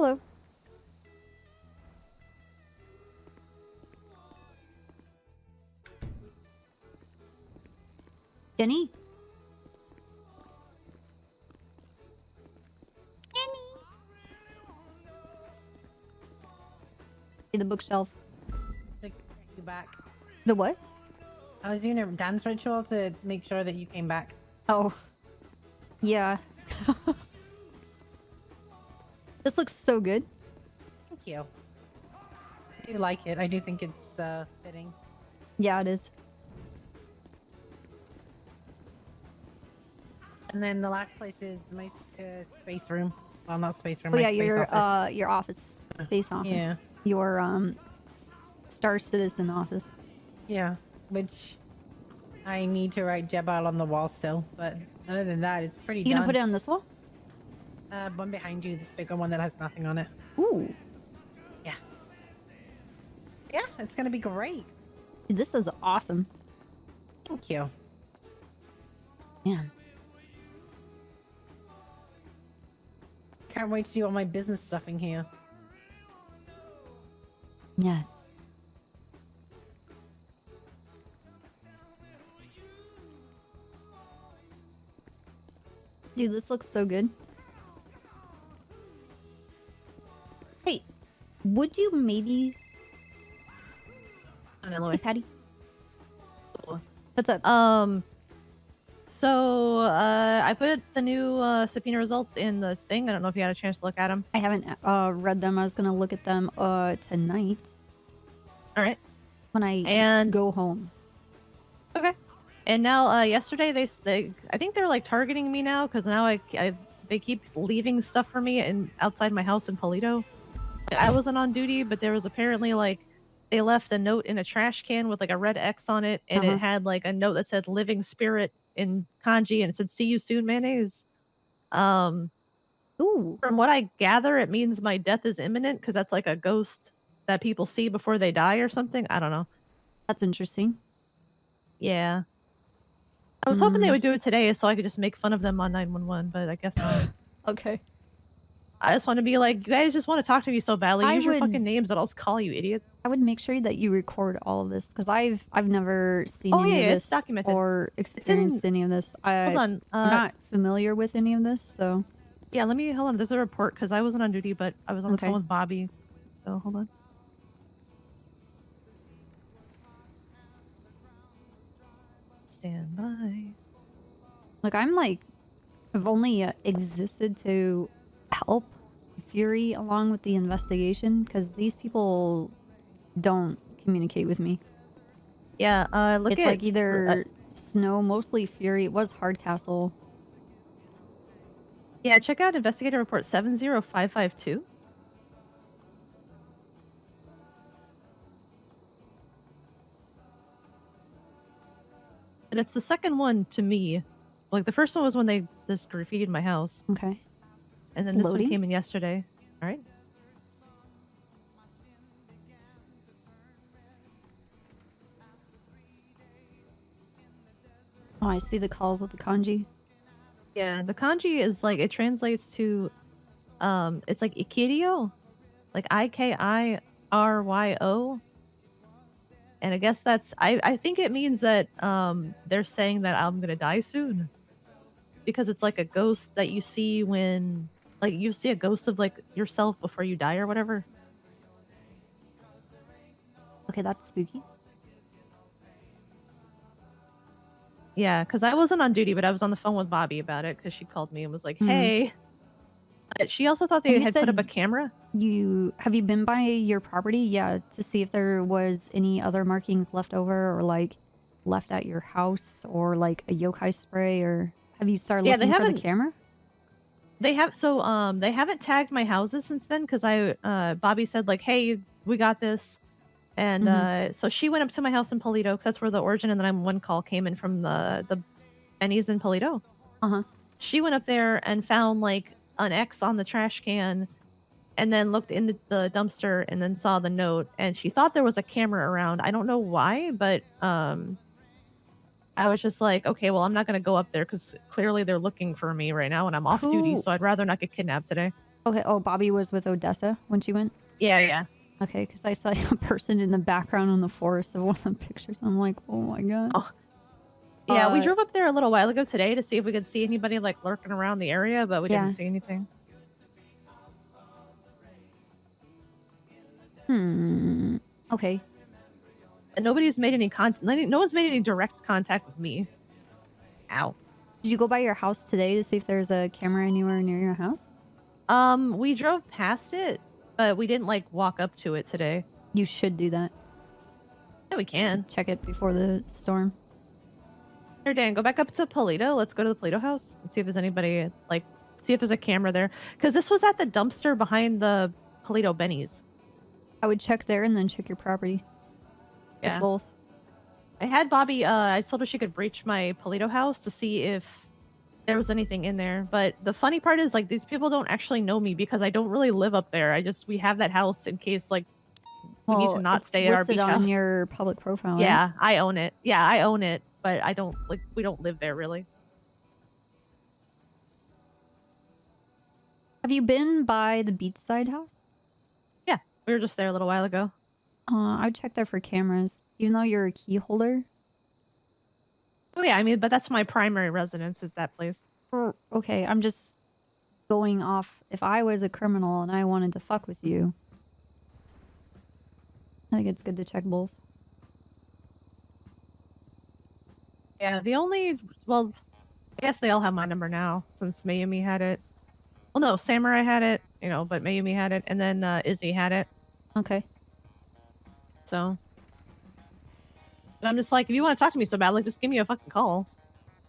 Hello. Jenny? The bookshelf. To get you back. The what? I was doing a dance ritual to make sure that you came back. Oh. Yeah. This looks so good. Thank you. I do like it. I do think it's fitting. Yeah, it is. And then the last place is my space room. Well, not space room. Oh my yeah, space your office, space office. Yeah. Your Star Citizen office. Yeah, which I need to write Jebal on the wall still, but other than that, it's pretty. You gonna put it on this wall? One behind you, this bigger one that has nothing on it. Ooh. Yeah. Yeah, it's gonna be great. This is awesome. Thank you. Man. Can't wait to do all my business stuff in here. Yes. Dude, this looks so good. Hey, would you maybe... Hey, Patty. What's up? So I put the new subpoena results in the thing. I don't know if you had a chance to look at them. I haven't read them. I was gonna look at them tonight. All right. When I go home. Okay. And now yesterday they I think they're like targeting me now because now they keep leaving stuff for me and outside my house in Polito. I wasn't on duty, but there was apparently like they left a note in a trash can with like a red X on it, and it had like a note that said "Living Spirit" in kanji, and it said "See you soon, mayonnaise." Ooh. From what I gather, it means my death is imminent because that's like a ghost that people see before they die or something. I don't know. That's interesting. Yeah. I was hoping they would do it today so I could just make fun of them on 911, but I guess not. Okay. I just want to be like, you guys just want to talk to me so badly. Use your fucking names, and I'll just call you idiots. I would make sure that you record all of this because I've never seen any of this it's documented. or experienced any of this. Hold on. I'm not familiar with any of this, so. Yeah, hold on. There's a report because I wasn't on duty, but I was on the phone with Bobby. So hold on. Stand by. Like I've only existed to help Fury along with the investigation because these people don't communicate with me. Yeah, look it's like either Snow, mostly Fury. It was Hardcastle. Yeah, check out Investigator Report 70552. And it's the second one to me. Like the first one was when they just graffitied my house. Okay. And then this one came in yesterday. All right. Oh, I see the calls with the kanji. Yeah, the kanji is like, it translates to, it's like Ikiryo, like Ikiryo. And I guess that's, I think it means that they're saying that I'm gonna die soon. Because it's like a ghost that you see when, like you see a ghost of like yourself before you die or whatever. Okay, that's spooky. Yeah, because I wasn't on duty, but I was on the phone with Bobby about it because she called me and was like, hey. But she also thought they had put up a camera. Have you been by your property? Yeah, to see if there was any other markings left over or like left at your house or like a yokai spray, or have you started looking for the camera? They have, so they haven't tagged my houses since then because Bobby said like, hey, we got this. And so she went up to my house in Polito because that's where the origin and the 911 call came in from, the Benny's in Polito. She went up there and found like an X on the trash can and then looked in the dumpster and then saw the note, and she thought there was a camera around. I don't know why, but I was just like, okay, well, I'm not going to go up there because clearly they're looking for me right now and I'm off duty, so I'd rather not get kidnapped today. Okay. Oh, Bobby was with Odessa when she went? Yeah, yeah. Okay, because I saw a person in the background in the forest of one of the pictures. I'm like, oh my god. Oh. Yeah, we drove up there a little while ago today to see if we could see anybody like lurking around the area, but we didn't see anything. Okay. And nobody's made any contact. No one's made any direct contact with me. Ow. Did you go by your house today to see if there's a camera anywhere near your house? We drove past it, but we didn't like walk up to it today. You should do that. Yeah, we can. Check it before the storm. Here, Dan, go back up to Polito. Let's go to the Polito house and see if there's anybody, like, see if there's a camera there. Because this was at the dumpster behind the Polito Benny's. I would check there and then check your property. Yeah. Both. I had Bobby, I told her she could breach my Polito house to see if there was anything in there. But the funny part is, like, these people don't actually know me because I don't really live up there. We have that house in case, like, we need to not stay at our beach house. It's listed on your public profile, right? Yeah, I own it. Yeah, I own it. But I don't, like, we don't live there, really. Have you been by the beachside house? Yeah, we were just there a little while ago. I would check there for cameras, even though you're a key holder. Oh, yeah, I mean, but that's my primary residence is that place. Okay, I'm just going off. If I was a criminal and I wanted to fuck with you, I think it's good to check both. Yeah, well, I guess they all have my number now since Mayumi had it. Well, no, Samurai had it, but Mayumi had it, and then Izzy had it. Okay. So, and I'm just like, if you want to talk to me so bad, like, just give me a fucking call.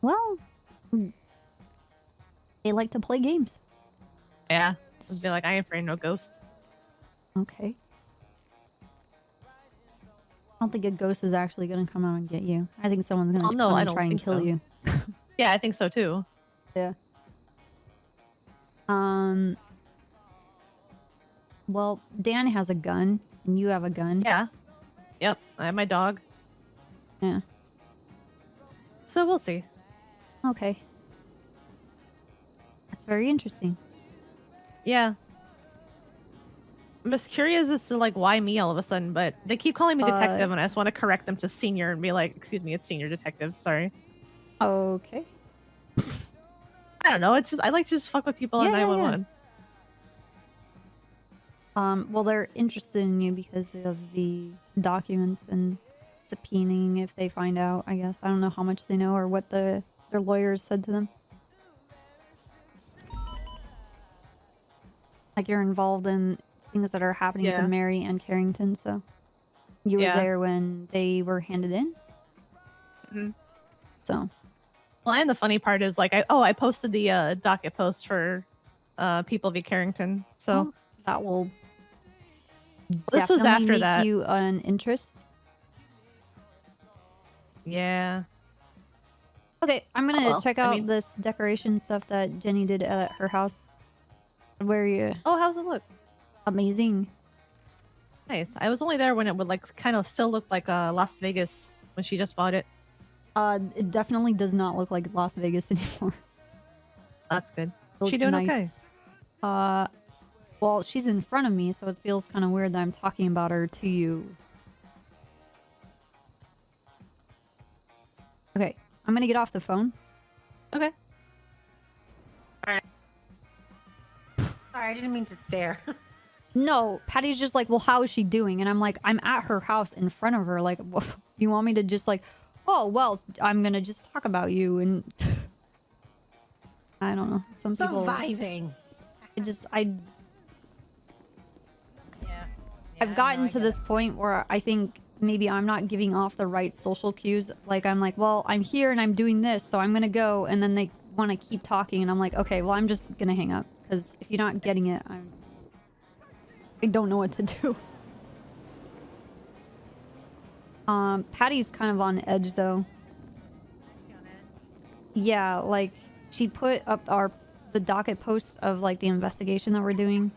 Well, they like to play games. Yeah, just be like, I ain't afraid of no ghosts. Okay. I don't think a ghost is actually going to come out and get you. I think someone's going to come and try and kill you. Yeah, I think so too. Yeah. Well, Dan has a gun, and you have a gun. Yeah. Yep, I have my dog. Yeah. So we'll see. Okay. That's very interesting. Yeah. I'm just curious as to, like, why me all of a sudden, but they keep calling me detective, and I just want to correct them to senior and be like, excuse me, it's senior detective. Sorry. Okay. I don't know. It's just, I like to just fuck with people on 911. Well, they're interested in you because of the documents and subpoenaing if they find out, I guess. I don't know how much they know or what their lawyers said to them. Like, you're involved in things that are happening to Mary and Carrington, so you were there when they were handed in. Mm-hmm. So, well, and the funny part is, like, I posted the docket post for People v. Carrington, so well, that will this was after make that. You an interest. Yeah. Okay, I'm gonna check out this decoration stuff that Jenny did at her house. Where are you? Oh, how's it look? Amazing. Nice. I was only there when it would, like, kind of still look like Las Vegas when she just bought it. It definitely does not look like Las Vegas anymore. That's good. She doing okay? Well, she's in front of me, so it feels kind of weird that I'm talking about her to you. Okay, I'm gonna get off the phone. Okay. All right. Sorry, I didn't mean to stare. No, Patty's just like, well, how is she doing? And I'm like, I'm at her house in front of her. Like, well, you want me to just like, oh, well, I'm gonna just talk about you and I don't know. Some people surviving. I've gotten to this point where I think maybe I'm not giving off the right social cues. Like, I'm like, well, I'm here and I'm doing this, so I'm gonna go. And then they want to keep talking, and I'm like, okay, well, I'm just gonna hang up because if you're not getting it, I don't know what to do. Patty's kind of on edge though. Yeah, like she put up the docket posts of like the investigation that we're doing,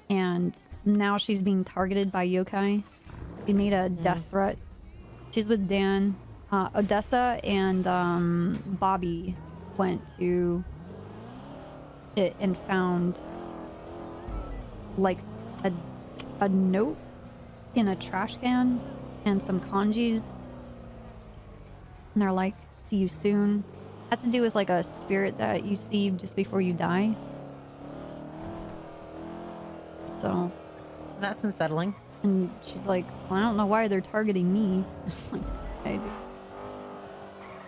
and now she's being targeted by yokai. He made a death threat. She's with Dan. Odessa and Bobby went to it and found like a note in a trash can and some kanjis. And they're like, see you soon. Has to do with like a spirit that you see just before you die. So. That's unsettling. And she's like, well, I don't know why they're targeting me. Like, I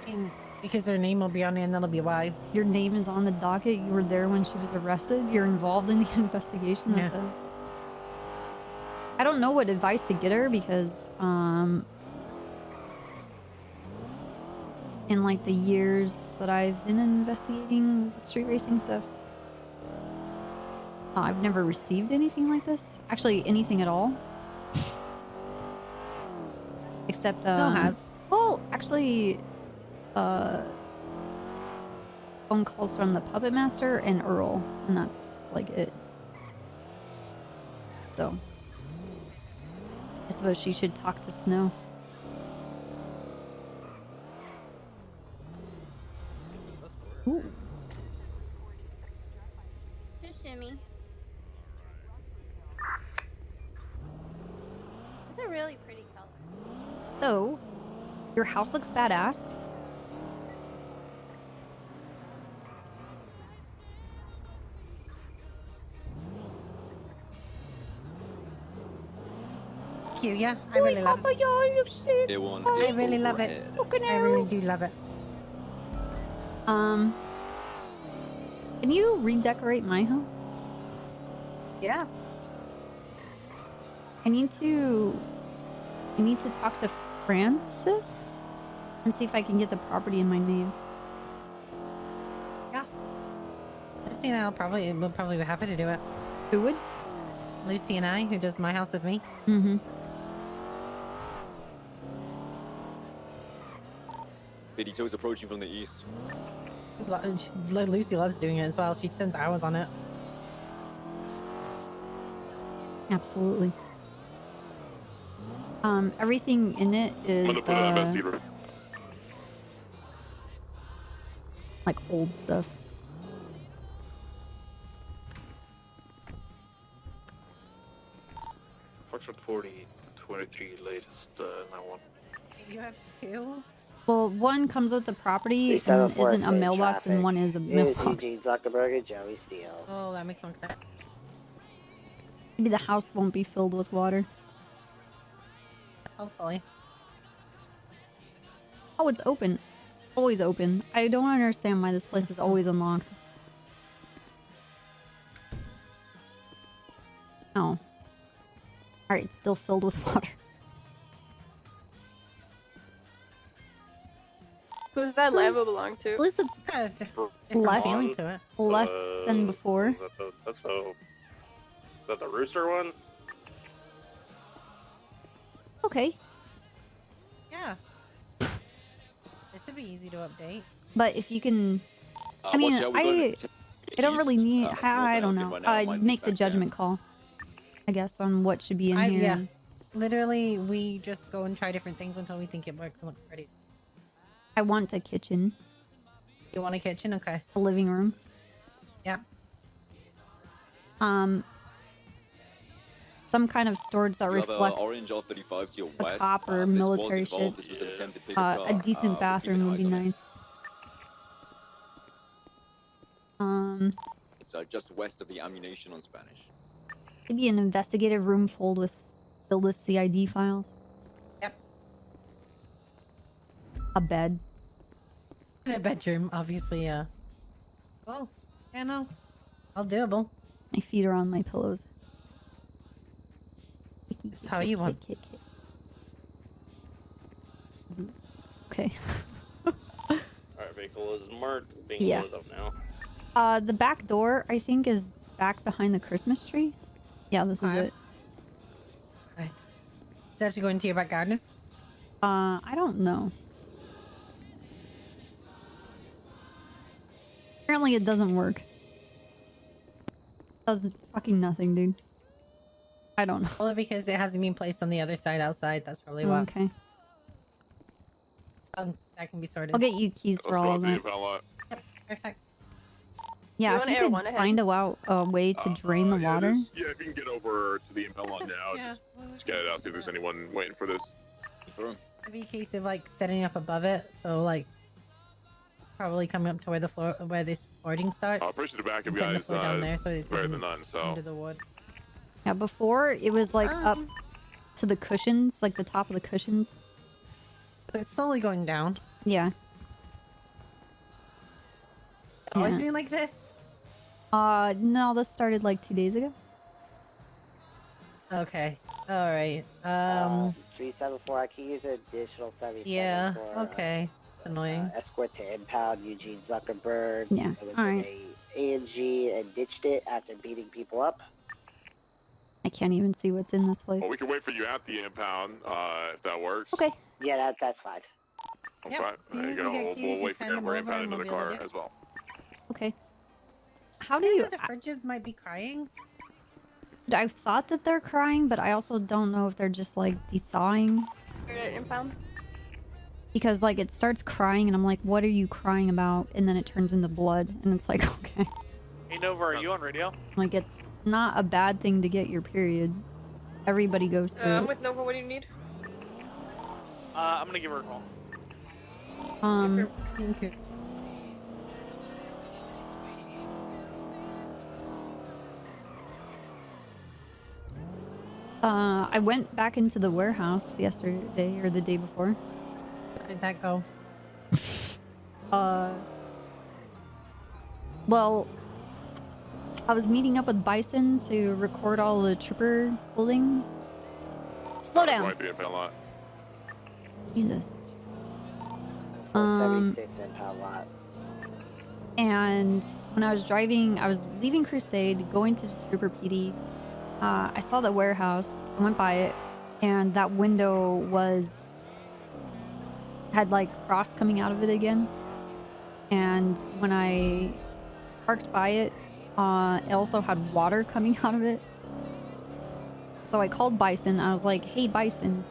do. Because their name will be on it and that'll be why. Your name is on the docket. You were there when she was arrested. You're involved in the investigation. That's Yeah. I don't know what advice to get her because, in like the years that I've been investigating street racing stuff, I've never received anything like this. Actually, anything at all. Except, No has. well, actually, phone calls from the Puppet Master and Earl, and that's like it. So, I suppose she should talk to Snow. Ooh. Just shimmy. It's a really pretty color. So, your house looks badass. Cute, yeah. I really love it. I really love it. I really do love it. Can you redecorate my house? Yeah. I need to talk to Francis and see if I can get the property in my name. Yeah. Lucy and I will probably be happy to do it. Who would? Lucy and I, who does my house with me. Mm-hmm. Pedito's approaching from the east. Lucy loves doing it as well. She spends hours on it. Absolutely. Everything in it is like old stuff. Foxtrot 40, 23 latest, 9-1. You have two? Well, one comes with the property and isn't a mailbox, and one is a mailbox. Eugene Zuckerberg and Joey Steele. Oh, that makes more sense. Maybe the house won't be filled with water. Hopefully. Oh, it's open. Always open. I don't understand why this place is always unlocked. Oh. Alright, it's still filled with water. Who's that Lambo belong to? At least it's Got a different less, feeling to it. less than before. Is that the rooster one? Okay. Yeah. This would be easy to update. But if you can... I mean, I don't really need... I don't know. I'd make the judgment call, I guess, on what should be in here. Yeah. Literally, we just go and try different things until we think it works and looks pretty. I want a kitchen. You want a kitchen? Okay. A living room. Yeah. Some kind of storage that reflects orange R35 to your the west. cop or This was military involved. shit. This was an attempt to pick up A decent bathroom would be nice. It's just west of the ammunition on Spanish. Maybe an investigative room filled with CID files. Yep. A bed. In a bedroom, obviously, yeah. Oh, yeah, no. All doable. My feet are on my pillows. That's how you want. Okay. Alright, vehicle is marked, being loaded up now. The back door, I think, is back behind the Christmas tree. Yeah, this is it. Right. Is that actually going to your back garden? I don't know. Apparently it doesn't work. Does fucking nothing, dude. I don't know. Probably because it hasn't been placed on the other side outside. That's probably why. Okay. That can be sorted. I'll get you keys for all of it. Yep, perfect. Yeah, You if want you air could one ahead? find a way to drain the water. Yeah, if you can get over to the impound lot now, Yeah. just get it out. See if there's anyone waiting for this. Sure. Maybe a case of like setting up above it, so like probably coming up to where the floor, where this boarding starts. Appreciate the back of and you putting the guys. floor down there so it Better isn't than none. So under the wood. Yeah, before it was like up to the cushions, like the top of the cushions. So it's slowly going down. Yeah. Always Yeah. been like this. No, this started like 2 days ago. Okay. All right. 374. I can use an additional 77 Yeah. for Okay. Annoying. escort to impound Eugene Zuckerberg. Yeah, It was alright. in a ANG and ditched it after beating people up. I can't even see what's in this place. well, we can wait for you at the impound if that works. Okay. Yeah, that's fine. Yep, Okay. as soon There as you you go. get We'll keys, wait just for hand you. them We're over impounding and to the we'll be able car to do it. as well. Okay. How do I you... think the fridges might be crying. I've thought that they're crying, but I also don't know if they're just like de-thawing. You're at impound. Because like it starts crying and I'm like, what are you crying about? And then it turns into blood and it's like, okay. Hey Nova, are you on radio? Like it's not a bad thing to get your period. Everybody goes through I'm it. with Nova. What do you need? I'm gonna give her a call. Okay. I went back into the warehouse yesterday or the day before. How did that go? Well, I was meeting up with Bison to record all the trooper clothing. Slow down. Might be impound lot. Jesus. 476 impound lot. And when I was driving, I was leaving Crusade, going to Trooper PD. I saw the warehouse. I went by it, and that window had like frost coming out of it again. And when I parked by it, it also had water coming out of it. So I called Bison. I was like, "Hey, Bison,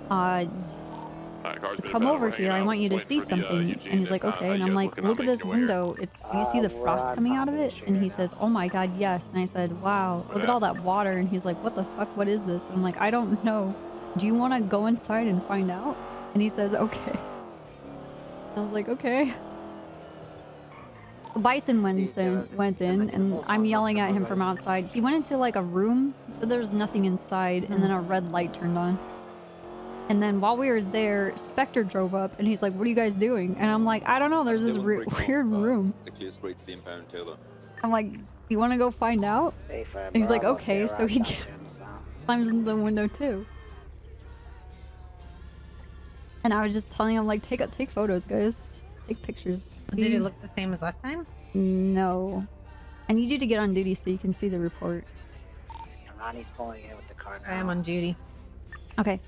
come over here. I want you to see something." And he's like, "Okay." And I'm like, "Look at this window. Do you see the frost coming out of it?" And he says, "Oh my God, yes." And I said, "Wow, look at all that water." And he's like, "What the fuck? What is this?" And I'm like, "I don't know. Do you want to go inside and find out?" And he says, "Okay." I was like, "Okay." Bison went in, and I'm yelling at him from outside. He went into like a room. He said there was nothing inside, and then a red light turned on. And then while we were there, Spectre drove up, and he's like, "What are you guys doing?" And I'm like, "I don't know. There's this weird room." It's a clear straight to the impound Taylor. I'm like, "Do you want to go find out?" And he's like, "Okay." So he climbs into the window too. And I was just telling him like, take photos, guys. Just take pictures. Did it look the same as last time? No. I need you to get on duty so you can see the report. Ronnie's pulling in with the car now. I am on duty. Okay.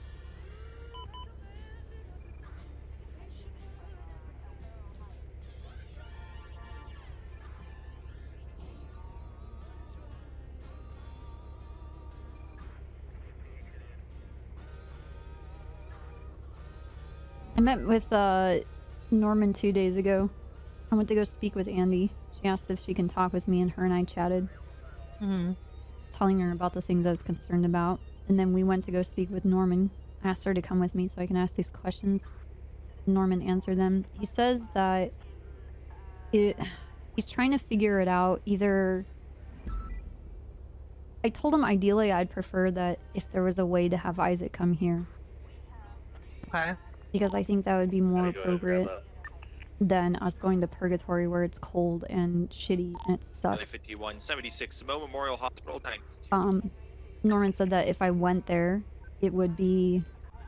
I met with Norman 2 days ago. I went to go speak with Andy. She asked if she can talk with me, and her and I chatted. I was telling her about the things I was concerned about. And then we went to go speak with Norman. I asked her to come with me so I can ask these questions. Norman answered them. He says that he's trying to figure it out. Either... I told him ideally I'd prefer that if there was a way to have Isaac come here. Okay. Because I think that would be more How you doing, appropriate Grandma? than us going to Purgatory where it's cold and shitty and it sucks. 5176 Simone Memorial Hospital. Thanks. Norman said that if I went there, it would be...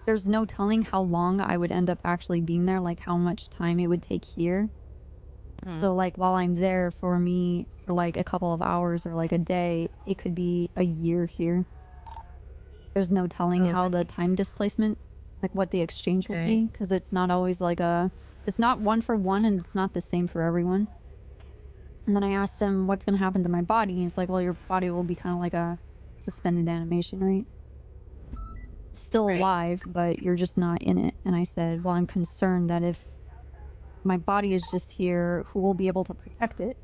There's no telling how long I would end up actually being there, like how much time it would take here. So like while I'm there for me for like a couple of hours or like a day, it could be a year here. There's no telling how the time displacement, like what the exchange will be, because it's not always like it's not one for one and it's not the same for everyone. And then I asked him what's going to happen to my body. He's like, well, your body will be kind of like a suspended animation, right? Still alive, but you're just not in it. And I said, well, I'm concerned that if my body is just here, who will be able to protect it?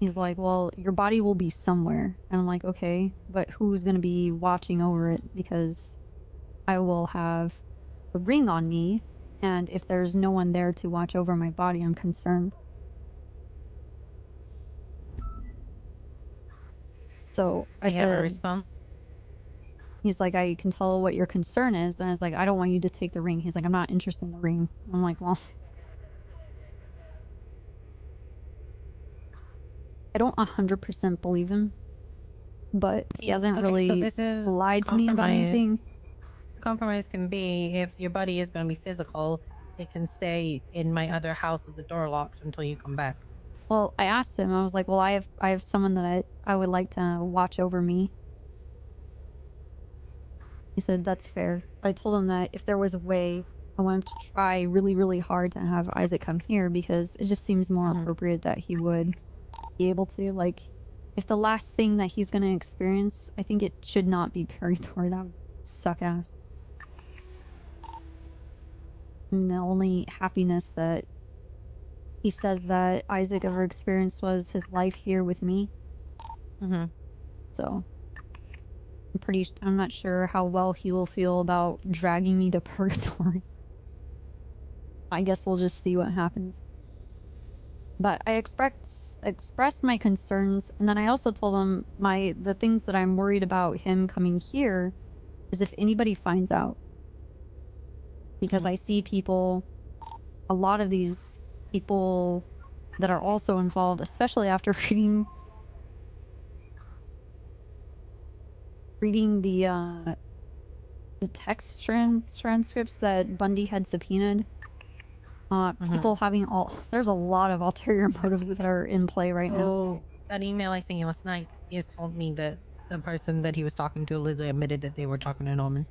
He's like, well, your body will be somewhere. And I'm like, okay, but who's going to be watching over it? Because I will have a ring on me, and if there's no one there to watch over my body, I'm concerned. So I have a said, response. he's like, I can tell what your concern is. And I was like, I don't want you to take the ring. He's like, I'm not interested in the ring. I'm like, well, I don't 100% believe him, but he hasn't Okay, really so this is lied to me about anything. Compromise can be if your buddy is going to be physical, it can stay in my other house with the door locked until you come back. Well, I asked him, I was like, well, I have someone that I would like to watch over me. He said, that's fair. I told him that if there was a way, I want him to try really, really hard to have Isaac come here because it just seems more appropriate that he would be able to. Like, if the last thing that he's going to experience, I think it should not be purgatory. That would suck ass. And the only happiness that he says that Isaac ever experienced was his life here with me. So I'm not sure how well he will feel about dragging me to purgatory. I guess we'll just see what happens. But I expressed my concerns, and then I also told him the things that I'm worried about him coming here is if anybody finds out. Because I see people, a lot of these people that are also involved, especially after reading the text transcripts that Bundy had subpoenaed. People having there's a lot of ulterior motives that are in play right now. Oh, that email I sent you last night, he has told me that the person that he was talking to literally admitted that they were talking to Norman.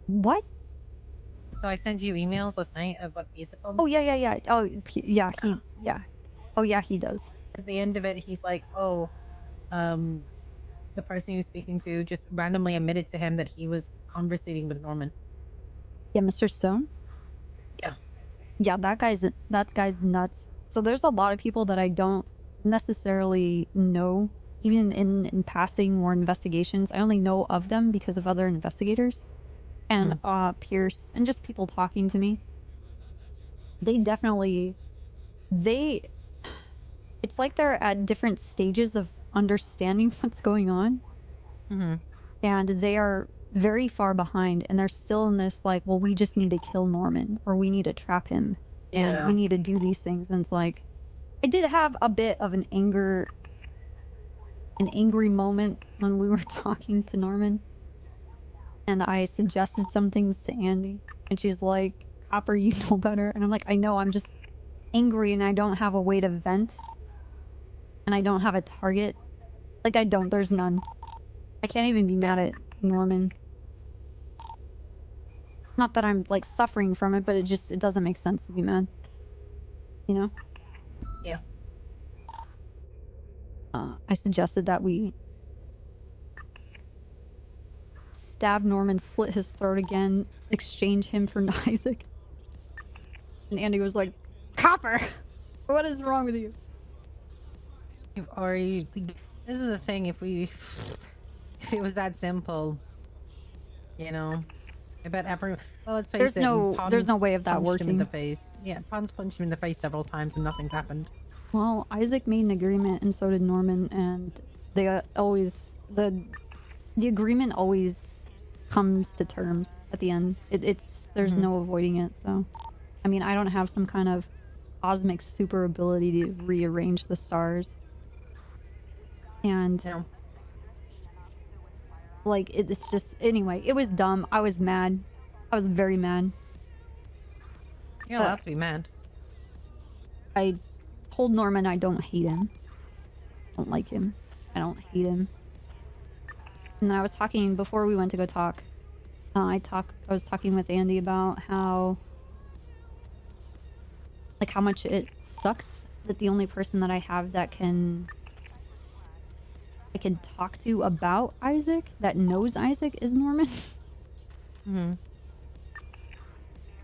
What? So I sent you emails last night of what musical. Oh yeah. Oh yeah, Oh yeah, he does. At the end of it, he's like, oh, the person he was speaking to just randomly admitted to him that he was conversating with Norman. Yeah, Mr. Stone? Yeah. Yeah, that guy's nuts. So there's a lot of people that I don't necessarily know, even in passing more investigations. I only know of them because of other investigators and Pierce and just people talking to me. They definitely it's like they're at different stages of understanding what's going on. And they are very far behind, and they're still in this like, well, we just need to kill Norman, or we need to trap him, and we need to do these things. And it's like, I did have a bit of an angry moment when we were talking to Norman, and I suggested some things to Andy, and she's like, Copper, you know better. And I'm like, I know, I'm just angry, and I don't have a way to vent, and I don't have a target. Like, there's none. I can't even be mad at Norman. Not that I'm, like, suffering from it, but it doesn't make sense to be mad. You know? Yeah. I suggested that we stab Norman, slit his throat again, exchange him for Isaac. And Andy was like, Copper! What is wrong with you? This is the thing, if it was that simple, you know, I bet everyone, well, let's face it, there's no way of that working. Him in the face. Yeah, Pons punched him in the face several times and nothing's happened. Well, Isaac made an agreement and so did Norman, and they always, the agreement always comes to terms at the end. There's no avoiding it, so. I mean, I don't have some kind of cosmic super ability to rearrange the stars. And like, it's just, anyway, it was dumb. I was mad. I was very mad. You're allowed to be mad. I told Norman I don't hate him. I don't like him. I don't hate him. And then I was talking, before we went to go talk, I was talking with Andy about how much it sucks that the only person that I have that I can talk to about Isaac, that knows Isaac, is Norman. And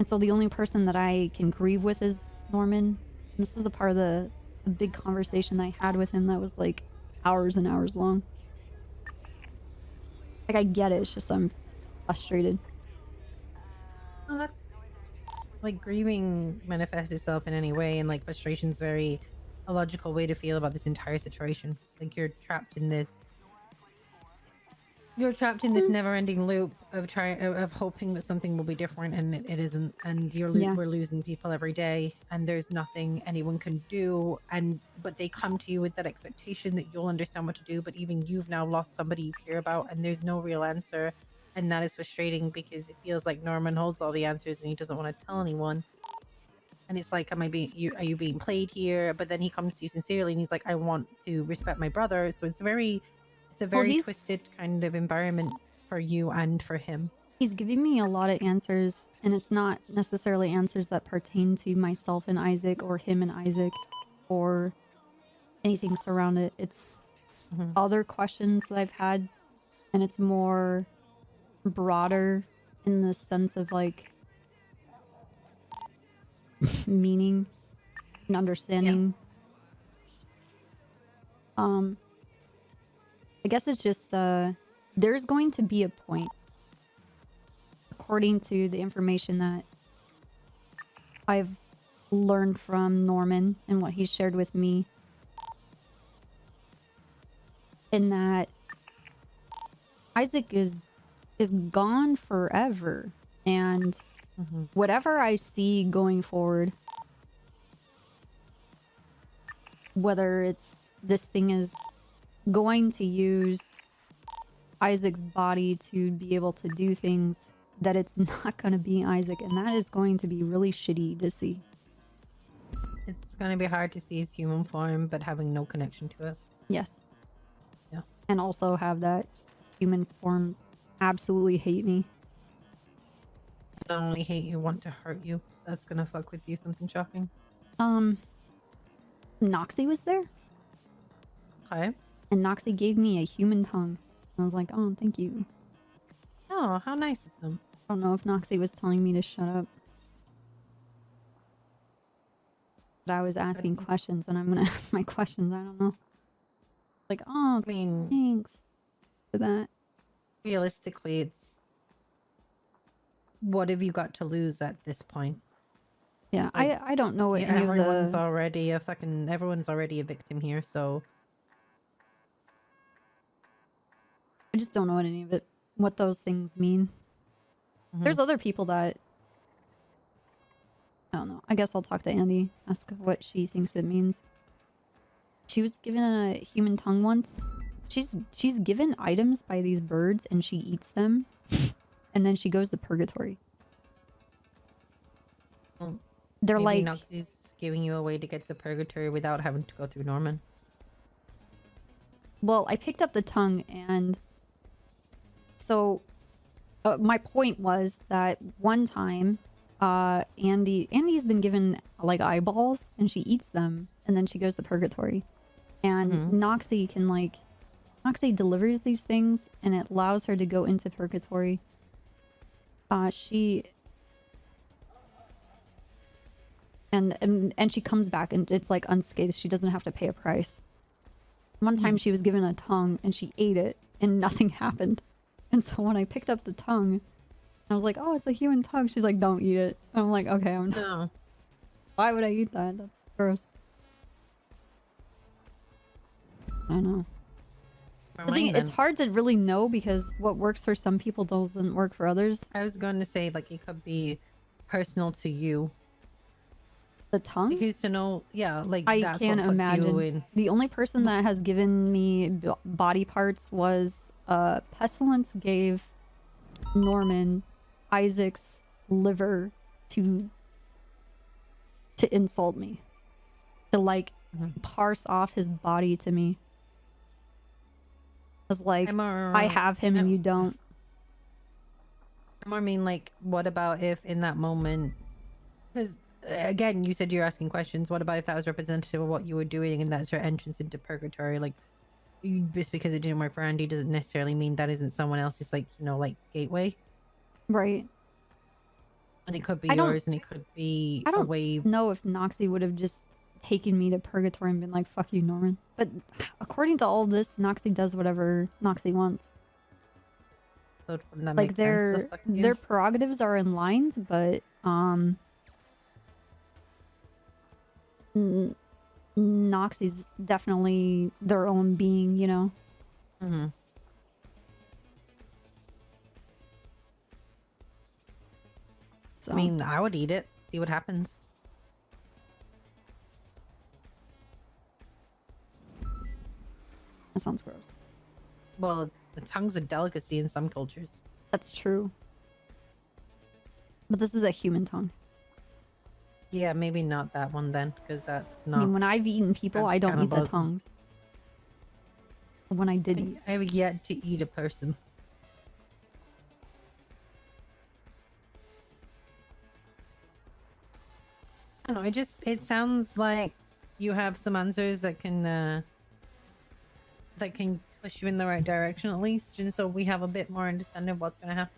so the only person that I can grieve with is Norman. And this is the part of the a big conversation I had with him that was like hours and hours long. Like, I get it, it's just I'm frustrated. Well, that's like grieving manifests itself in any way, and like frustration's very a logical way to feel about this entire situation. Like you're trapped in this never-ending loop of hoping that something will be different, and it isn't, and we're losing people every day, and there's nothing anyone can do, but they come to you with that expectation that you'll understand what to do, but even you've now lost somebody you care about, and there's no real answer, and that is frustrating because it feels like Norman holds all the answers and he doesn't want to tell anyone. And it's like, are you being played here? But then he comes to you sincerely and he's like, I want to respect my brother. So it's a very twisted kind of environment for you and for him. He's giving me a lot of answers, and it's not necessarily answers that pertain to myself and Isaac or him and Isaac or anything surrounding it. It's other questions that I've had, and it's more broader in the sense of like meaning and understanding. I guess it's just there's going to be a point, according to the information that I've learned from Norman and what he shared with me, in that Isaac is gone forever, and whatever I see going forward, whether it's this thing is going to use Isaac's body to be able to do things, that it's not going to be Isaac, and that is going to be really shitty to see. It's going to be hard to see his human form, but having no connection to it. Yes. Yeah. And also have that human form absolutely hate me. Not only hate you, want to hurt you. That's going to fuck with you. Something shocking. Noxie was there. Okay. And Noxie gave me a human tongue. I was like, oh, thank you. Oh, how nice of them. I don't know if Noxie was telling me to shut up. But I was asking questions, and I'm gonna ask my questions. I don't know. Like, oh, I mean, thanks for that. Realistically, it's what have you got to lose at this point? Yeah, like, I don't know what any everyone's of the... everyone's already a victim here, so I just don't know what any of it, what those things mean. There's other people that, I don't know. I guess I'll talk to Andy, ask what she thinks it means. She was given a human tongue once. She's given items by these birds, and she eats them, and then she goes to purgatory. Well, they're maybe like, Noxie's giving you a way to get to purgatory without having to go through Norman. well, I picked up the tongue, and so my point was that one time Andy's been given like eyeballs, and she eats them, and then she goes to purgatory. And Noxie can like, Noxie delivers these things, and it allows her to go into purgatory. She and she comes back, and it's like unscathed. She doesn't have to pay a price. One time she was given a tongue, and she ate it, and nothing happened. And so when I picked up the tongue, I was like, oh, it's a human tongue. She's like, don't eat it. I'm like, okay, I'm not. No. Why would I eat that? That's gross. I know. The thing, it's hard to really know, because what works for some people doesn't work for others. I was going to say, like, it could be personal to you. The tongue? Because to know, yeah, like, I that's can't what puts imagine. you in. The only person that has given me body parts was Pestilence gave Norman Isaac's liver to insult me, to like parse off his body to me. I was like, I have him and you don't. I more mean, like, what about if in that moment, because again, you said you're asking questions. What about if that was representative of what you were doing, and that's your entrance into purgatory? Like, just because it didn't work for Andy doesn't necessarily mean that isn't someone else's, like, you know, like, gateway. Right. And it could be yours, and it could be I don't a way. know if Noxie would have just taken me to purgatory and been like, fuck you, Norman. But according to all of this, Noxie does whatever Noxie wants. So that Like makes sense. their prerogatives are in lines, but Noxie's definitely their own being, you know. Mm-hmm. So I mean, I would eat it. See what happens. that sounds gross. Well, the tongue's a delicacy in some cultures. That's true. But this is a human tongue. Yeah, maybe not that one then, because that's I not. mean, when I've eaten people, That's I don't eat the cannibalism. tongues. When I did eat. I have yet to eat a person. I don't know. It sounds like you have some answers that can push you in the right direction at least, and so we have a bit more understanding of what's gonna happen.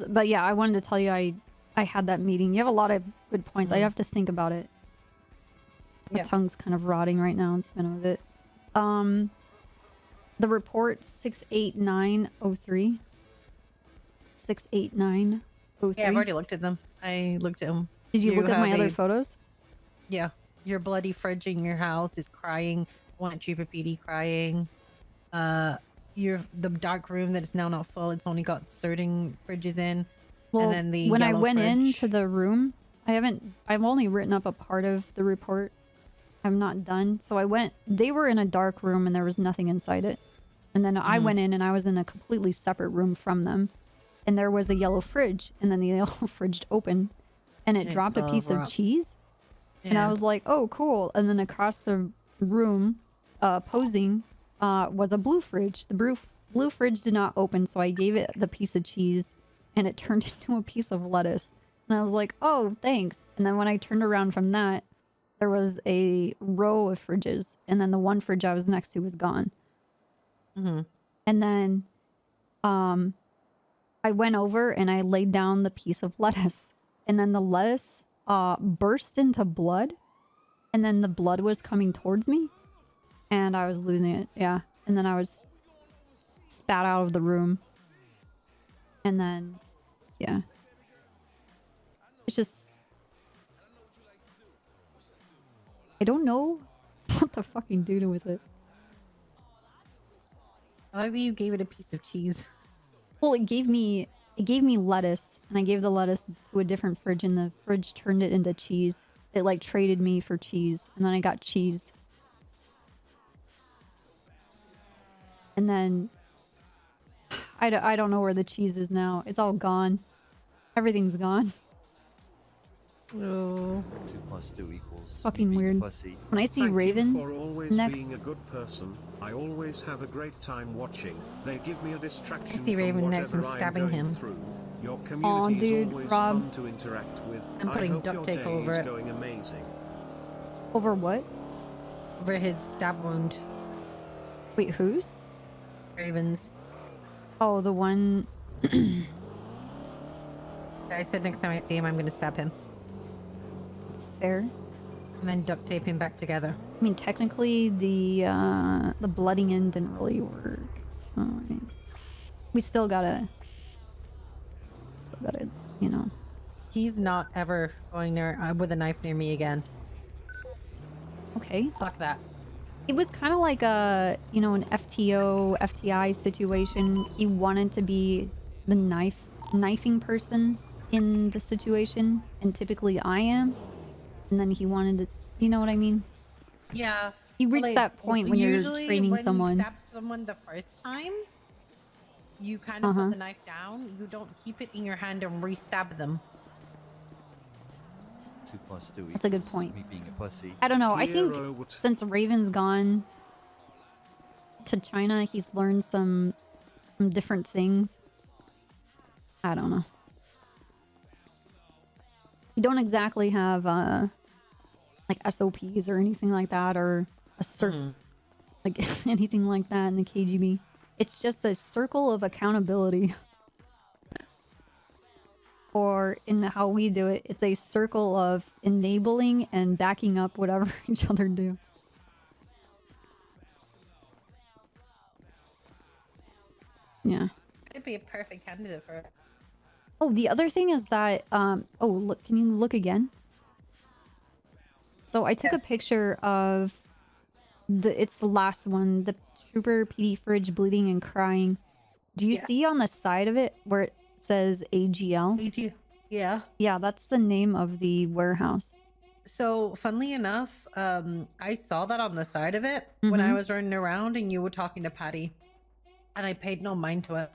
But yeah, I wanted to tell you I had that meeting. You have a lot of good points. I have to think about it. My tongue's kind of rotting right now. It's been a bit. The report 68903. 68903. Yeah, I've already looked at them. I looked at them. Did you look at my other photos? Yeah. Your bloody fridge in your house is crying. One at Cheaper PD crying. The dark room that is now not full. It's only got certain fridges in. Well, and then when I yellow went fridge. into the room, I've only written up a part of the report. I'm not done. So they were in a dark room and there was nothing inside it. And then I went in and I was in a completely separate room from them. And there was a yellow fridge. And then the yellow fridge opened and it dropped a piece of cheese. And I was like, oh, cool. And then across the room, posing, was a blue fridge. The blue fridge did not open, so I gave it the piece of cheese and it turned into a piece of lettuce. And I was like, oh, thanks. And then when I turned around from that, there was a row of fridges. And then the one fridge I was next to was gone. Mm-hmm. And then I went over and I laid down the piece of lettuce. And then the lettuce burst into blood. And then the blood was coming towards me. And I was losing it, yeah. And then I was spat out of the room. And then, yeah. It's just... I don't know what to fucking do with it. I like that you gave it a piece of cheese. Well, it gave me lettuce. And I gave the lettuce to a different fridge. And the fridge turned it into cheese. It, like, traded me for cheese. And then I got cheese. And then I don't know where the cheese is now. It's all gone. Everything's gone. Oh. 2 + 2 = It's fucking weird. pussy. When I see Raven for always next, being a good person. I always have a great time watching. They give me a distraction. I see Raven next and stabbing him. Your Aw, community dude, is always Rob. fun to interact with. I'm I putting hope duct your tape day over is it. going amazing. over what? Over his stab wound. Wait, whose? Raven's. Oh, the one... I said next time I see him, I'm going to stab him. It's fair. And then duct tape him back together. I mean, technically, the blooding end didn't really work. So, I mean, we still gotta, you know. He's not ever going near with a knife near me again. Okay. Fuck that. It was kind of like a, you know, an FTO, FTI situation. He wanted to be the knifing person in the situation, and typically I am. And then he wanted to, you know what I mean? Yeah. You reach like, that point when you're usually training when someone. you stab someone the first time, you kind of put the knife down. You don't keep it in your hand and re-stab them. 2 + 2 That's a good point. Me being a pussy. I don't know. I think since Raven's gone to China, he's learned some different things. I don't know. You don't exactly have like SOPs or anything like that, or a certain like anything like that in the KGB. It's just a circle of accountability. Or in how we do it, it's a circle of enabling and backing up whatever each other do. Yeah. It'd be a perfect candidate for it. Oh, the other thing is that, oh, look, can you look again? So I took a picture of it's the last one, the Trooper PD fridge bleeding and crying. Do you see on the side of it where it says AGL? Yeah. Yeah, that's the name of the warehouse. So, funnily enough, I saw that on the side of it when I was running around and you were talking to Patty. And I paid no mind to it.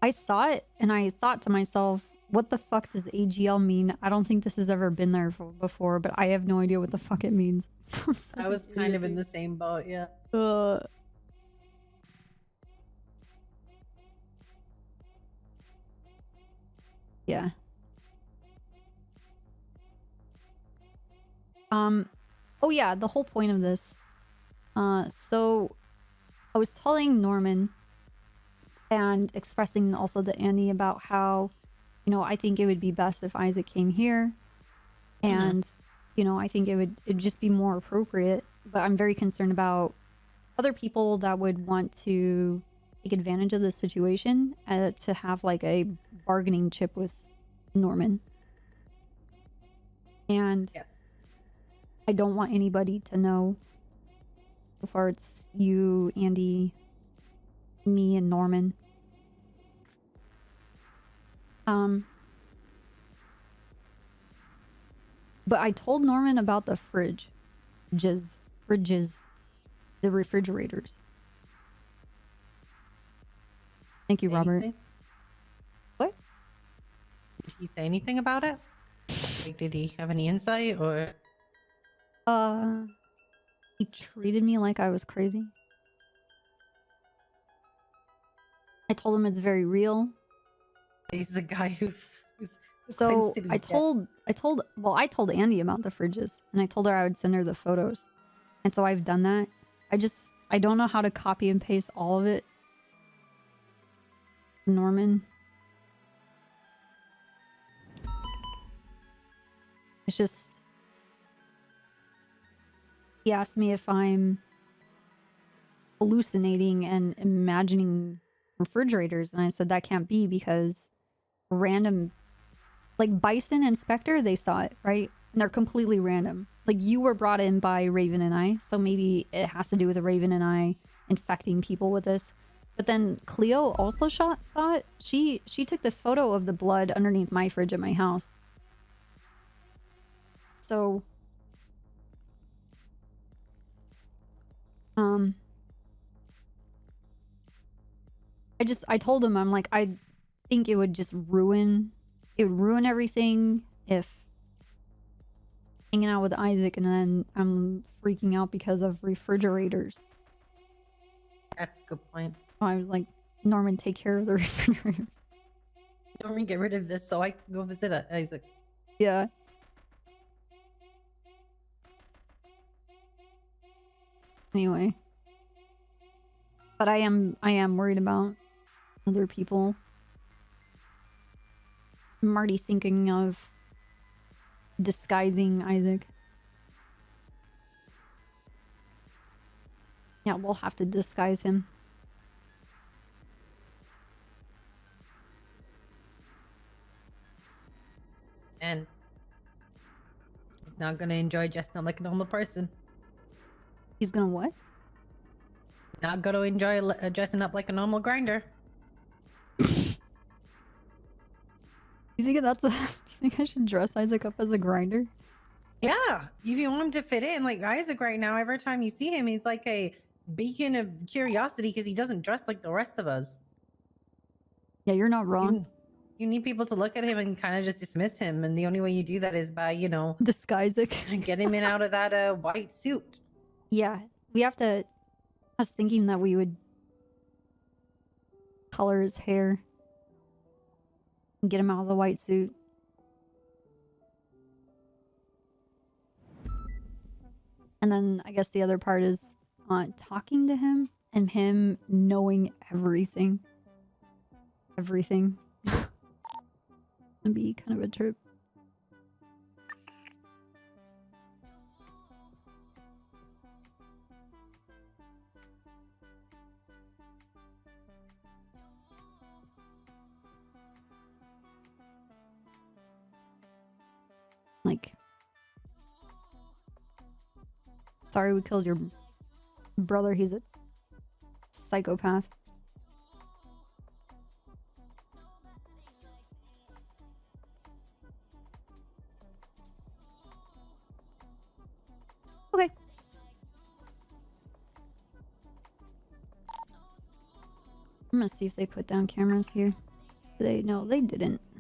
I saw it and I thought to myself, what the fuck does AGL mean? I don't think this has ever been there before, but I have no idea what the fuck it means. I was kind of in the same boat, yeah. Yeah. Oh yeah, the whole point of this. So I was telling Norman and expressing also to Andy about how, you know, I think it would be best if Isaac came here. And, you know, I think it'd just be more appropriate. But I'm very concerned about other people that would want to take advantage of this situation to have like a bargaining chip with Norman. And I don't want anybody to know. So far it's you, Andy, me, and Norman. But I told Norman about the fridges, the refrigerators. Thank you, Robert. What? Did he say anything about it? Like, did he have any insight or? He treated me like I was crazy. I told him it's very real. He's the guy who's so I told Andy about the fridges, and I told her I would send her the photos. And so I've done that. I don't know how to copy and paste all of it. Norman. It's just, he asked me if I'm hallucinating and imagining refrigerators, and I said that can't be because random, like Bison and Spectre, they saw it, right? And they're completely random. Like you were brought in by Raven and I, so maybe it has to do with Raven and I infecting people with this. But then Cleo also saw it. She took the photo of the blood underneath my fridge at my house. So I told him, I'm like, I think it would ruin everything if hanging out with Isaac and then I'm freaking out because of refrigerators. That's a good point. I was like, Norman, take care of the refrigerators. Norman, get rid of this so I can go visit Isaac. Yeah. Anyway. But I am worried about other people. I'm already thinking of disguising Isaac. Yeah, we'll have to disguise him. And he's not gonna enjoy dressing up like a normal person. He's gonna what? Not gonna enjoy dressing up like a normal grinder. You think that's you think I should dress Isaac up as a grinder? Yeah, if you want him to fit in, like Isaac right now, every time you see him, he's like a beacon of curiosity because he doesn't dress like the rest of us. Yeah, you're not wrong. You need people to look at him and kind of just dismiss him, and the only way you do that is by, you know, disguise it, get him in out of that white suit. Yeah, we have to. I was thinking that we would color his hair and get him out of the white suit. And then I guess the other part is talking to him. and him knowing everything. Everything. It'd be kind of a trip. Like, sorry we killed your brother, he's a psychopath. Okay. I'm gonna see if they put down cameras here. No, they didn't.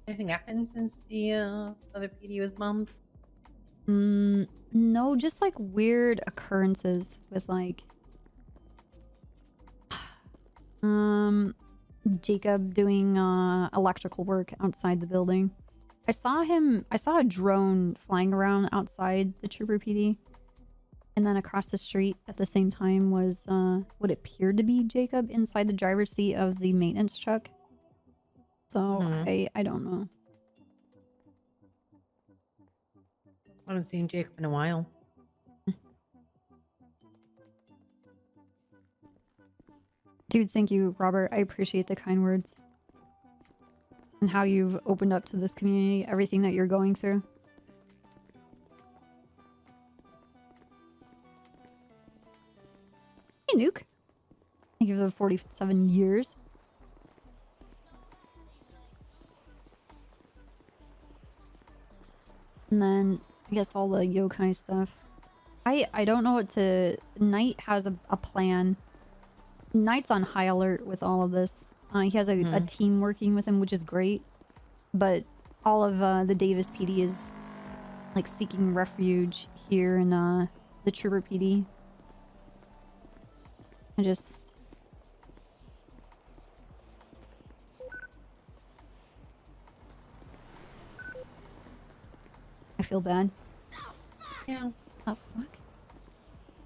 Anything happened since the other PD was bombed? No, just like weird occurrences with like Jacob doing electrical work outside the building. I saw a drone flying around outside the Trooper PD. And then across the street at the same time was what appeared to be Jacob inside the driver's seat of the maintenance truck. So I don't know. I haven't seen Jacob in a while. Dude, thank you, Robert. I appreciate the kind words. And how you've opened up to this community, everything that you're going through. Hey, Nuke. Thank you for the 47 years. And then, I guess all the yokai stuff. I don't know what to... Knight has a plan. Knight's on high alert with all of this. He has a team working with him, which is great. But all of the Davis PD is like seeking refuge here in the Trooper PD. I feel bad. Yeah. Oh, fuck?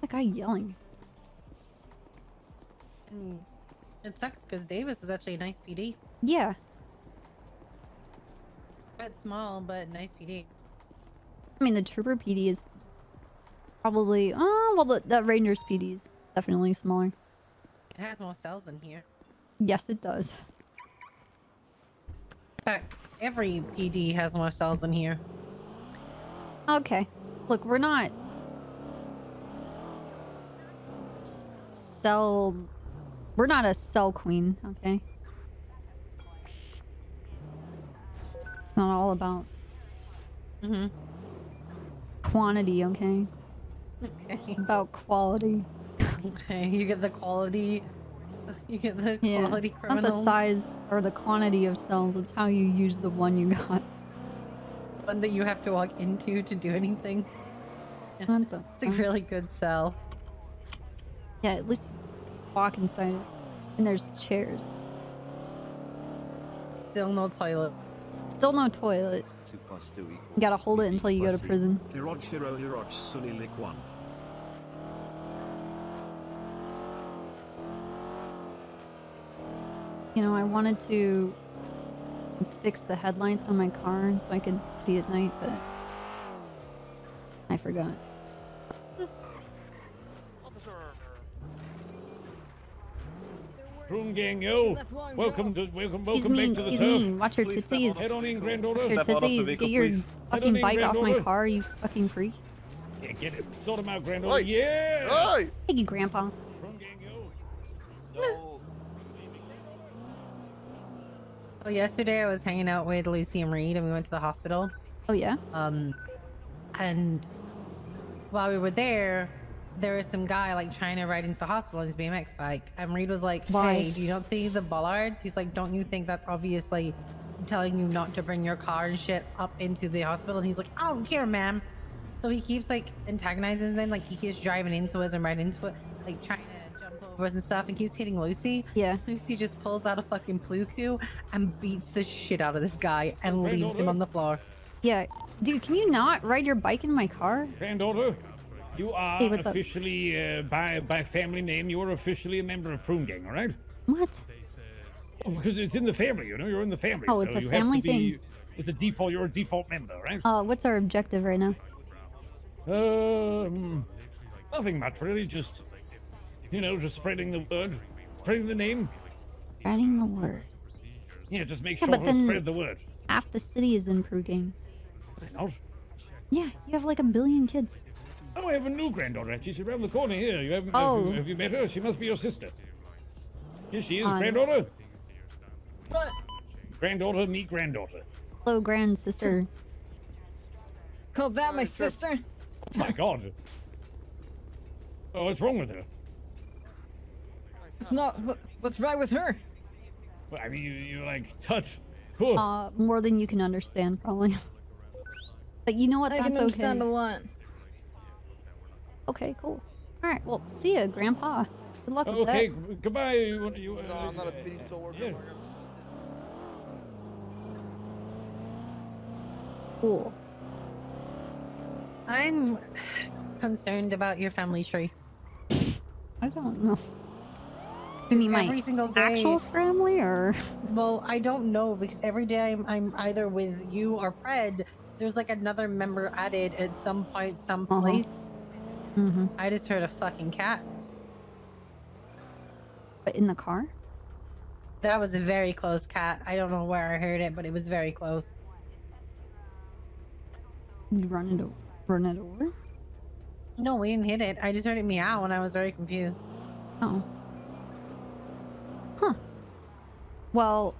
That guy yelling. It sucks because Davis is actually a nice PD. Yeah. Quite small, but nice PD. I mean, the Trooper PD is probably... Oh, well, the Rangers PD is definitely smaller. It has more cells in here. Yes, it does. In fact, every PD has more cells in here. Okay. Look, we're not... We're not a cell queen, okay? It's not all about... quantity, okay? Okay. About quality. Okay, you get the quality. You get the quality criminals. Not the size or the quantity of cells, it's how you use the one you got. One that you have to walk into to do anything. Yeah. It's a really good cell. Yeah, at least walk inside it. And there's chairs. Still no toilet. Still no toilet. 2 + 2 = You gotta hold it until you go to prison. You know, I wanted to fix the headlights on my car so I could see at night, but I forgot. Room gang, yo! Welcome back to the turf. Watch your titties. Head on in, granddaughter. Watch your titties. Get your fucking bike off my car, you fucking freak. Yeah, get it. Sort them out, granddaughter. Oi. Yeah! Oi. Thank you, Grandpa. Room gang, yo! Oh, yesterday I was hanging out with Lucy and Reed and we went to the hospital. Oh, yeah? And while we were there was some guy like trying to ride into the hospital on his BMX bike. And Reed was like, hey, do you not see the bollards? He's like, don't you think that's obviously telling you not to bring your car and shit up into the hospital? And he's like, I don't care, ma'am. So he keeps like antagonizing them, like he keeps driving into us and right into it, like trying to jump over us and stuff, and keeps hitting Lucy. Yeah. Lucy just pulls out a fucking Pluku and beats the shit out of this guy and leaves him on the floor. Yeah. Dude, can you not ride your bike in my car? Granddaughter, You are Hey, what's up? officially, by family name, you are officially a member of Prune Gang, all right? What? Oh, because it's in the family, you know? You're in the family. Oh, so it's a you family have to be, thing. It's a default, you're a default member, right? What's our objective right now? Nothing much, really. Just, you know, just spreading the word. Spreading the name. Spreading the word. Yeah, just make Yeah, sure but to then spread the word. half the city is in Prue Gang. Not. Yeah, you have like 1 billion kids. Oh, I have a new granddaughter. She's around the corner here. You haven't, have you met her? She must be your sister. Here she is, granddaughter. What? Granddaughter, meet granddaughter. Hello, grand sister. Call that my sister? Oh my god. Oh, what's wrong with her? It's not. What's right with her? Well, I mean, you like touch. Cool. More than you can understand, probably. But you know what? I That's can understand okay. a lot. Okay, cool. All right, well, see ya, Grandpa. Good luck with that. Okay, goodbye. No, I'm not a feeding worker. Yeah. Cool. I'm concerned about your family tree. I don't know. You mean my single day, actual family, or? Well, I don't know, because every day I'm either with you or Fred. There's like another member added at some point, someplace. Mm-hmm. I just heard a fucking cat. But in the car? That was a very close cat. I don't know where I heard it, but it was very close. You run it over? No, we didn't hit it. I just heard it meow and I was very confused. Oh. Huh. Well,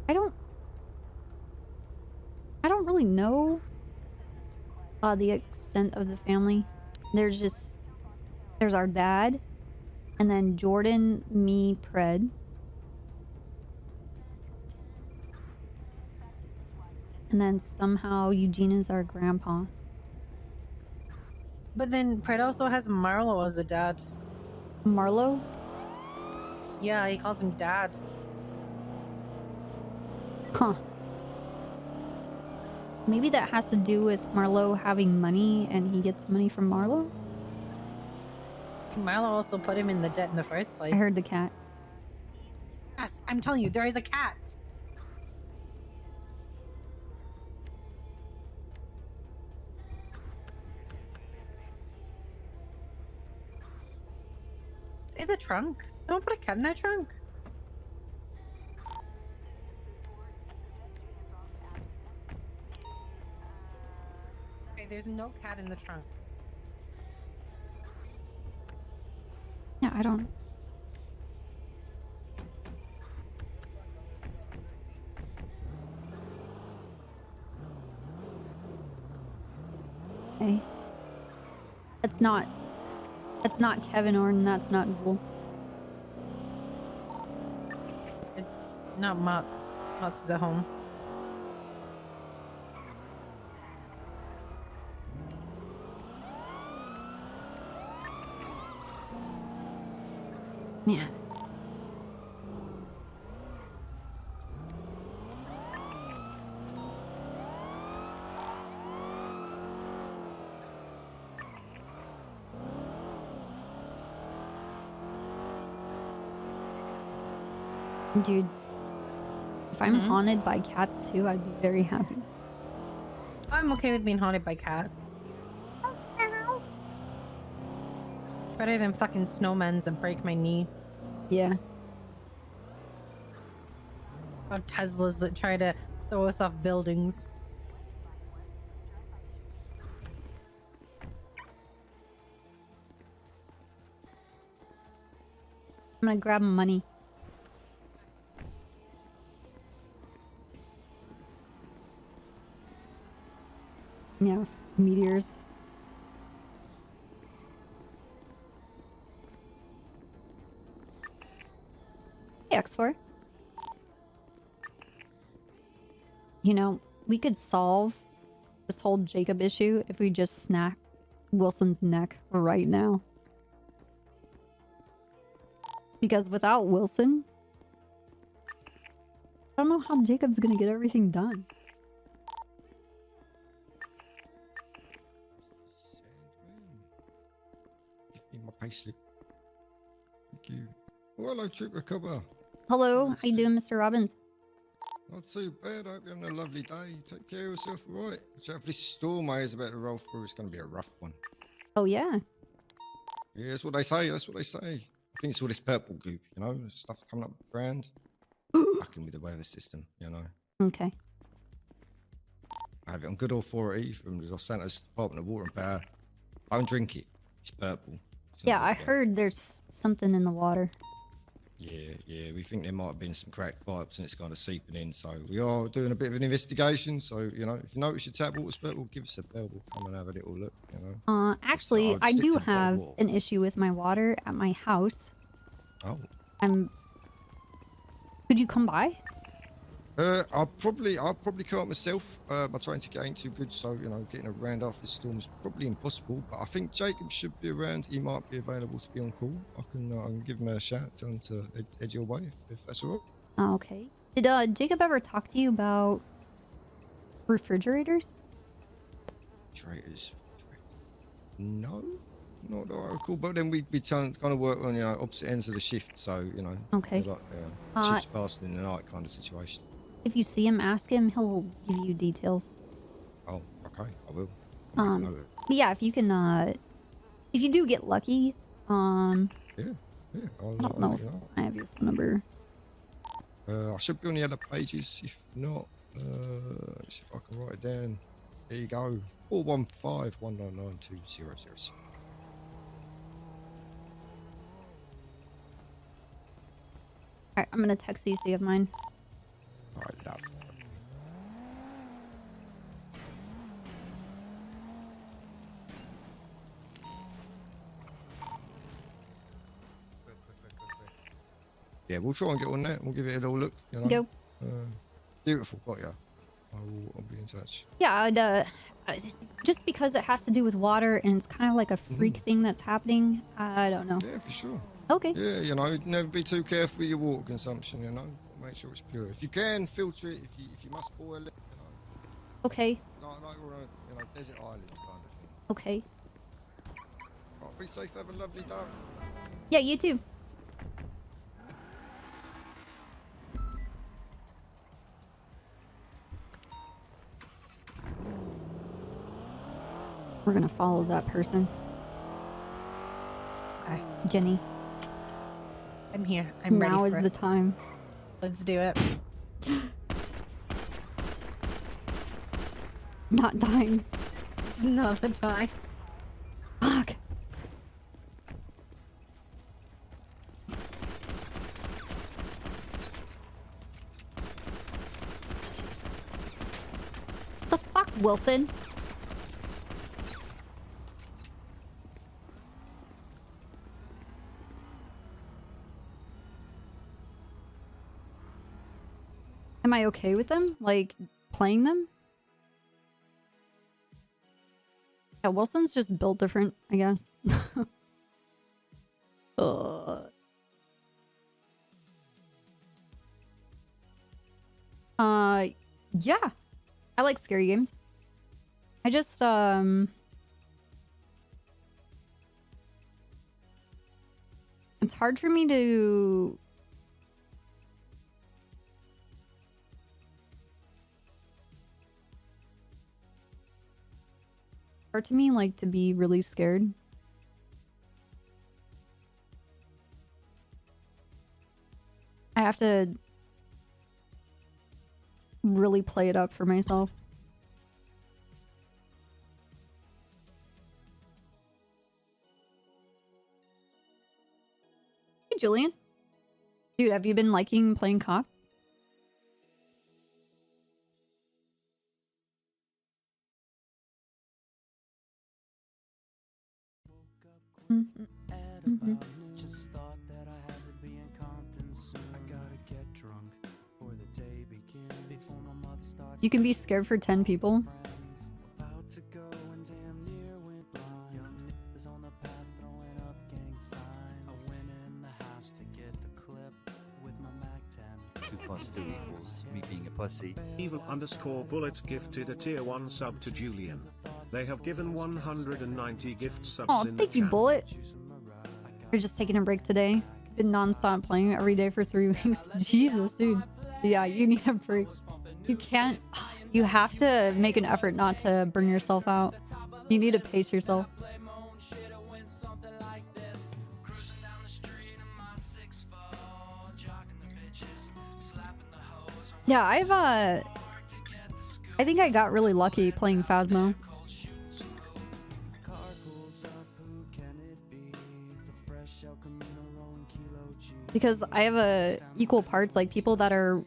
I don't really know the extent of the family. There's our dad, and then Jordan, me, Pred. And then somehow Eugene is our grandpa. But then Pred also has Marlo as a dad. Marlo? Yeah, he calls him dad. Huh. Maybe that has to do with Marlo having money and he gets money from Marlo? Marlo also put him in the debt in the first place. I heard the cat. Yes, I'm telling you, there is a cat. In the trunk? Don't put a cat in that trunk. Okay, there's no cat in the trunk. Yeah, I don't. Okay. That's not Kevin Orton, that's not Zool. It's not Mutz. Mutz is at home. Man. Dude, if I'm haunted by cats too, I'd be very happy. I'm okay with being haunted by cats. Better than fucking snowmans that break my knee. Yeah. Or Teslas that try to throw us off buildings. I'm gonna grab money. Yeah, meteors. Hey, X4. You know, we could solve this whole Jacob issue if we just snack Wilson's neck right now. Because without Wilson, I don't know how Jacob's gonna get everything done. payslip. Thank you. Oh, hello, Trooper Cobber. Hello, how you doing, Mr. Robbins? Not too bad. I hope you're having a lovely day. Take care of yourself, all right? Watch out for this storm is about to roll through. It's going to be a rough one. Oh, yeah. Yeah, that's what they say. That's what they say. I think it's all this purple goop, you know, stuff coming up the ground. Fucking with the weather system, you know. Okay. I have it on good authority from the Los Santos Department of Water and Power. Don't drink it. It's purple. It's Yeah, I heard there's something in the water. Yeah, we think there might have been some cracked pipes and it's kind of seeping in. So we are doing a bit of an investigation. So, you know, if you notice your tap water's purple, give us a bell. We'll come and have a little look, you know. Actually, I do have an issue with my water at my house. Oh. Could you come by? I'll probably come up myself. My train ticket ain't too good, so you know, getting around after the storm is probably impossible. But I think Jacob should be around. He might be available to be on call. I can give him a shout, tell him to head your way if that's all right. Okay. Did Jacob ever talk to you about refrigerators? Refrigerators? No, not that I recall. But then we'd be kind of work on, you know, opposite ends of the shift, so you know, okay, like chips passing in the night kind of situation. If you see him, ask him. He'll give you details. Oh, okay, I will. Yeah, if you can, if you do get lucky, yeah, I don't know if I have your phone number. I should be on the other pages. If not, let's see if I can write it down. There you go. 415-199-2006. Alright, I'm gonna text you so you have mine. Alright, love. Yeah, we'll try and get on that. We'll give it a little look, you know. Go. Beautiful, got ya. I'll be in touch. Yeah, just because it has to do with water and it's kind of like a freak thing that's happening, I don't know. Yeah, for sure. Okay. Yeah, you know, never be too careful with your water consumption, you know. Make sure it's pure. If you can, filter it. If you must boil it, you know. Okay. Like we're on a desert island kind of thing. Okay. Right, be safe, have a lovely day. Yeah, you too. We're gonna follow that person. Okay. Jenny. I'm here. I'm ready. Now is the time. Let's do it. Not dying. It's not the time. Fuck. The fuck, Wilson? Am I okay with them? Like, playing them? Yeah, Wilson's just built different, I guess. Yeah. I like scary games. I just, it's hard for me to... hard to me, like, to be really scared. I have to really play it up for myself. Hey, Julian. Dude, have you been liking playing cop? Just thought that I had to be in Compton soon. I gotta get drunk before the day begins. Before my mother starts. You can be scared for 10 people. About to go and damn near went blind. Young is on the path throwing up gang signs. I went in the house to get the clip with my Mac 10. 2 plus 2 equals me being a pussy. Evil_bullet gifted a tier 1 sub to Julian. They have given 190 gift subs Oh, in the thank you, chat. Bullet. You're just taking a break today? Been non-stop playing every day for 3 weeks. Jesus, dude. Yeah, you need a break. You can't... You have to make an effort not to burn yourself out. You need to pace yourself. Yeah, I think I got really lucky playing Phasmo. Because I have equal parts, like people that are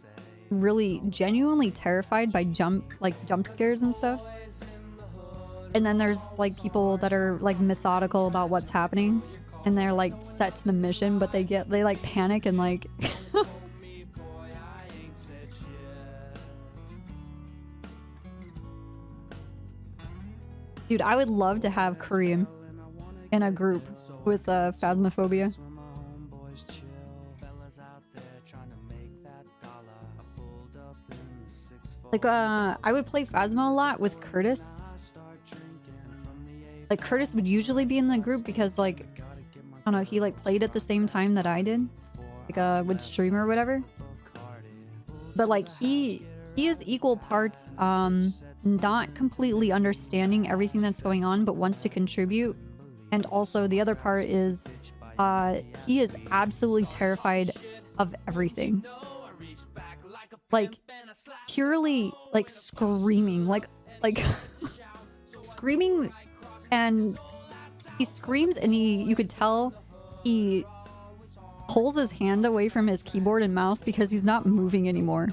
really genuinely terrified by jump scares and stuff. And then there's like people that are like methodical about what's happening and they're like set to the mission, but they like panic and like Dude, I would love to have Kareem in a group with Phasmophobia. Like, I would play Phasmo a lot with Curtis. Like, Curtis would usually be in the group because, like, I don't know, he, like, played at the same time that I did. Like, would stream or whatever. But, like, he is equal parts, not completely understanding everything that's going on, but wants to contribute. And also, the other part is, he is absolutely terrified of everything. Like, purely, like, screaming. Like, screaming, and he screams, and you could tell he pulls his hand away from his keyboard and mouse because he's not moving anymore.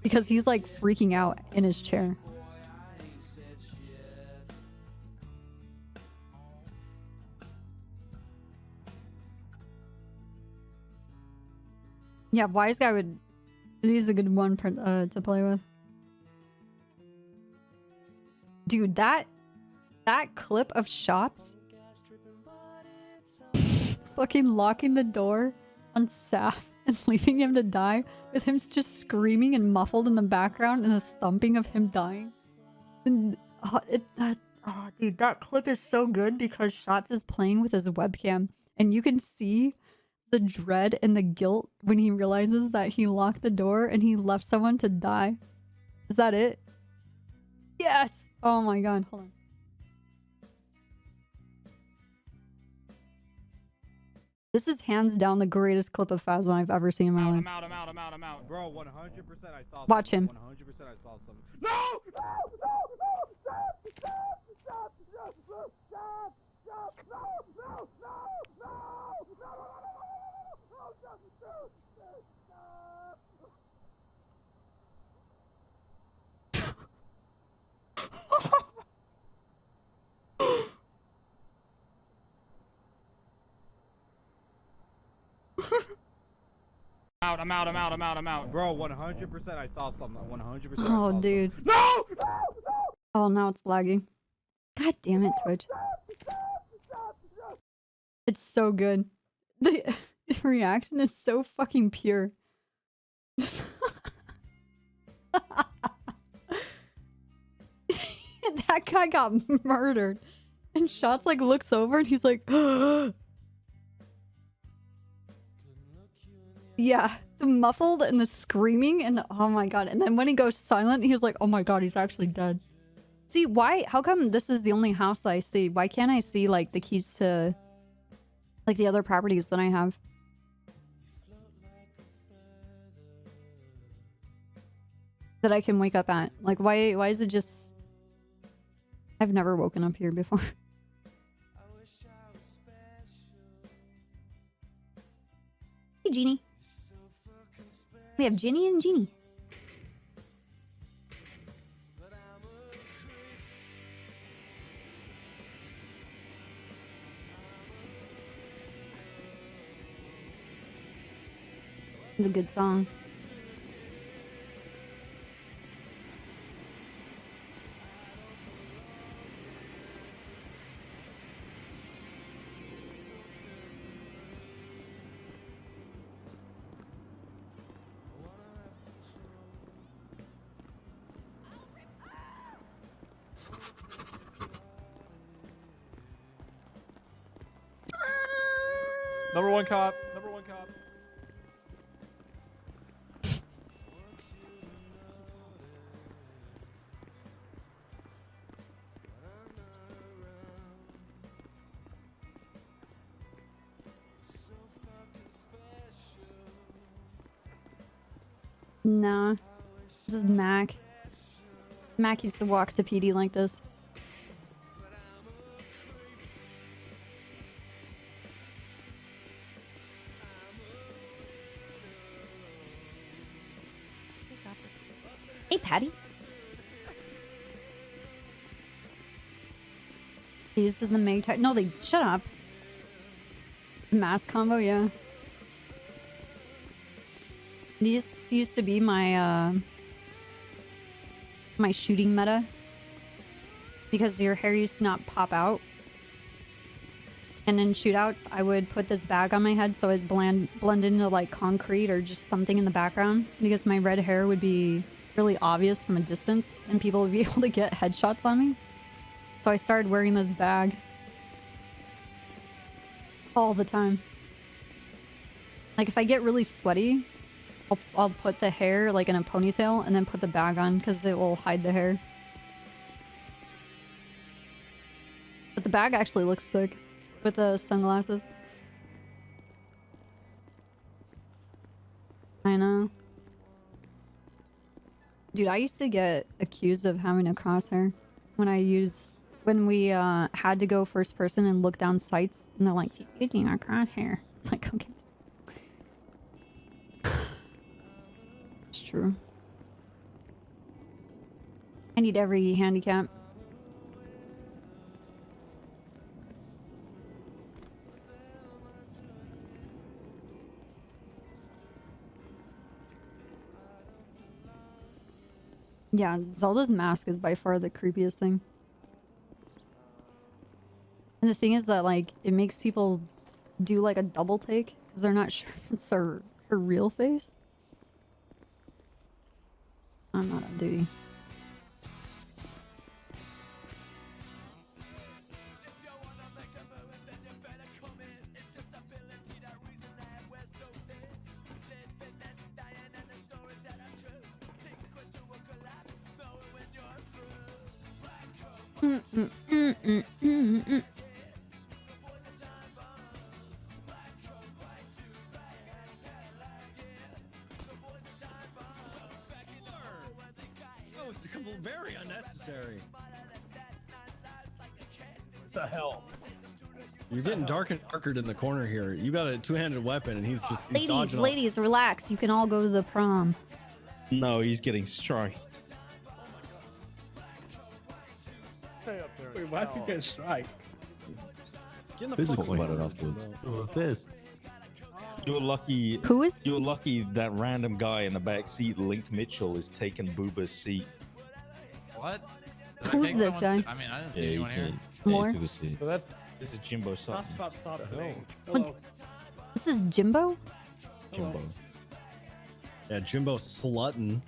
Because he's, like, freaking out in his chair. Yeah, Wise Guy would... He's a good one to play with. Dude, that clip of shots fucking locking the door on Saf and leaving him to die with him just screaming and muffled in the background and the thumping of him dying. And dude, that clip is so good because Shots is playing with his webcam and you can see the dread and the guilt when he realizes that he locked the door and he left someone to die. Is that it? Yes! Oh my god, hold on. This is hands down the greatest clip of Phasmo I've ever seen in my life. I'm out. Bro, 100% I saw Watch him. 100% I saw something. No! I'm out. Bro, 100% I saw something. 100% I saw dude. Something. No! Oh, now it's lagging. God damn it, Twitch. It's so good. The reaction is so fucking pure. That guy got murdered. And Shots like looks over and he's like, yeah, the muffled and the screaming and oh my god. And then when he goes silent, he was like, oh my god, he's actually dead. See, why? How come this is the only house that I see? Why can't I see like the keys to like the other properties that I have? That I can wake up at? Like, why is it just... I've never woken up here before. Hey, Genie. We have Ginny and Genie. It's a good song. Number one cop. Number one cop. Nah. This is Mac. Mac used to walk to PD like this. Hey, Patty. He uses the Meg type. No, they shut up. Mass combo, yeah. These used to be my my shooting meta because your hair used to not pop out. And in shootouts, I would put this bag on my head so it'd blend into like concrete or just something in the background because my red hair would be really obvious from a distance and people would be able to get headshots on me. So I started wearing this bag all the time. Like if I get really sweaty, I'll put the hair like in a ponytail and then put the bag on because it will hide the hair. But the bag actually looks sick with the sunglasses. I know. Dude, I used to get accused of having a crosshair when we had to go first person and look down sights, and they're like, "You're doing a crosshair." It's like, okay. It's true. I need every handicap. Yeah, Zelda's mask is by far the creepiest thing. And the thing is that, like, it makes people do, like, a double take because they're not sure if it's her real face. I'm not on duty. That was very unnecessary. What the hell? You're getting darker and darker in the corner here. You got a two-handed weapon, and he's Ladies, relax. You can all go to the prom. No, he's getting striked. Stay up there. Wait, why is he getting striked? Get in the Physical fucking way. about it afterwards. Fist. You're lucky. Who is? You're lucky that random guy in the back seat, Link Mitchell, is taking Booba's seat. What? Who's this guy? I mean, I didn't see anyone here. More? He took a seat. So that's This is Jimbo Sutton. what's happening. Hello. This is Jimbo? Jimbo. Yeah, Jimbo Slutton.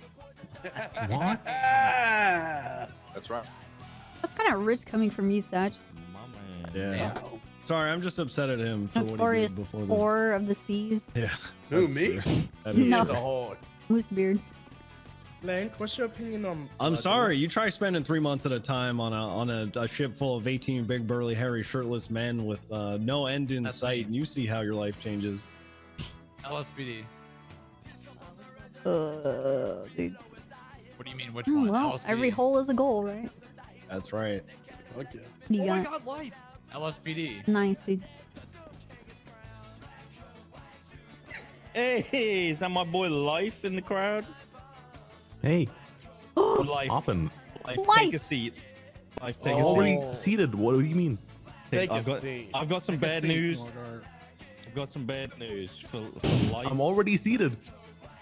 What? That's right. That's kind of rich coming from you, Thatch. Yeah. Sorry, I'm just upset at him for Notorious what he did before whore of the seas. this. Yeah. Who, that's me? true. That is No. true. Moosebeard. Link, what's your opinion on? I'm sorry. You try spending 3 months at a time on a ship full of 18 big burly hairy shirtless men with no end in sight, and you see how your life changes. LSPD. Dude. What do you mean? Which one? Well, LSPD. every hole is a goal, right? That's right. Fuck yeah. You Oh my got god, life. LSPD. nice, dude. Hey, is that my boy Life in the crowd? Hey, Life. Hoppin'. Life, Life. take a seat. Life, take a Already seat. seated. What do you mean? Take I've a got, seat. I've got some Take a bad seat, news. Mortar. I've got some bad news for Life. I'm already seated.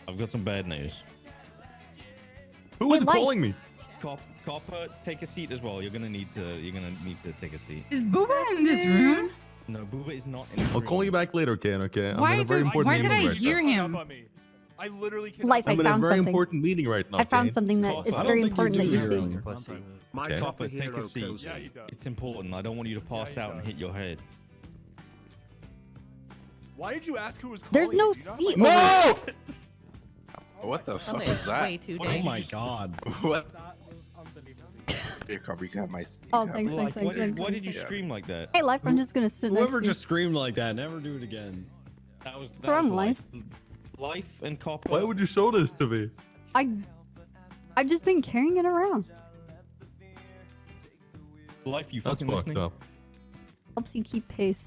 I've got some bad news. Who is Life. calling me? Copper, take a seat as well. You're gonna need to take a seat. Is Booba in this room? No, Booba is not in the I'll room. call you back later, Ken. Okay. I'm Why in a very important why did meeting I right hear now. him? I literally can't. Life, I I'm in a found very something. important meeting right now. I found Ken. something that Copper, is I don't very think important that you see. My Okay. copper Copper, take hero a seat. kills Yeah, him. he does. It's important. I don't want you to pass he out and does. hit your head. Why did you ask who was calling? There's no you? seat. No! What the Something fuck is that? way too Oh dangerous. my god. What? That was unbelievable. Here, Carver, you can have my seat. Oh, You can have thanks, my thanks, seat. thanks, thanks. Why did you Yeah. scream like that? Hey, Life, I'm just gonna sit next Whoever to you. just screamed like that, never do it again. That was What's wrong, Life? Life and Copper. Why would you show this to me? I've just been carrying it around. Life, you That's fucking fucked listening? up. Helps you keep pace.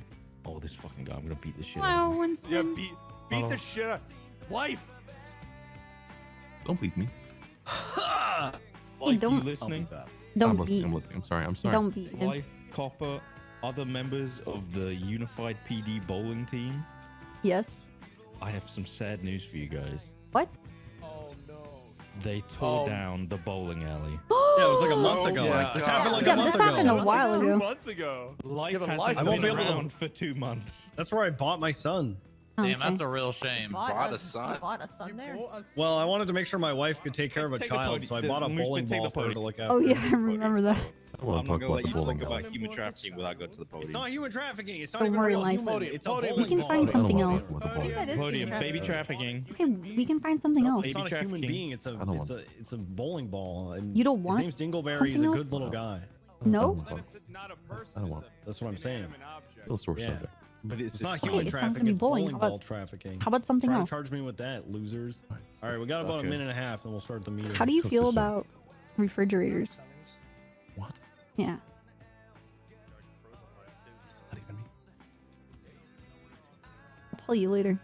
Oh, this fucking guy! I'm gonna beat the shit out Hello, of him. Winston. Yeah, beat the shit out. Life. Don't beat me. Life, don't- you listening? Don't I'm beat. listening. I'm listening. I'm sorry. I'm sorry. Don't beat him. Life, Copper, other members of the Unified PD bowling team. Yes. I have some sad news for you guys. What? Oh no. They tore down the bowling alley. Yeah, it was like a month ago. my This God. happened like Yeah, a month this ago. happened a while 2 ago. months ago. Life Yeah, but hasn't Life I won't been be able to- around for 2 months. That's where I bought my son. Damn, Okay. that's a real shame. Bought a son? Bought a son there. Well, I wanted to make sure my wife could take care of a Take the child, podium. so I The bought a Moose, bowling take the ball for her to podium. look after. Oh yeah, I remember that. I want I'm to not talk gonna let about the you talk bowling about alley. human trafficking without going to the It's podium. not human trafficking. It's not Don't even worry, real Life. human. It's a Podium. bowling We can ball. find I don't something want else. to talk about the bowling That is alley. Podium, human baby trafficking. trafficking. Okay, we can find something else. It's not a Baby human trafficking. being. It's a I don't want it's a bowling ball. And You don't want his name's Dingleberry. something He's a else? good little guy. No? Then it's not a person. I don't want. That's what I'm saying. Still sore Yeah. subject. But It's just not Okay, human it's not trafficking. gonna be It's bowling. bowling How ball about- trafficking. How about something Try else? to charge me with that, losers. All right, we got about a Okay. minute and a half, and we'll start the meeting. How do you So feel succinct. about refrigerators? What? Yeah. What does that even mean? I'll tell you later.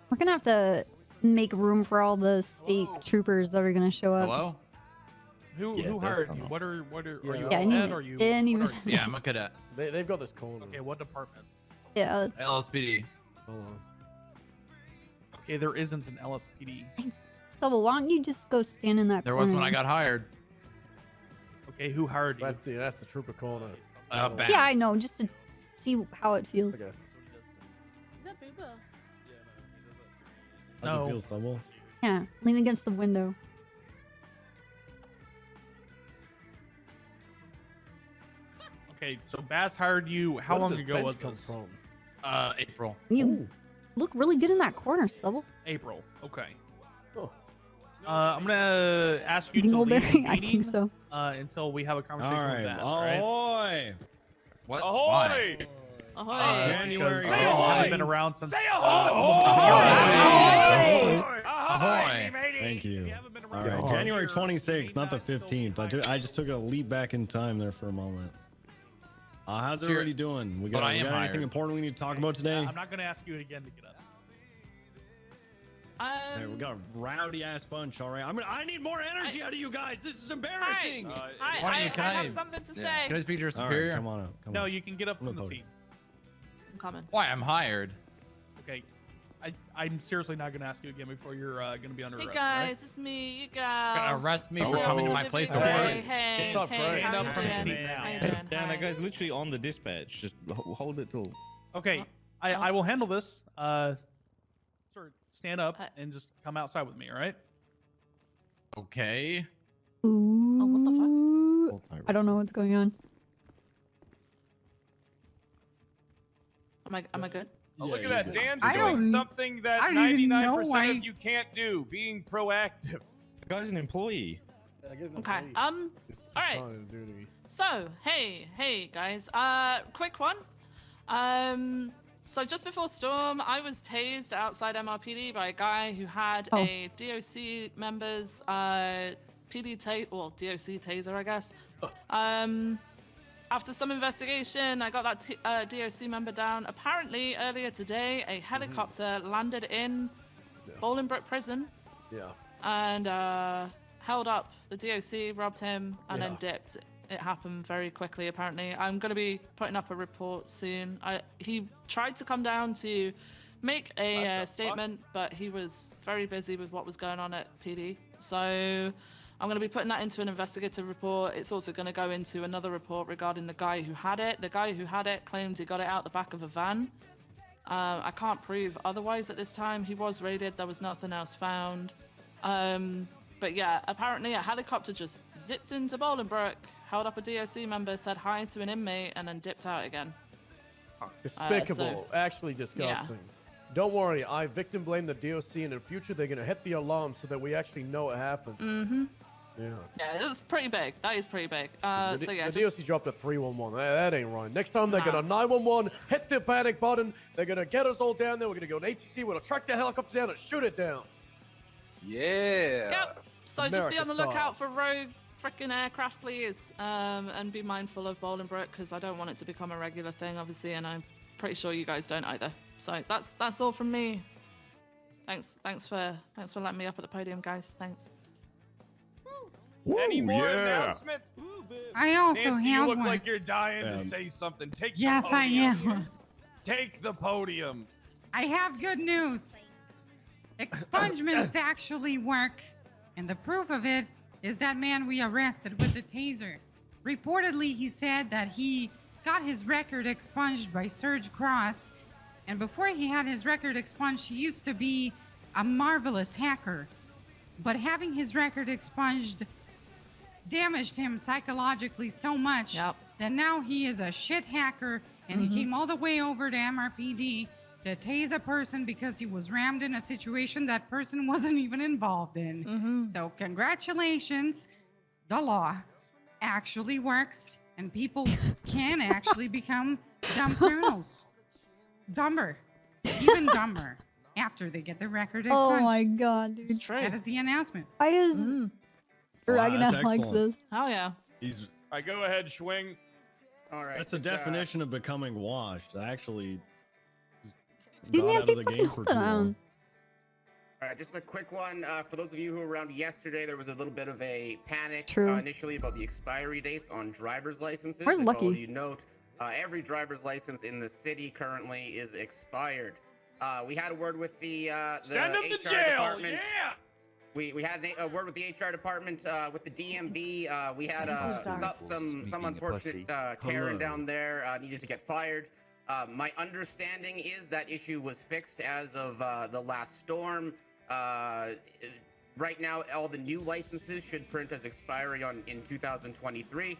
We're gonna have to make room for all the state troopers that are gonna show up. Hello? Who hired you? What are Yeah, you? I a need cadet it. or you? Yeah, I need what it. are you? Yeah, I'm a cadet. They've got this cone. Okay, what department? Yeah, that's... LSPD. Hold on. Okay, there isn't an LSPD. Stubble, why don't you just go stand in that There corner? was when I got hired. Okay, who hired you? That's the trooper calling it. Bad. Yeah, I know, just to see how it feels. Okay. Is that Booba? How's No. it feel, Stubble? Yeah, lean against the window. Okay, so Bass hired you. How long ago was come this? from? April. You look really good in that corner, Stubble. April. Okay. I'm gonna ask you to leave the Dingleberry? I meeting, think so. Until we have a conversation All with right. Bass. All right? Ahoy! What? Ahoy! Ahoy! January. Say ahoy! I've been around since. Say Ahoy! Thank you. All around right, for January years, 26th, not the 15th. I just took a leap back in time there for a moment. How's So you're- everybody doing? We but got, I we am got anything hired. important we need to talk about today? I'm not gonna ask you again to get up. Okay, we got a rowdy ass bunch. All right, I need more energy out of you guys. This is embarrassing. I have something to say. Can I speak to your All right, superior? come on up. Come No, on. you can get up Come from on, the Cody. seat. I'm coming. Why? I'm hired. Okay. I'm seriously not gonna ask you again before you're gonna be under Hey arrest. guys, right? it's me, you Gonna go. arrest me for Hello. coming to my place of work. Hey, hey, What's up, hey, Frank? how Stand you up from the doing? seat now. How you Dan, doing? that Hi. guy's literally on the dispatch. Just hold it till. Okay, I will handle this. Sir, stand up and just come outside with me. All right? Okay. Ooh. Oh, what the fuck? I don't know what's going on. Am I good? Oh, look at that. Dan's I doing don't- something that I don't even know 99% why- of you can't do. Being proactive. The guy's an employee. Okay. All right. So, hey, guys. Quick one. So just before Storm, I was tased outside MRPD by a guy who had a DOC member's DOC taser, I guess. After some investigation, I got that DOC member down. Apparently, earlier today, a helicopter landed in Bolingbroke Prison. Yeah. And held up the DOC, robbed him, and then dipped. It happened very quickly, apparently. I'm going to be putting up a report soon. He tried to come down to make a statement, but he was very busy with what was going on at PD. So I'm going to be putting that into an investigative report. It's also going to go into another report regarding the guy who had it. The guy who had it claimed he got it out the back of a van. I can't prove otherwise at this time. He was raided. There was nothing else found. But yeah, apparently a helicopter just zipped into Bolingbroke, held up a DOC member, said hi to an inmate, and then dipped out again. Despicable. Actually disgusting. Don't worry, I victim blame the DOC, and in the future they're gonna hit the alarm so that we actually know what happened. Mm-hmm. Yeah. Yeah, it's pretty big. That is pretty big. The So yeah, DOC dropped a 311. That ain't right. Next time they're gonna 911, hit the panic button. They're gonna get us all down there. We're gonna go to ATC. We're gonna track the helicopter down and shoot it down. Yeah. Yep. So just be America on the style. lookout for rogue freaking aircraft, please, and be mindful of Bolingbroke because I don't want it to become a regular thing, obviously, and I'm pretty sure you guys don't either. So that's all from me. Thanks for letting me up at the podium, guys. Thanks. Any more yeah. announcements? I also Nancy, have you look one. like you're dying to say something. Take Yes, the I podium. am. Take the podium. I have good news. Expungements actually work, and the proof of it is that man we arrested with the taser. Reportedly, he said that he got his record expunged by Serge Cross, and before he had his record expunged, he used to be a marvelous hacker. But having his record expunged damaged him psychologically so much that now he is a shit hacker, and he came all the way over to MRPD to tase a person because he was rammed in a situation that person wasn't even involved in. So congratulations, the law actually works, and people can actually become dumb criminals. Dumber. Even dumber after they get their record expunged. Oh my god, dude. That is the announcement. I just dragging that's out like excellent. this. Oh yeah. He's. I go ahead, Schwing. All right. That's the definition of becoming washed. Actually, Dude, got out Nancy, of the fucking game for hold too it long. on. All right, just a quick one. For those of you who were around yesterday, there was a little bit of a panic True. Initially about the expiry dates on driver's licenses. Where's If Lucky? all of you note, every driver's license in the city currently is expired. We had a word with the Send them HR to jail. department. Yeah. We had a word with the HR department, with the DMV. We had some unfortunate Karen down there needed to get fired. My understanding is that issue was fixed as of the last storm. Right now, all the new licenses should print as expiry in 2023.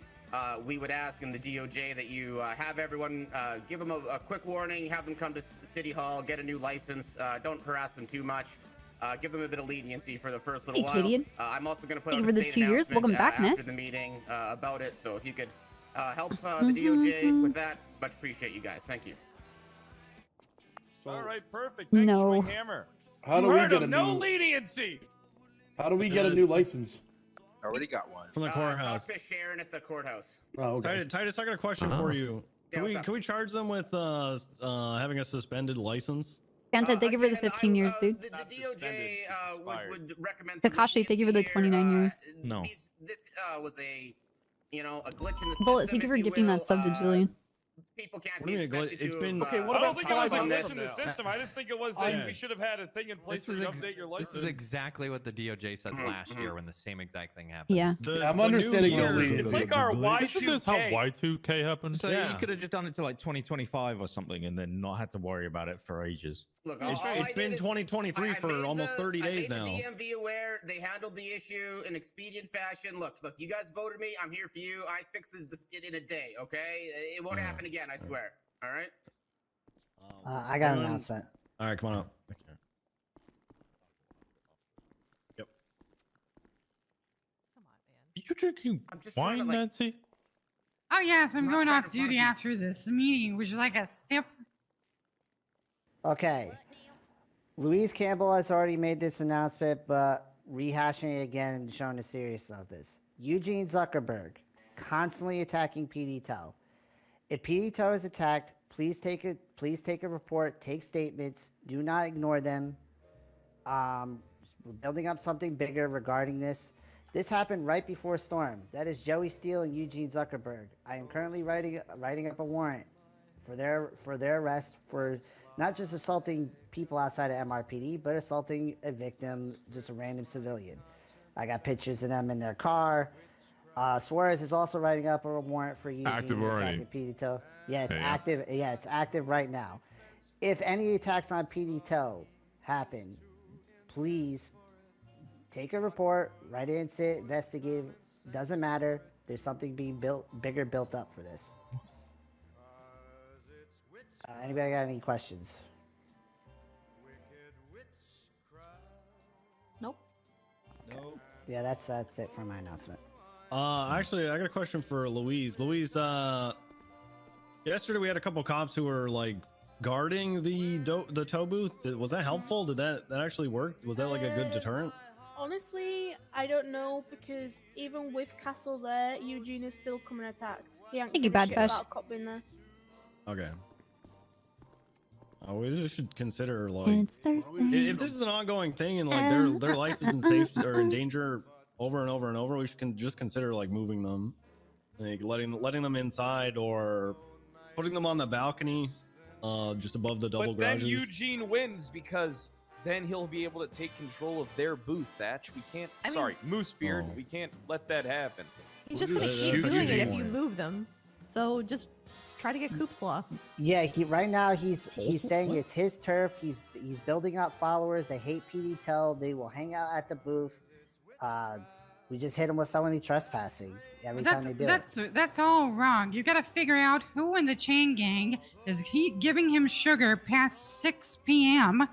We would ask in the DOJ that you have everyone give them a quick warning, have them come to City Hall, get a new license. Don't harass them too much. Give them a bit of leniency for the first little Hey, while. Kadian. I'm also going to put Thank out you a for the state 2 years. Welcome announcement, back, man. after the meeting about it. So if you could help the DOJ with that, much appreciate you guys. Thank you. All right, perfect. Thanks, No. Schwinghammer. How do You we heard get him. a No new? leniency? How do we get a new license? Already got one. From the courthouse. Talk to Sharon at the courthouse. Oh, okay. Titus, I got a question for you. Yeah, Can we charge them with having a suspended license? Kenta, thank you for the 15 years, dude. The DOJ would recommend. Kakashi, thank you for the 29 years. No. This was a glitch in the Bullet, system, thank you for if giving will. that sub to Julian. People can't What be do you mean, expected it's to been- have, Okay, what I don't about think it was a on glitch this? in the system. I just think it was that we should have had a thing in place where you update your license. This is exactly what the DOJ said last year when the same exact thing happened. Yeah. I'm understanding your lead. It's like our Isn't this how Y2K. Y2K happened? So you could have just done it to like 2025 or something, and then not had to worry about it for ages. Look, It's been 2023 for almost 30 days now. I made the DMV aware. They handled the issue in expedient fashion. Look, you guys voted me. I'm here for you. I fixed it in a day, okay? It won't happen again, I swear. All right? I got an announcement. All right, come on up. Yep. You drinking wine, Nancy? Oh yes, I'm going off duty after this meeting. Would you like a sip? Okay. Louise Campbell has already made this announcement, but rehashing it again and showing the seriousness of this. Eugene Zuckerberg, constantly attacking PD Tow. If PD Tow is attacked, please take a report, take statements, do not ignore them. We're building up something bigger regarding this. This happened right before Storm. That is Joey Steele and Eugene Zuckerberg. I am currently writing up a warrant for their arrest for not just assaulting people outside of MRPD, but assaulting a victim, just a random civilian. I got pictures of them in their car. Suarez is also writing up a warrant for Eugene Active already. PD Tow. Yeah, it's Yeah. active. Yeah, it's active right now. If any attacks on PD Tow happen, please take a report, write it, sit, investigate. Doesn't matter. There's something being bigger built up for this. Anybody got any questions? Nope. Nope. Yeah, that's it for my announcement. Actually, I got a question for Louise. Louise, yesterday we had a couple cops who were like guarding the tow booth. Was that helpful? Did that actually work? Was that like a good deterrent? Honestly, I don't know, because even with Castle there, Eugene is still coming attacked. He ain't Thank you, giving a Bad shit Fish. about a cop being there. Okay. We should consider like It's Thursday. if this is an ongoing thing and like their life is in safety or in danger over and over and over, we should just consider like moving them, like letting them inside or putting them on the balcony, just above the double But then garages. Eugene wins because then he'll be able to take control of their booth, Thatch. We can't. Moosebeard. Oh. We can't let that happen. He's just gonna keep doing it if you move them. So just try to get Coop's Law. Yeah, right now he's saying it's his turf. He's building up followers. They hate PD Tow. They will hang out at the booth. We just hit him with felony trespassing every time they do it. That's all wrong. You gotta figure out who in the chain gang is giving him sugar past 6 p.m.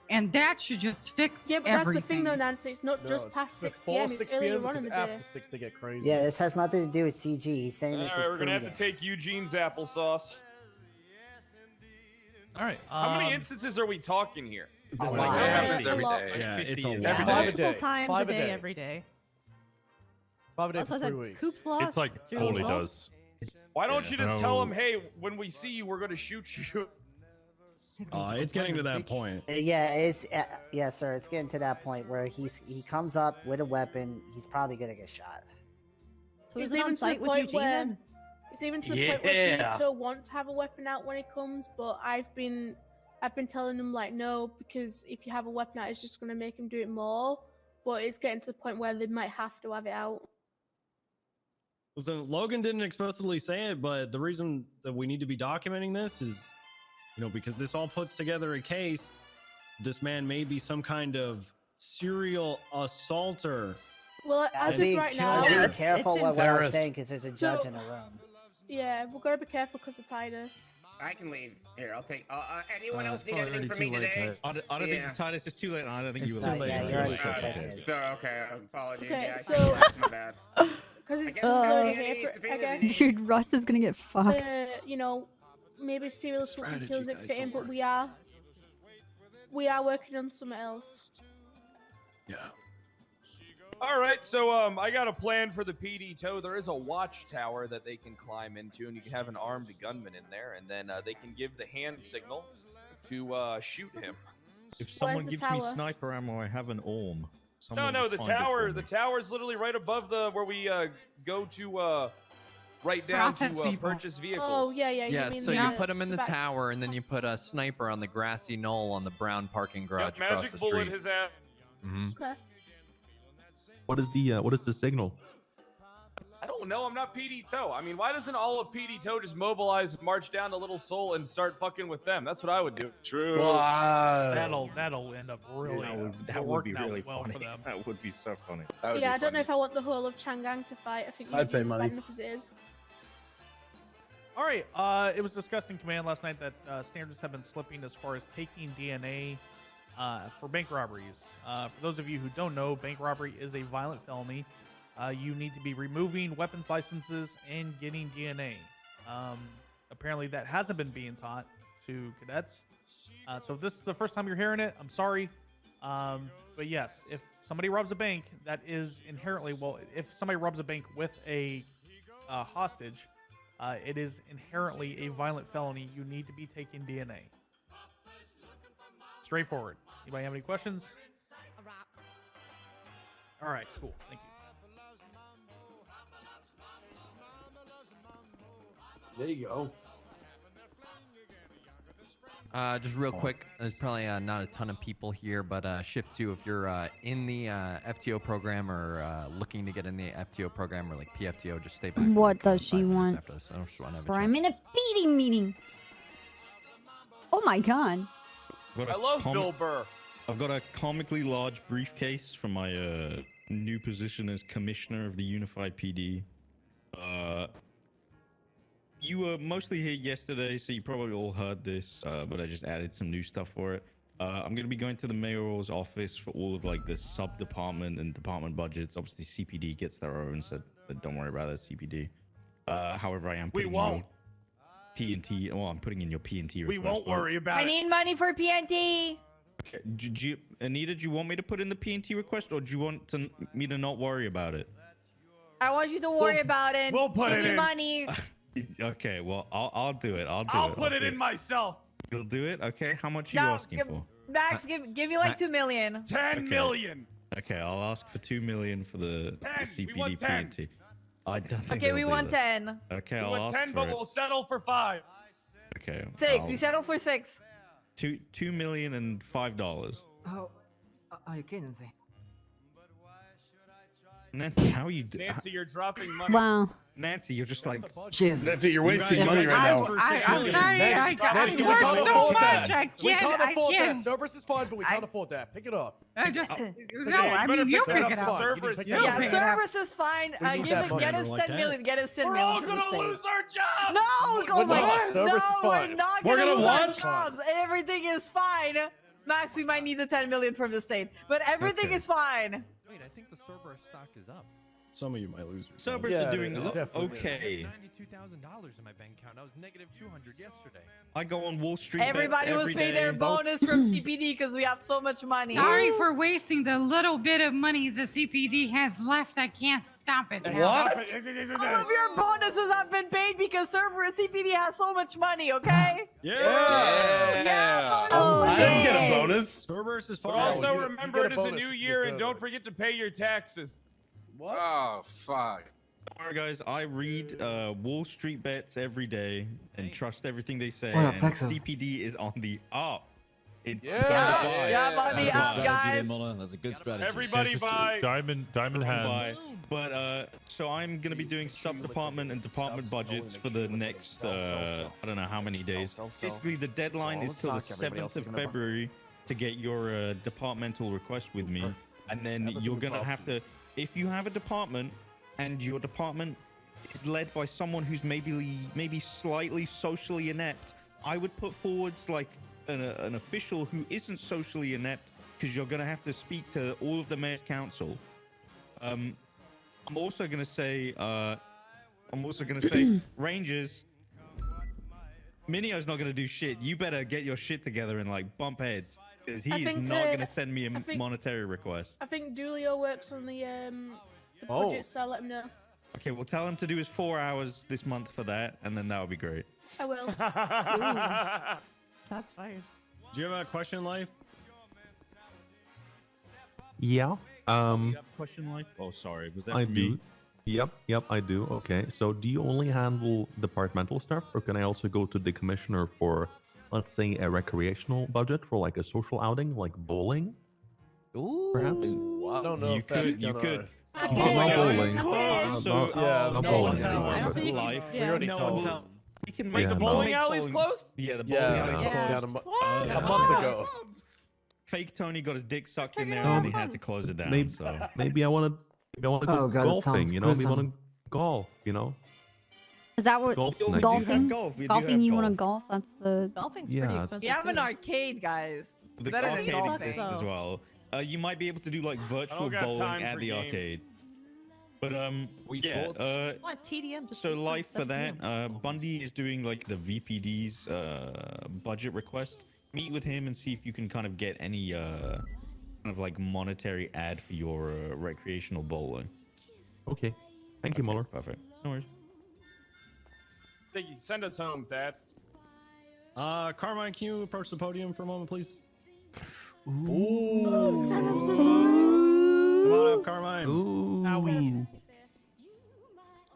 and that should just fix Yeah, but everything. that's the thing though, Nancy. It's not just past 6 p.m. It's earlier on in the day. After 6 they get crazy. Yeah, this has nothing to do with CG. He's saying this is We're gonna have to pregame. take Eugene's applesauce. All right. How many instances are we talking here? A It lot. happens every lot. day. Yeah, it's a Every lot. day. Multiple times Five a day, every day. 5 a day Also for said 3 weeks. Coop's Law. It's like totally does. Why don't you just No. tell him, hey, when we see you, we're gonna shoot you? It's getting to that point. Yeah, sir. It's getting to that point where he comes up with a weapon. He's probably gonna get shot. So It's is it even on to the site with point Eugene where then? it's even to the point where Yeah. people want to have a weapon out when it comes, but I've been telling them like no, because if you have a weapon out, it's just gonna make him do it more. But it's getting to the point where they might have to have it out. Listen, Logan didn't explicitly say it, but the reason that we need to be documenting this is, because this all puts together a case. This man may be some kind of serial assaulter. Well, as of right now, be careful what I'm saying because there's a judge in the room. Yeah, we've got to be careful because of Titus. I can leave. Here, I'll take. Anyone else need anything from me today? I don't think Titus is too late. I don't think you will. too late. Yeah, you're already So okay, apologies. Okay, Yeah, so- my bad. Because it's guess already so. here for, I guess. Dude, Russ is gonna get fucked. Maybe serial assault and Strategy, kills it guys, fit in, don't but we are working on something else. Yeah. All right, so I got a plan for the PD Tow. There is a watchtower that they can climb into, and you can have an armed gunman in there, and then they can give the hand signal to shoot him. If someone the gives me tower? sniper ammo, I have an orm. No, the the tower's literally right above where we go to right down Process to people. purchase vehicles. Oh yeah. Yeah, mean so the, you put them in the back- tower, and then you put a sniper on the grassy knoll on the brown parking garage Yep, across magic the bullet street. his ass. Okay. What is the signal? I don't know. I'm not PD Tow. I mean, why doesn't all of PD Tow just mobilize, march down to Little Soul, and start fucking with them? That's what I would do. True. That'll end up really. That would be working out really well funny. for them. That would be so funny. That would Yeah, be I don't know funny. if I want the whole of Changang to fight. I think I'd pay Eugene's money. bad enough as it is. All right. It was discussed in command last night that standards have been slipping as far as taking DNA for bank robberies. For those of you who don't know, bank robbery is a violent felony. You need to be removing weapons licenses and getting DNA. Apparently, that hasn't been being taught to cadets. So if this is the first time you're hearing it, I'm sorry. But yes, if somebody robs a bank, that is inherently, if somebody robs a bank with a hostage, it is inherently a violent felony. You need to be taking DNA. Straightforward. Anybody have any questions? All right, cool. Thank you. There you go. Just real quick, there's probably not a ton of people here, but Shift 2, if you're in the FTO program or looking to get in the FTO program or like PFTO, just stay back. What for does 5 she minutes want? after this. I just wanna have a Or chat. I'm in a feeding meeting. Oh my god. I love Bill Burr. I've got a comically large briefcase from my new position as commissioner of the Unified PD. You were mostly here yesterday, so you probably all heard this, but I just added some new stuff for it. I'm going to be going to the mayoral's office for all of like the sub-department and department budgets. Obviously, CPD gets their own, so don't worry about that, CPD. However, I am putting in your P&T. Well, I'm putting in your P&T request. We won't worry about it. I need money for PNT. Okay. Anita, do you want me to put in the P&T request, or do you want me to not worry about it? I want you to worry about it. We'll put Give it me in. money. Okay, well, I'll do it. I'll put it in myself. You'll do it? Okay, how much are you No, asking for? Max, give me like 2 million. 10 million. Okay, I'll ask for 2 million for the 10. We CPD want 10. P&T. I don't think Okay, we they'll do want that. 10. Okay, We I'll want ask 10, for but it. we'll settle for 5. Okay. 6. We settle for 6. $2 million and $5. Oh, are you kidding me? Nancy, how are you Nancy, you're dropping money. Wow. Nancy, you're just like... That's it, you're wasting money right now. I'm sorry, I Nancy, we work can't so afford much. that. I We can't. can't I afford that. can't. Cerberus is fine, but we can't afford that. Pick it up. I just Okay, no. I mean, you pick it up. Cerberus, You Yeah, pick it up. service is fine. We need that money. Get us Like 10 that. million. Get us 10 We're million. all for gonna the sake. lose our jobs. No, oh We're my not. God, Service is no, we're fine. not We're gonna gonna lose our what? jobs. Everything is fine. Max, we might need the 10 million from the state, but everything Okay. is fine. Wait, I think the Cerberus stock is up. Some of you might lose. your Cerberus Yeah, are doing it definitely okay. $92,000 in my bank account. I was negative 200 yesterday. I go on Wall Street. Everybody was paid their bonus from CPD because we have so much money. Sorry for wasting the little bit of money the CPD has left. I can't stop it now. What? All of your bonuses have been paid because Cerberus CPD has so much money, okay? Yeah. Oh, I didn't get a yay. bonus. Cerberus is But fine. also you remember get it a is a bonus new if you year, and deserve don't it. forget to pay your taxes. What? Oh, fuck. Alright guys, I read Wall Street bets every day and trust everything they say. Oh, yeah, and Texas. CPD is on the up. It's Yeah. time to buy. Yeah, on the up, guys. That's a good strategy. Everybody buy. Diamond Buy. hands. But so I'm gonna be doing sub-department and department budgets for the next I don't know how many days. Basically, the deadline is till the 7th of February to get your departmental request with me, and then you're gonna have to, if you have a department and your department is led by someone who's maybe slightly socially inept, I would put forwards like an official who isn't socially inept, because you're gonna have to speak to all of the mayor's council. I'm also gonna say Rangers, Minio's not gonna do shit. You better get your shit together and like bump heads, because he I is think, not gonna send me a I think- monetary request. I think Dulio works on the Oh. budget, so I'll let him know. Okay, well tell him to do his 4 hours this month for that, and then that would be great. I will. That's fine. Do you have a question, Life? Yeah. You have a question, Life? Oh, sorry, was that I for do. me? Yep, I do. Okay, so do you only handle departmental stuff, or can I also go to the commissioner for, let's say, a recreational budget for like a social outing, like bowling? Ooh. Perhaps? I don't know You if that's could, you gonna- could. Not bowling. So, Yeah, not no bowling. one's anymore, but- Life. We already No told one's him. We can Wait, make the Yeah, bowling no. alley's closed? Yeah, the bowling Yeah, alley closed closed. down a What? month ago. Fake Tony got his dick sucked in Check it there, and then he out. had to close it down. Maybe, So. maybe I want to go Oh, God, it golfing. sounds You know, maybe want gruesome. to golf. You know, Is that what golf's We do nice. have golfing? golf. We do Golfing? have You want to golf. golf? That's the. Golfing's Yeah, pretty it's- expensive. You have an too. arcade, guys. It's The better than arcade golfing. exists golfing. as well. You might be able to do like virtual got bowling time at for the game. arcade. But Wii yeah. Sports? What, TDM? Just So keep life for 7 that. PM. Bundy is doing like the VPD's budget request. Meet with him and see if you can kind of get any kind of like monetary ad for your recreational bowling. Okay. Thank you, Muller. Perfect. No worries. Send us home, Thad. Carmine, can you approach the podium for a moment, please? Ooh. Come on up, Carmine. Ooh. Carmine,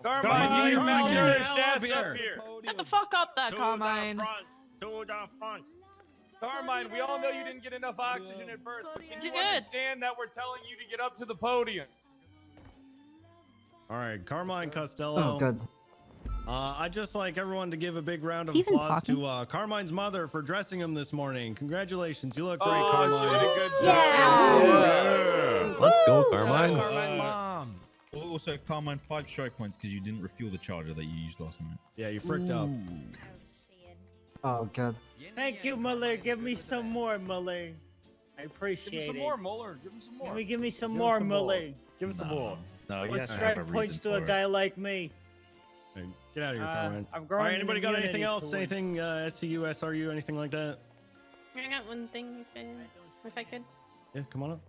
get your Carmine, malnourished get ass up up here. here. Get the fuck up there, Carmine. Carmine, we all know you didn't get enough oxygen at birth, but can You you did. understand that we're telling you to get up to the podium? All right, Carmine Costello. Oh, good. I'd just like everyone to give a big round of Is he even applause talking? to Carmine's mother for dressing him this morning. Congratulations, you look great, Oh, Carmine. she did a good job. Yeah. Let's go, Carmine. Carmine mom. Also, Carmine, 5 strike points because you didn't refuel the charger that you used last night. Yeah, you fricked up. Oh god. Thank you, Muller. Give me some more, Muller. I appreciate Give him some it. more, Muller. Give him some more. Give me some more, Muller. Give him some more. No, he What has to have a strike points reason to a for it. guy like me? Hey, get out of here, Carmine. I'm All growing right, an anybody got anything immunity else? to it. Anything SCU, SRU, anything like that? I got one thing, if I could. Yeah, come on up.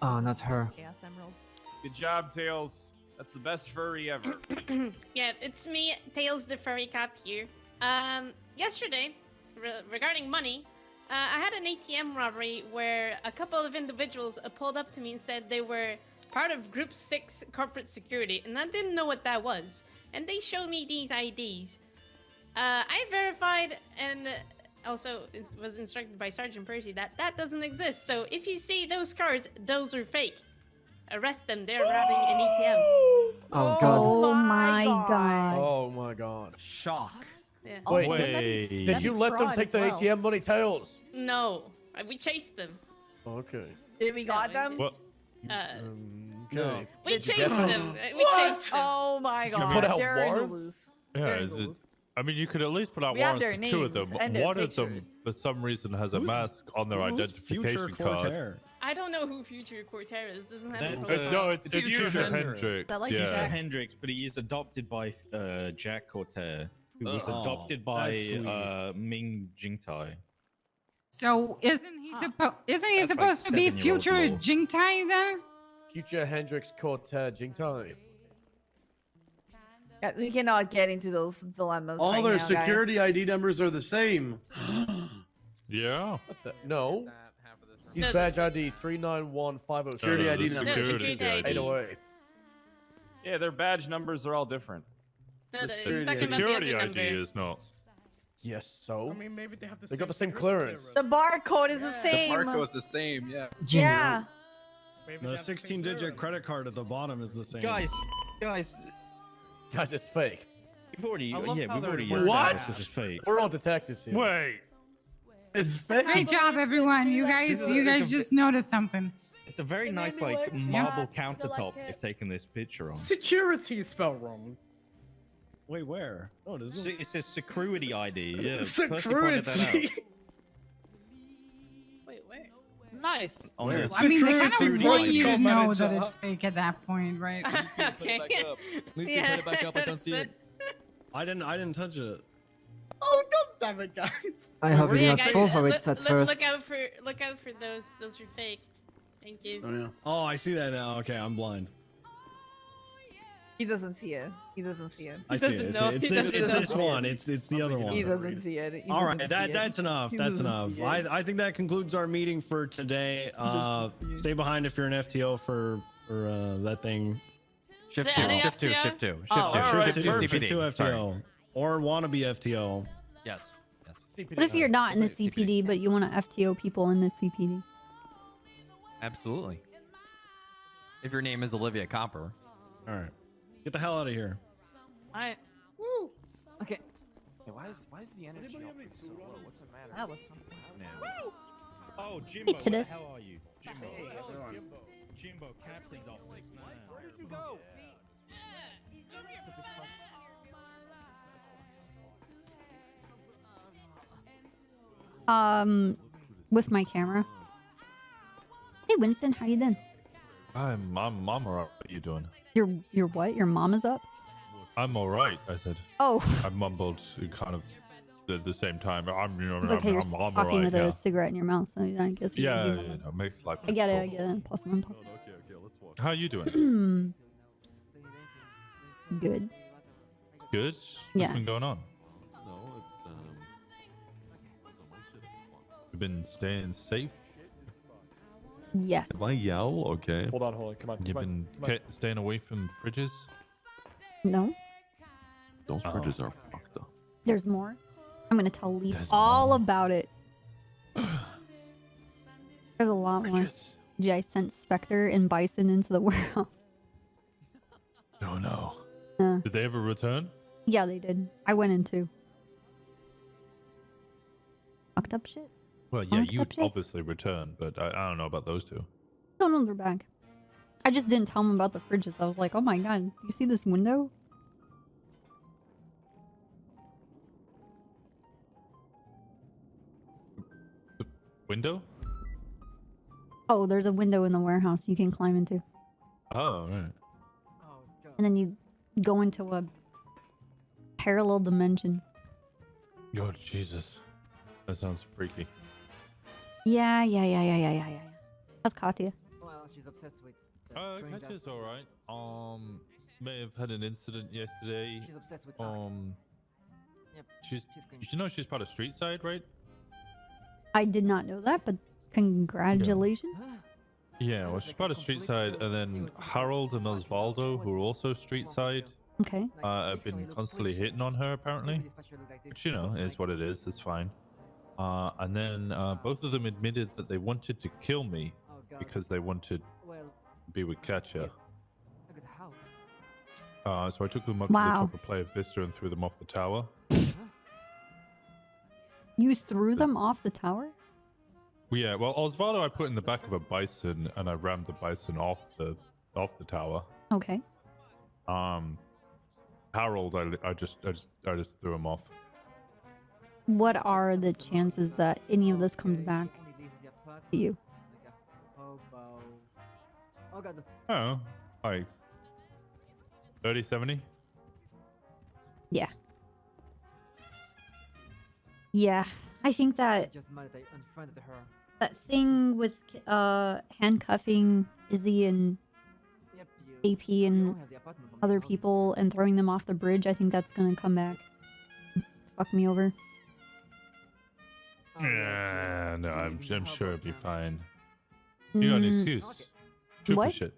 Oh, not her. Chaos Emeralds. Good job, Tails. That's the best furry ever. Yeah, it's me, Tails the Furry Cop here. Yesterday, regarding money, I had an ATM robbery where a couple of individuals pulled up to me and said they were part of Group 6 Corporate Security, and I didn't know what that was. And they showed me these IDs. I verified and also was instructed by Sergeant Percy that that doesn't exist. So if you see those cars, those are fake. Arrest them, they're robbing an ATM. Oh god. Oh my god. Oh my god. Shock. Yeah. Wait, did you let them take the ATM money, Tails? No, we chased them. Okay. Did we got them? What? Okay. We Did you chased get them. them? We chased them. Oh my Did you god. put out They're in the warrants? loose. Yeah, I mean, you could at least put out We have warrants their for 2 of names them. and their One of them, pictures. for some reason, has a mask on their identification card. I don't know who Future Cortez is. Doesn't have That's, a no, it's Future Future Hendrix. Hendrix. Future Yeah. Hendrix, but he is adopted by Jack Cortez, who was Oh, adopted that's by sweet. Ming Jingtai. So isn't he supposed That's like supposed to be 7-year-old future law. Jingtai then? Future Hendrix Cortez Jingtai. Yeah, we cannot get into those dilemmas. All right their now, security ID numbers are the same. Yeah. What the? No. He's No, badge ID 391506. Security ID the number. security ID. 808. Yeah, their badge numbers are all different. No, The it's security talking about the Security other ID number. is not. Yes, so? I mean, maybe they have the They same got the same security clearance. The barcode is the same. The barcode's the same, yeah. Yeah. Maybe The they have the same 16-digit clearance. credit card at the bottom is the same. Guys, Guys, it's fake. we've already, I love yeah, how we've they're already worded. established this is fake. We're all detectives here. Wait. It's fake. Great job, everyone. You guys just noticed something. It's a very It nice, made me like, like marble that. I countertop like it. they've taken this picture on. Security is spelled wrong. Wait, where? Oh, it isn't. It says security ID. Yeah, Percy pointed that out. Security. Wait, where? Nice. On there. I mean, they kind Security of want you to protocol know manager. that it's fake at that point, right? Okay. Please Yeah, put it back up. I can't see it. I didn't touch it. Oh god damn it, guys. I hope you Yeah, did not guys, fall for look, it at look, first. look out for those. Those are fake. Thank you. Oh, yeah. Oh, I see that now. Okay, I'm blind. He doesn't see it. He doesn't see it. I see it. It's this one. It's the other one. He doesn't see it. He All right, doesn't see it. that's enough. He That's doesn't enough. see it. I think that concludes our meeting for today. Stay behind if you're an FTO for that thing. Shift Is two, it any shift two, FTO? shift two, shift Oh, two, all right, shift two, perfect. CPD. Two Sorry. FTO or wannabe FTO. Yes. What if you're not in the CPD, but you want to FTO people in the CPD? Absolutely. If your name is Olivia Copper. All right, get the hell out of here. Alright. Woo. Okay. Hey, why is the energy up so low? What's the matter? That was something. Now. Oh, Jimbo, where the Titus. hell are you? Jimbo. Hey, everyone. Jimbo, can I please off this now? Where did you go? With my camera. Hey, Winston, how you doing? I'm alright. What are you doing? Your what? Your mom is up? I'm alright, I said. Oh. I mumbled kind of at the same time. It's okay. You're I'm talking alright, with yeah. a cigarette in your mouth, so I guess you Yeah, can yeah, do yeah, that. no, makes life I get it. I difficult. get it. Plus one. Plus. How are you doing? Good. Good? What's Yeah. been going on? No, it's You've been staying safe? Yes. If I yell, okay. Hold on. Come on. You've been staying away from fridges? No. Those Oh. fridges are fucked up. There's more. I'm gonna tell Leaf There's all about it. There's a lot more. I sent Spectre and Bison into the warehouse. Oh no. Uh, Did they ever return? yeah, they did. I went in too. Fucked up shit. Well, yeah, Fucked you up shit. obviously returned, but I don't know about those two. Don't know they're back. I just didn't tell them about the fridges. I was like, oh my god, you see this window? Window? Oh, there's a window in the warehouse you can climb into. Oh, right. And then you go into a parallel dimension. Oh, Jesus. That sounds freaky. Yeah. How's Katya? Well, she's obsessed with. Katya's alright. May have had an incident yesterday. She's obsessed with. Yep. She's part of Street Side, right? I did not know that, but congratulations. Yeah, well, she's part of Street Side, and then Harold and Osvaldo, who are also Street Side, Okay. have been constantly hitting on her, apparently. Which, you know, is what it is. It's fine. And then both of them admitted that they wanted to kill me because they wanted to be with Katya. So I took them up to the top of Playa Vista and threw them off the tower. You threw them off the tower? Yeah, well, Osvaldo I put in the back of a bison, and I rammed the bison off the tower. Okay. Harold, I just threw him off. What are the chances that any of this comes back to you? Oh, like 30-70? Yeah. Yeah, I think that that thing with handcuffing Izzy and AP and other people and throwing them off the bridge, I think that's gonna come back. Fuck me over. Yeah, no, I'm sure it'll be fine. You got an excuse. Trooper what? shit.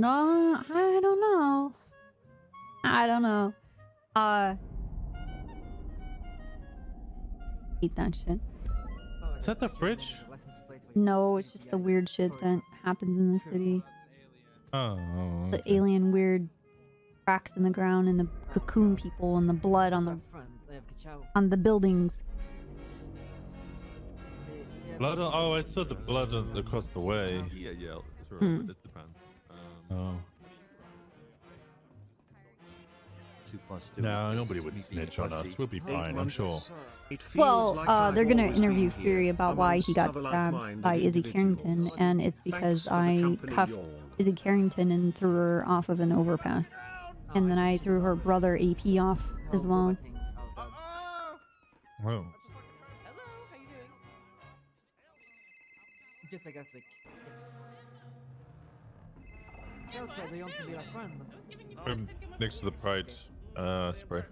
No, I don't know. Eat that shit. Is that the fridge? No, it's just the weird shit that happens in the city. Oh. The alien weird cracks in the ground and the cocoon people and the blood on the buildings. Blood on, oh, I saw the blood across the way. Yeah, sure, Hmm. it depends. Oh. 2 + 2 No, nobody would snitch on us. We'll be fine, I'm sure. Well, they're gonna interview Fury about why he got stabbed by Izzy Carrington, and it's because I cuffed Izzy Carrington and threw her off of an overpass. And then I threw her brother AP off as well. Oh. Just, I guess, like. Okay, they want to be like friends. Next to the Pride spray.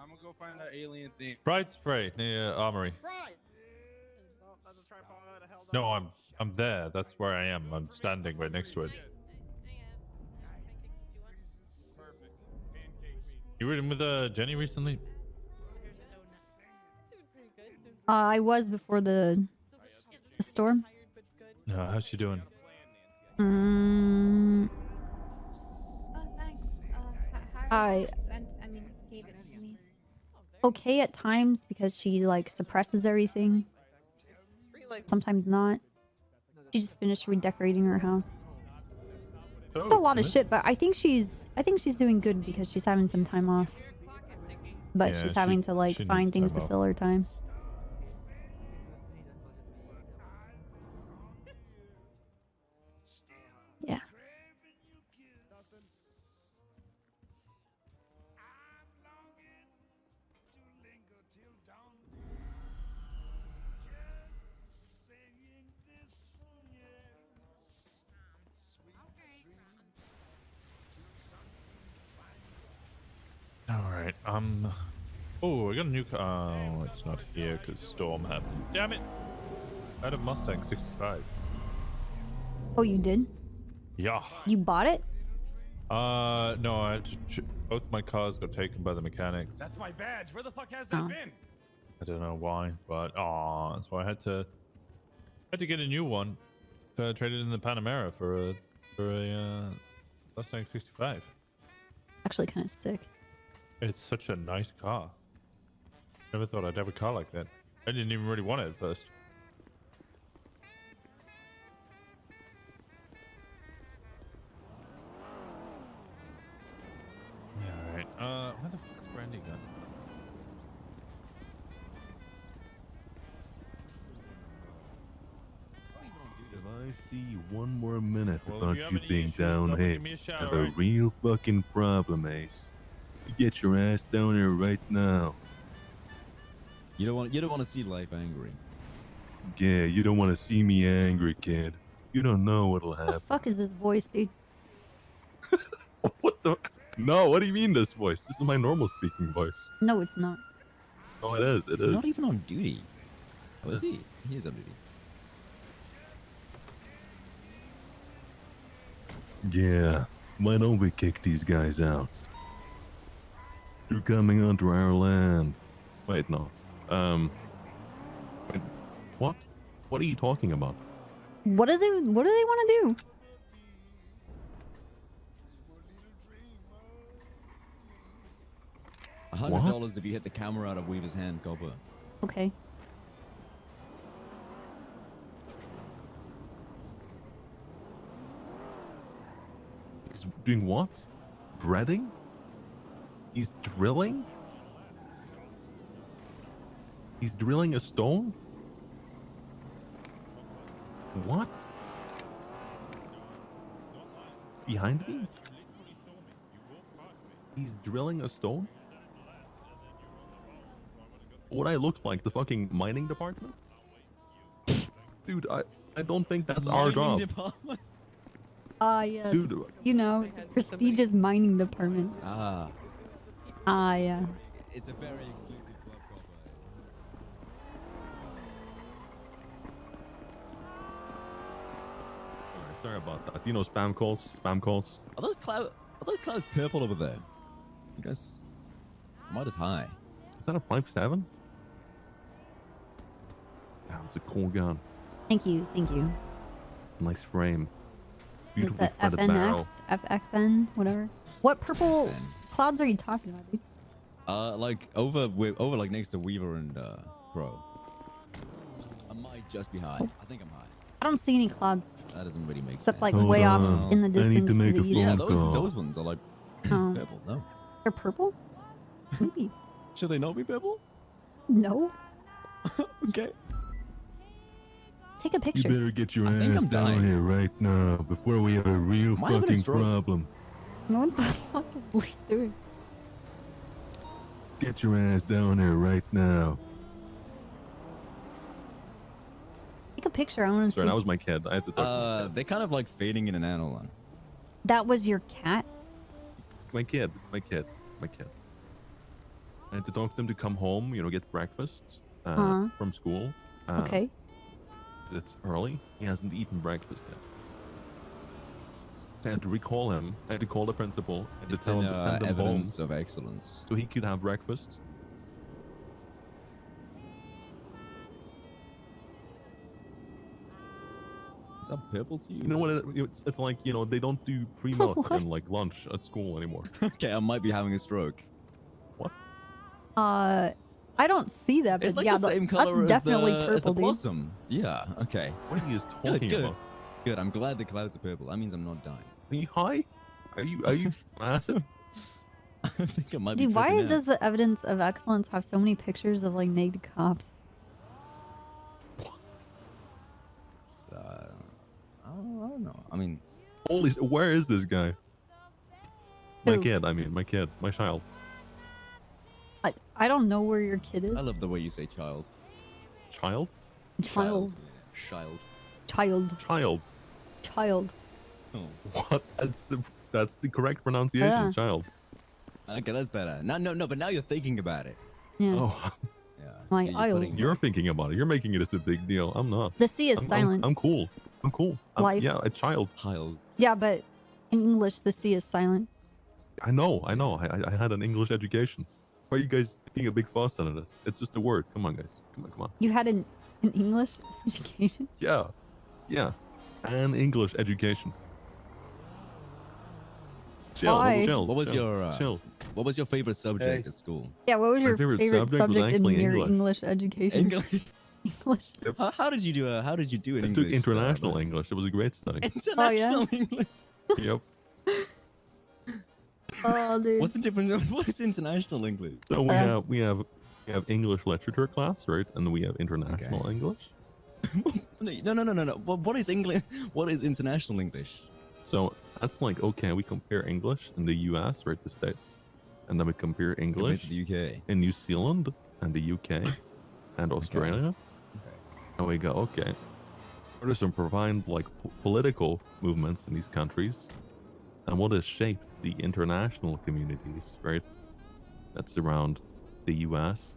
I'm gonna go find that alien thing. Pride spray near Armory. No, I'm there. That's where I am. I'm standing right next to it. You were in with Jenny recently? I was before the storm. How's she doing? Okay at times because she like suppresses everything. Sometimes not. She just finished redecorating her house. It's a lot of shit, but I think she's doing good because she's having some time off. But Yeah, she's having to like she find needs things time to off. fill her time. Yeah. All right. Oh, I got a new car. Oh, it's not here because storm happened. Damn it! I had a Mustang 65. Oh, you did? Yeah. You bought it? No, I had to both my cars got taken by the mechanics. That's my badge. Where the fuck has that been? I don't know why, but so I had to get a new one. traded in the Panamera for a Mustang 65. Actually, kind of sick. It's such a nice car. Never thought I'd have a car like that. I didn't even really want it at first. Yeah, alright. Where the fuck's Brandy gone? If I see you one more minute Well, if about you have you any being issues, down stop and here, give me a shout, I have a alright? real fucking problem, Ace. You get your ass down here right now. You don't want to see life angry. Yeah, you don't want to see me angry, kid. You don't know what'll What the happen. fuck is this voice, dude? What the? No, what do you mean this voice? This is my normal speaking voice. No, it's not. Oh, it is. It He's is. not even on duty. Oh, is he? He is on duty. Yeah. Why don't we kick these guys out? They're coming onto our land. Wait, no. Wait, what? What are you talking about? What is it? What do they want to do? $100 if you hit the camera out of Weaver's hand, Copper. Okay. He's doing what? Breading? He's drilling? He's drilling a stone? What? Behind me? He's drilling a stone? What I look like? The fucking mining department? Dude, I don't think that's our job. Department? Ah, yes. Dude. You know, the prestigious mining department. Ah. Ah, yeah. It's a very exclusive club, Copper. Sorry about that. You know, spam calls? Spam calls? Are those clouds purple over there? You guys, might as high. Is that a 5.7? Damn, it's a cool gun. Thank you. Thank you. It's a nice frame. Is it Beautiful the threaded barrel. FNX, FXN, whatever? What purple clouds are you talking about, dude? Like over like next to Weaver and Crow. I might just be high. I think I'm high. I don't see any clouds. That doesn't really make Except sense. like way off in the distance to, the east. Yeah, those ones are like Oh. purple. No. They're purple? Maybe. Should they not be purple? No. Okay. Take a picture. You better get your think ass I'm down dying. here right now before we have a real Am I having a fucking stroke? problem. What the fuck is Lee doing? Get your ass down here right now. Take a picture. I want to see. Sorry, that was my kid. I have to talk. They're kind of like fading in and out on. That was your cat? My kid. I had to talk to them to come home, you know, get breakfast from school. Okay. It's early. He hasn't eaten breakfast yet. I had to recall him. I had to call the principal. I had to It's tell an him to send him home evidence of excellence. so he could have breakfast. Is that purple to you? You know what? It's like, you know, they don't do free milk and like lunch at school anymore. Okay, I might be having a stroke. What? I don't see that, but It's like yeah, the same color that's definitely as the purple, dude. blossom. Yeah. Okay. What are you talking good. about? Good. I'm glad the clouds are purple. That means I'm not dying. Are you high? Are you massive? I think I might be. Dude, why tripping out. does the evidence of excellence have so many pictures of like naked cops? It's, I don't know. I mean, Holy, where is this guy? My Who? kid. I mean, my kid, my child. I don't know where your kid is. I love the way you say child. Child? Child. Child. Child. Child. Child. Oh. What? That's the correct pronunciation. Yeah. Child. Okay, that's better. No, but now you're thinking about it. Yeah. Oh, Yeah. My you're aisle. putting- you're thinking about it. You're making it as a big deal. I'm not. The C is silent. I'm cool. I'm cool. Life. Yeah, a child. Child. Yeah, but in English, the C is silent. I know. I had an English education. Why are you guys making a big fuss out of this? It's just a word. Come on, guys. Come on. You had an English education? Yeah. Yeah. and English education. Chill, Why? chill. What was chill, your chill? What was your favorite subject at school? Yeah, what was My your favorite favorite subject was subject in actually your English. English education? English. English. How did you do? How did you do in I English? took international English. It was a great study. International English. Yep. Oh, dude. What's the difference? What is international English? So we have English literature class, right? And we have international English. No. What is English? What is international English? So that's like, okay, we compare English in the US, right, the States, and then we compare English to the UK, in New Zealand and the UK and Australia. And we go, okay, what are some profound like political movements in these countries, and what has shaped the international communities, right? That's around the US,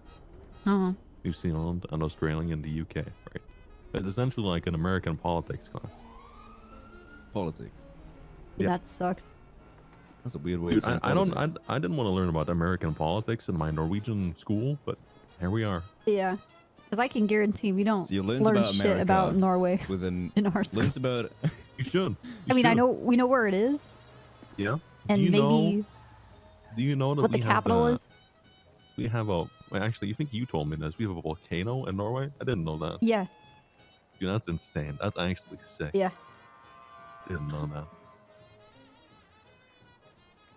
New Zealand, and Australia and the UK, right? It's essentially like an American politics class. Politics. Yeah. That sucks. That's a weird way. Dude, I didn't want to learn about American politics in my Norwegian school, but here we are. Yeah. Because I can guarantee we don't So you learned learn about shit America about Norway within in our school. learns about. You should. I mean, we know where it is, Yeah. and maybe Do you know that what the we have capital is. We have a. Well, actually, you think you told me this? We have a volcano in Norway. I didn't know that. Yeah. Dude, that's insane. That's actually sick. Yeah. Didn't know that.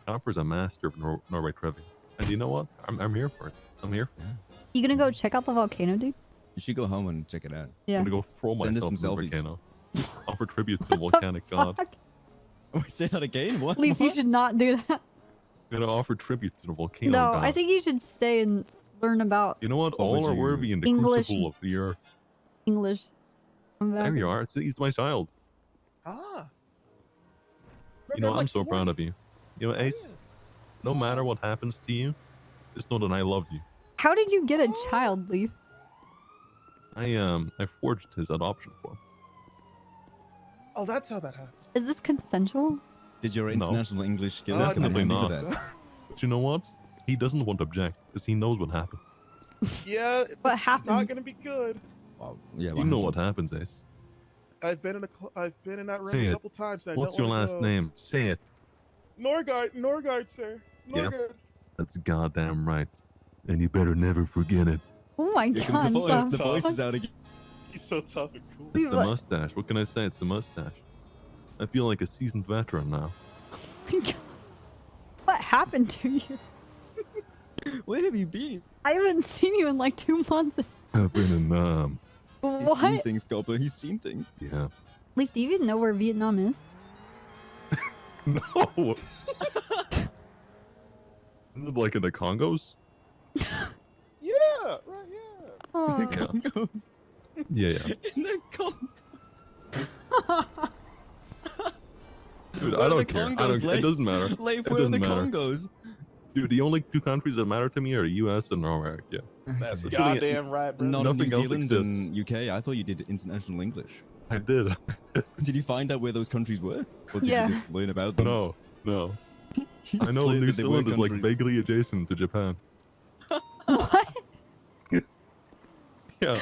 Copper's a master of Norway trivia, and you know what? I'm here for it. I'm here for it. You gonna go check out the volcano, dude? You should go home and check it out. Yeah. I'm gonna go throw Send us myself in some the selfies. volcano. Offer tribute to the volcanic god. Wait, say that again. What? Leaf, you should not do that. I'm gonna offer tribute to the volcano No, god. I think you should stay and learn about You know what? All are worthy in the English- crucible of the earth. English. Come back. There you are. He's my child. Ah. You know, I'm so proud of you. You know, Ace, no matter what happens to you, just know that I love you. How did you get a child, Leaf? I forged his adoption form. Oh, that's how that happened. Is this consensual? Did your No. international English skills Definitely come in not. handy for that? But you know what? He doesn't want to object because he knows what happens. Yeah, What it's happened? not gonna be good. Yeah, You know what happens, Ace. I've been in that room Say a it. couple times. And I What's don't your wanna last go. name? Say it. Norgard, sir. Yeah. Norgard. That's goddamn right. And you better never forget it. Oh my Here comes god. the voice. so- The voice is out again. He's so tough and cool. It's the mustache. What can I say? It's the mustache. I feel like a seasoned veteran now. What happened to you? Where have you been? I haven't seen you in like 2 months. I've been in He's seen What? things, Copper. He's seen things. Yeah. Leaf, do you even know where Vietnam is? No. Isn't it like in the Congos? Yeah, right here. Oh. Congos. Yeah, yeah. In the Congos. Dude, Where I are don't the care. Congos, It Leif? doesn't matter. Leif, It where are the doesn't matter. Congos? Dude, the only two countries that matter to me are the US and Norway. Yeah. That's But goddamn right, bro. Not in New Nothing else Zealand exists. and UK. I thought you did international English. I did. Did you find out where those countries were? Or did Yeah. you just learn about them? No, no. You I just know learned New that they were Zealand is like countries. vaguely adjacent to Japan. What? Yeah.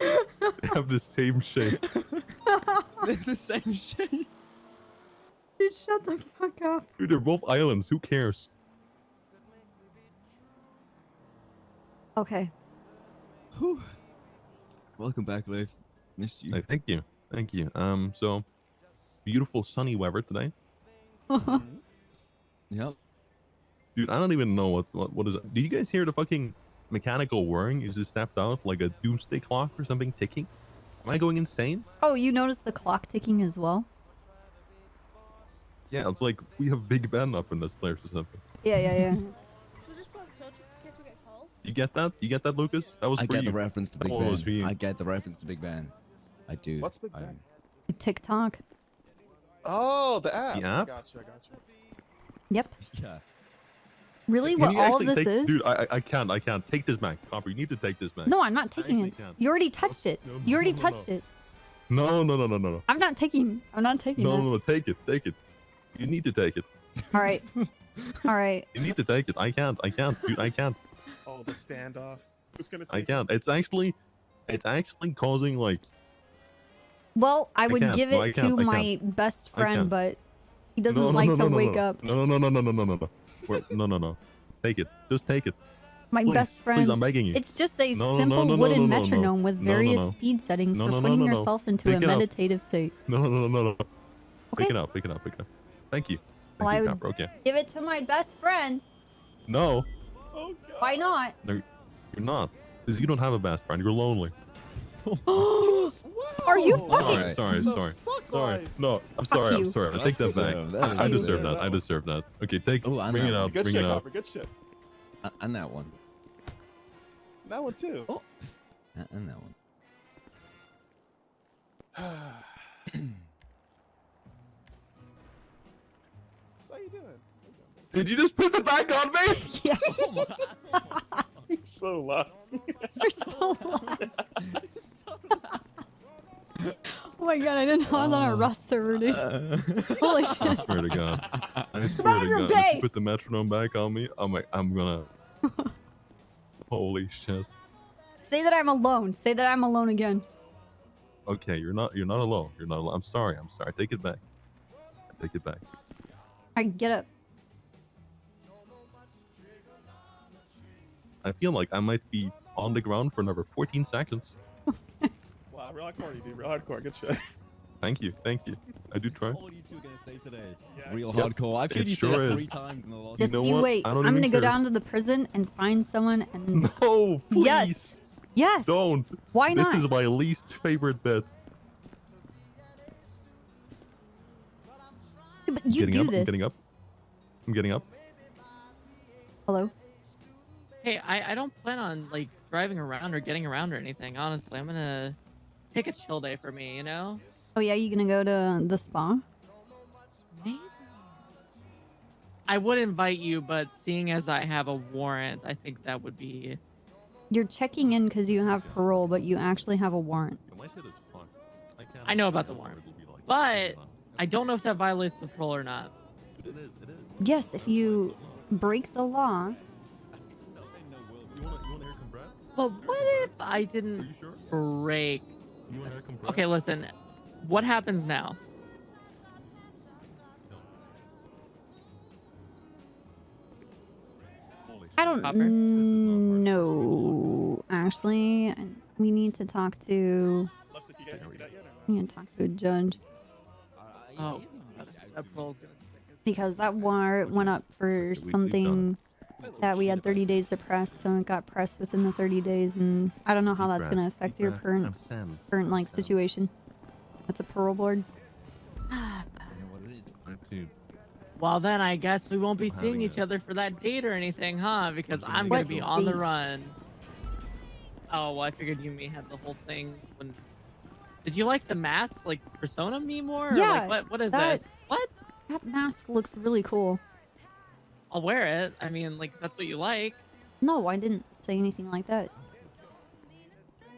They have the same shape. They're the same shape. Dude, shut the fuck up. Dude, they're both islands. Who cares? Okay. Whew. Welcome back, Leif. Missed you. Hey, thank you. Thank you. So beautiful sunny weather today. Yep. Dude, I don't even know what is it. Do you guys hear the fucking mechanical whirring? You just stepped out like a doomsday clock or something ticking? Am I going insane? Oh, you noticed the clock ticking as well? Yeah, it's like we have Big Ben up in this place or something. Yeah, yeah, yeah. You get that? You get that, Lucas? That was I for get you. the reference to That Big one was for Ben. you. I get the reference to Big Ben. I do. What's Big Ben? TikTok. Oh, the app. The app? Gotcha. Yep. Yeah. Really? Can What you all of actually this take- is? Dude, I can't. Take this back. Copper, you need to take this back. No, I'm not taking actually it. can't. You already touched it. No, You already no, no, touched no. it. No. I'm not taking that. No, take it. Take it. You need to take it. All right. All right. You need to take it. I can't. Dude, I can't. Oh, the standoff. Who's gonna I take can't. It's actually causing like Well, I would can't. give No, I it can't. to I my can't. best I friend, can't. but he doesn't No, no, like no, to no, no, wake no. up. No, no, no, no, no, no, no, no. No. Take it. Just take it. My Please, best friend. Please, I'm begging you. It's just a No, no, simple no, no, wooden no, no, no. metronome with No, no, various no. speed settings No, for no, no, putting no, no. yourself into Pick a it up. meditative state. No. Okay. Pick it up. Thank you. Well, I Thank you, would Copper. Okay. give it to my best friend. No. Why not? No, you're not. Because you don't have a best friend. You're lonely. Are you fucking? Sorry. No, I'm sorry. you. I'm sorry. I take that back. I deserve that. I deserve that. Okay, bring it out. Good Bring shit, it out. Copper. Good shit. And that one. That one too. Oh. And that one. So how you doing? Did you just put it back on me? Yeah. You're so loud. You're so loud. Oh my god, I didn't know I was on a Rust server, dude. Holy shit. I swear to God. I swear Mind to your God. If you base. put the metronome back on me, I'm gonna. Holy shit. Say that I'm alone. Say that I'm alone again. Okay, you're not alone. You're not alone. I'm sorry. Take it back. Take it back. I get up. I feel like I might be on the ground for another 14 seconds. Wow, real hardcore, you do. Real hardcore. Good shit. Thank you. I do try. What are you two gonna say today? Yeah. Real Yep, hardcore. I've heard it you say sure that is. 3 times in the last. Just know you what? wait. I I'm don't gonna even go care. down to the prison and find someone and. No, please. Yes. Yes. Don't. Why not? This is my least favorite bit. Yeah, but you getting do up. this. I'm getting up. Hello. Hey, I don't plan on like driving around or getting around or anything. Honestly, I'm gonna take a chill day for me. You know. Oh yeah, you gonna go to the spa? Maybe. I would invite you, but seeing as I have a warrant, I think that would be. You're checking in because you have parole, but you actually have a warrant. I know about the warrant, but I don't know if that violates the parole or not. It is. Yes, if you break the law. You want to hear compressed? But what if I didn't break? You want to hear compressed? Okay, listen. What happens now? I don't know. Actually, we need to talk to. We need to talk to a judge Oh, that parole's gonna stick. because that warrant went up for something that we had 30 days to press, so it got pressed within the 30 days, and I don't know how that's gonna affect your current like situation with the parole board. Well, then I guess we won't be I'm seeing having each other for that date or anything, huh? Because I'm What gonna be on the date? run. Oh, well, I figured you may have the whole thing. Did you like the mask, like Persona meme more? Or, Yeah, like, what is that- this? What? That mask looks really cool. I'll wear it. I mean, like, that's what you like. No, I didn't say anything like that.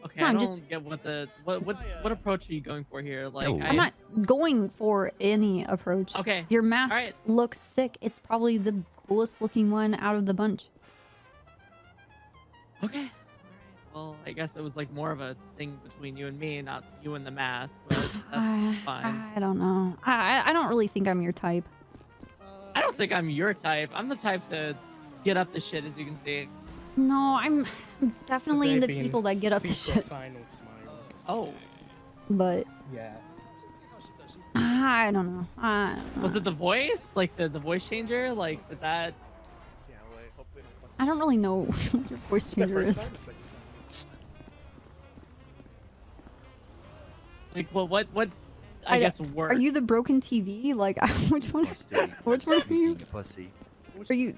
Okay, No, I I'm don't just- get what approach are you going for here? Like, I'm not going for any approach. Okay. Your mask All right. looks sick. It's probably the coolest looking one out of the bunch. Okay. Well, I guess it was like more of a thing between you and me, not you and the mask, but that's fine. I don't know. I don't really think I'm your type. I don't think I'm your type. I'm the type to get up to shit, as you can see. No, I'm definitely the people that get up to shit. Final smile. Oh. But Yeah. I don't know. I don't know. Was it the voice? Like the voice changer? Like did that? I don't really know what your voice changer is. Like what? I guess work. Are you the broken TV? Like which one? Which one are you? Pussy. Are you?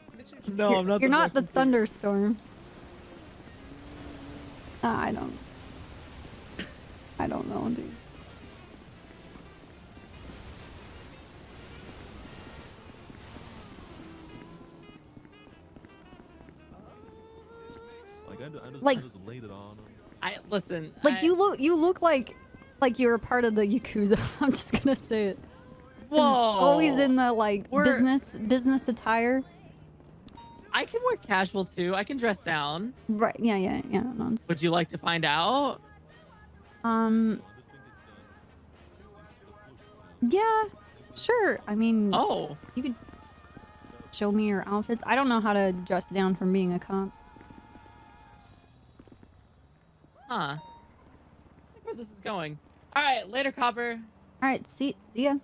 No, I'm not You're the not the broken TV. thunderstorm. I don't know, dude. I just laid it on him. I listen. Like you look like you're a part of the Yakuza. I'm just gonna say it. Whoa. Always in the like We're- business attire. I can wear casual too. I can dress down. Right? Yeah. No, Would you like to find out? Yeah, sure. I mean, you could show me your outfits. I don't know how to dress down from being a cop. Huh. I think where this is going. All right, later, copper. All right, see ya.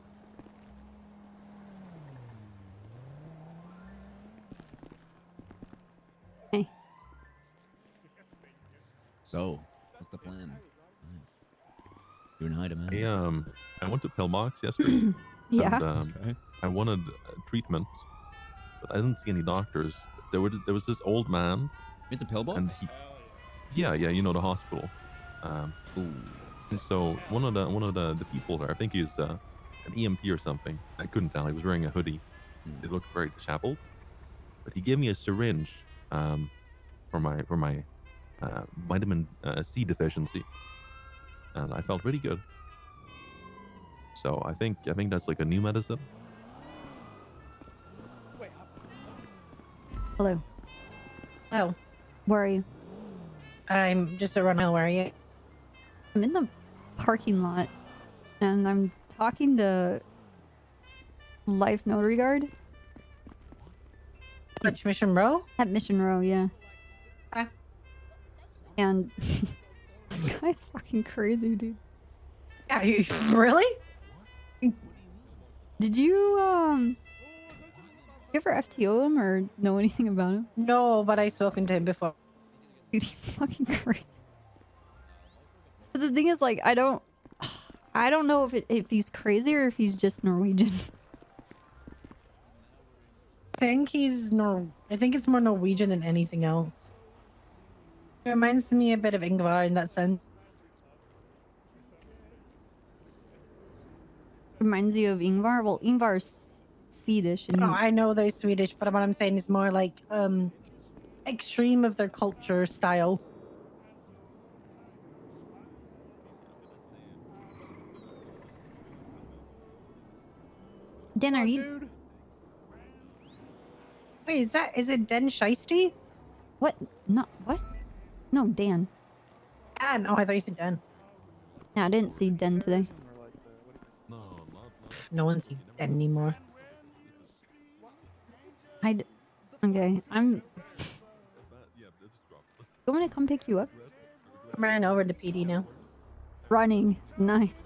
Hey. So, what's the plan? Doing hi to man. I went to Pillbox yesterday. Yeah. And, I wanted treatment, but I didn't see any doctors. There was this old man. It's a Pillbox. And yeah, you know, the hospital. And so one of the people there, I think he's an EMT or something. I couldn't tell. He was wearing a hoodie. He looked very disheveled. But he gave me a syringe for my vitamin C deficiency, and I felt really good. So I think that's like a new medicine. Hello. Oh. Where are you? I'm just around. Where are you? I'm in the parking lot, and I'm talking to Life Notary Guard. Which Mission Row? At Mission Row, yeah. Okay. And this guy's fucking crazy, dude. Yeah, really? Did you ever FTO him or know anything about him? No, but I've spoken to him before. Dude, he's fucking crazy. But the thing is, like, I don't know if he's crazy or if he's just Norwegian. I think it's more Norwegian than anything else. It reminds me a bit of Ingvar in that sense. Reminds you of Ingvar? Well, Ingvar's Swedish. And No, I know they're Swedish, but what I'm saying is more like extreme of their culture style. Dan, are you? Wait, is it Den Shiesty? What? No, what? No, Dan. Dan. Oh, I thought you said Den. Yeah, I didn't see Den today. No one sees Den anymore. Okay, I'm going to come pick you up. I'm running over to PD now. Running. Nice.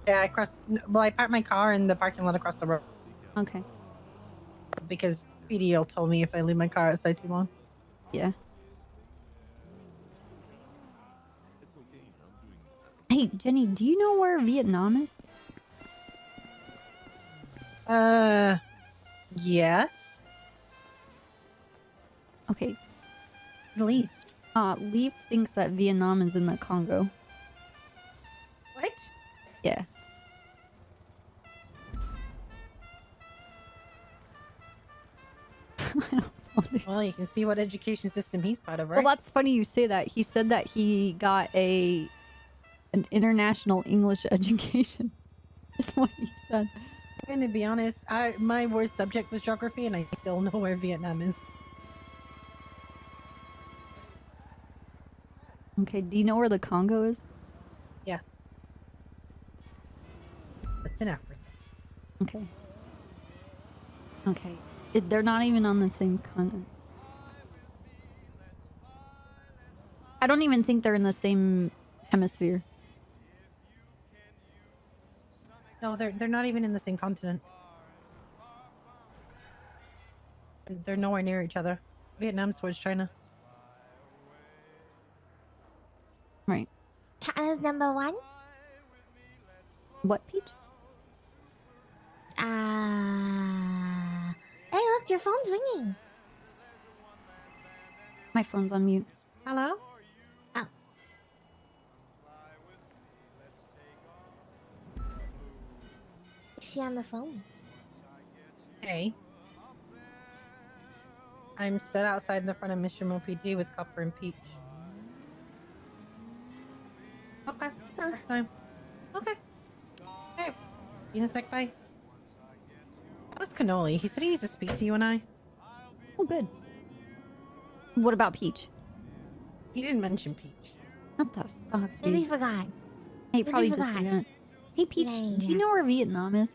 Yeah, I parked my car in the parking lot across the road. Okay. Because PDL told me if I leave my car outside too long. Yeah. Hey, Jenny, do you know where Vietnam is? Yes. Okay. At least. Leaf thinks that Vietnam is in the Congo. What? Yeah. Well, you can see what education system he's part of, right? Well, that's funny you say that. He said that he got an international English education. That's what he said. I'm gonna be honest. My worst subject was geography, and I still know where Vietnam is. Okay, do you know where the Congo is? Yes. It's in Africa. Okay. Okay. They're not even on the same continent. I don't even think they're in the same hemisphere. No, they're not even in the same continent. They're nowhere near each other. Vietnam's towards China. Right. China's #1? What, Peach? Hey, look, your phone's ringing. My phone's on mute. Hello? Oh. Is she on the phone? Hey. I'm set outside in the front of Mission Mo PD with Copper and Peach. Okay. That's fine. Okay. Hey. See you in a sec, bye. That was Cannoli. He said he needs to speak to you and I. Oh, good. What about Peach? He didn't mention Peach. What the fuck, dude? Maybe he forgot. He Maybe probably he just forgot. forgot. Hey Peach, do you know where Vietnam is?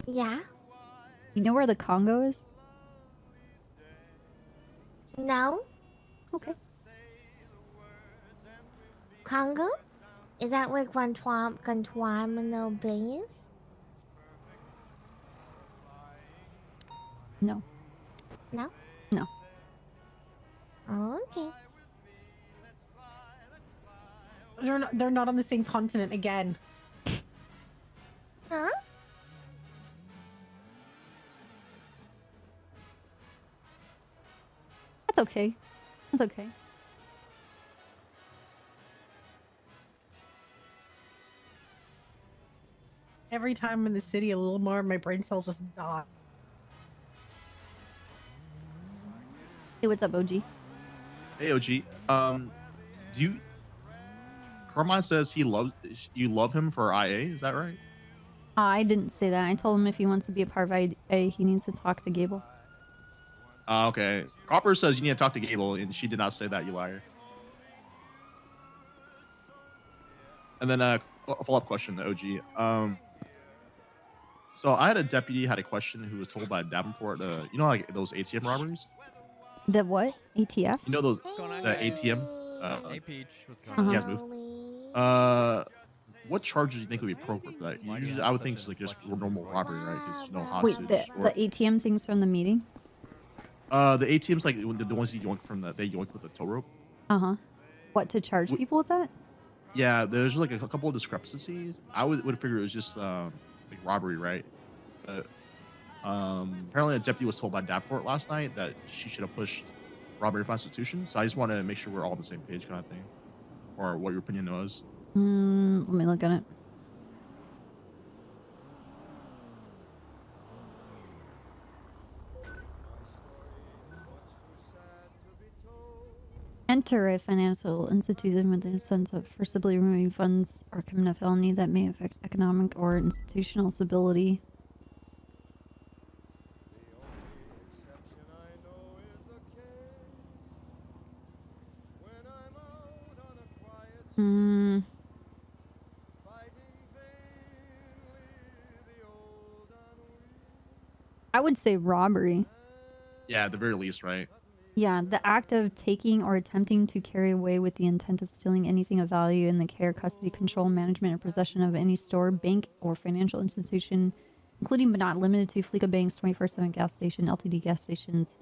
Yeah. You know where the Congo is? No. Okay. Congo? Is that where Guantanamo Bay is? No. No? No. Oh, okay. They're not on the same continent again. Huh? That's okay. That's okay. Every time I'm in the city a little more, my brain cells just die. Hey, what's up, OG? Hey, OG. Do you? Carmine says you love him for IA. Is that right? I didn't say that. I told him if he wants to be a part of IA, he needs to talk to Gable. Okay. Copper says you need to talk to Gable, and she did not say that, you liar. And then a follow-up question to OG. So I had a deputy had a question who was told by Davenport, you know, like those ATM robberies. The what? ATF? You know those the ATM. Hey Peach, what's going on? You guys move. What charges do you think would be appropriate for that? Usually, I would think it's like just normal robbery, right? Because no hostage. Wait, the ATM things from the meeting? The ATMs like the ones you yoink from they yoink with the tow rope. Uh-huh. What, to charge people with that? Yeah, there's like a couple of discrepancies. I would figure it was just like robbery, right? Apparently a deputy was told by Davenport last night that she should have pushed robbery of Constitution. So I just want to make sure we're all on the same page, kind of thing, or what your opinion was. Let me look at it. Enter a financial institution with the sense of forcibly removing funds or committing a felony that may affect economic or institutional stability. I would say robbery. Yeah, at the very least, right? Yeah, the act of taking or attempting to carry away with the intent of stealing anything of value in the care, custody, control, management, or possession of any store, bank, or financial institution, including but not limited to Fleeca Banks, 24/7 gas station, LTD gas stations,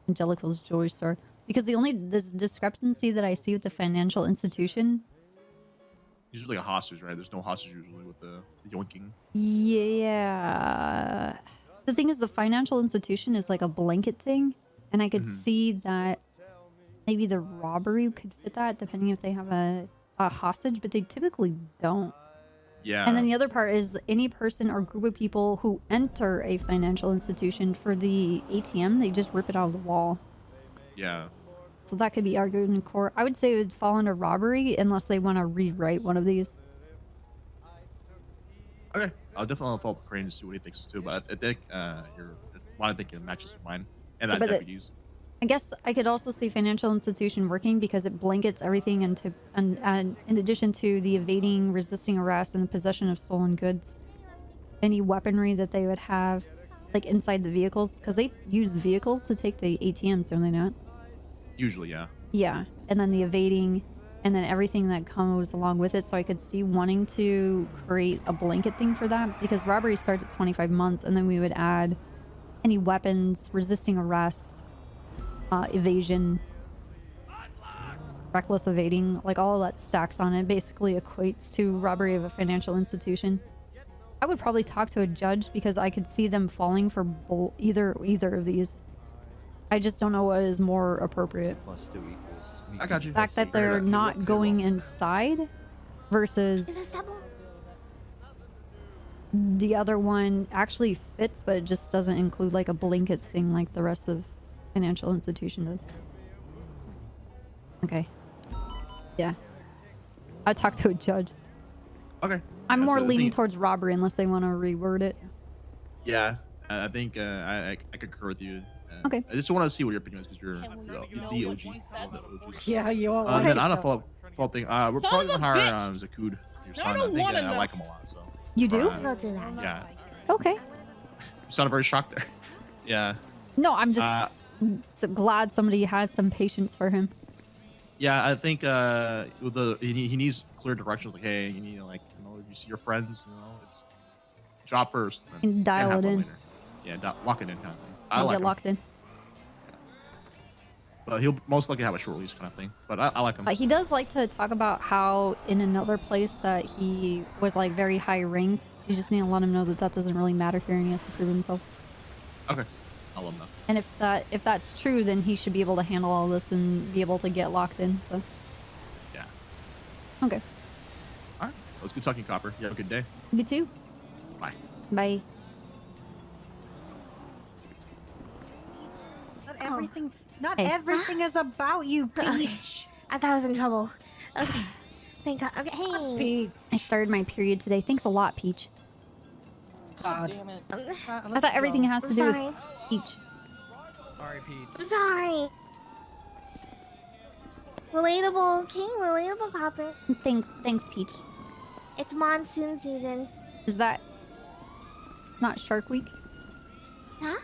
Angelical's jewelry store. Because the only discrepancy that I see with the financial institution... Usually like a hostage, right? There's no hostage usually with the yoinking. Yeah. The thing is, the financial institution is like a blanket thing. And I could see that maybe the robbery could fit that, depending if they have a hostage, but they typically don't. Yeah. And then the other part is any person or group of people who enter a financial institution for the ATM, they just rip it out of the wall. Yeah. So that could be argued in court. I would say it would fall under robbery unless they want to rewrite one of these. Okay. I'll definitely follow up Crane to see what he thinks too, but I think I think it matches with mine. And that deputies. I guess I could also see financial institution working because it blankets everything into, and in addition to the evading, resisting arrest, and the possession of stolen goods, any weaponry that they would have, like inside the vehicles, because they use vehicles to take the ATMs, don't they not? Usually, yeah. Yeah, and then the evading, and then everything that comes along with it. So I could see wanting to create a blanket thing for that, because robbery starts at 25 months, and then we would add any weapons, resisting arrest, evasion, reckless evading, like all of that stacks on it, basically equates to robbery of a financial institution. I would probably talk to a judge because I could see them falling for either of these. I just don't know what is more appropriate. I got you. The fact that they're not going inside versus the other one actually fits, but it just doesn't include like a blanket thing like the rest of financial institution does. Okay. Yeah. I'd talk to a judge. Okay. I'm more leaning towards robbery unless they want to reword it. Yeah, I think I concur with you. Okay. I just want to see what your opinion is because you're the OG. Yeah, you all Then on a follow-up thing, we're probably gonna hire Zakud your No, I son. don't think wanna I know. like him a lot. So You do? Go do that. yeah, Okay. you sounded very shocked there. Yeah. No, I'm just so glad somebody has some patience for him. Yeah, I think with he needs clear directions. Like, hey, you need to if you see your friends, it's job first. And dial have it fun in. later. Yeah, lock it in kind of thing. I I'll like get him. locked in. But he'll most likely have a short lease kind of thing. But I like him. He does like to talk about how in another place that he was like very high ranked. You just need to let him know that that doesn't really matter here and he has to prove himself. Okay, I'll let him know. And if that's true, then he should be able to handle all this and be able to get locked in. So. Yeah. Okay. All right. It was good talking, Copper. You have a good day. You too. Bye. Bye. Not everything is about you, Peach. I thought I was in trouble. Okay. Thank God. Okay, hey. Peach. I started my period today. Thanks a lot, Peach. God. I thought everything has to do with Peach. Sorry, Pete. I'm sorry. Relatable, King. Relatable Copper. Thanks, Peach. It's monsoon season. Is that? It's not Shark Week. Huh?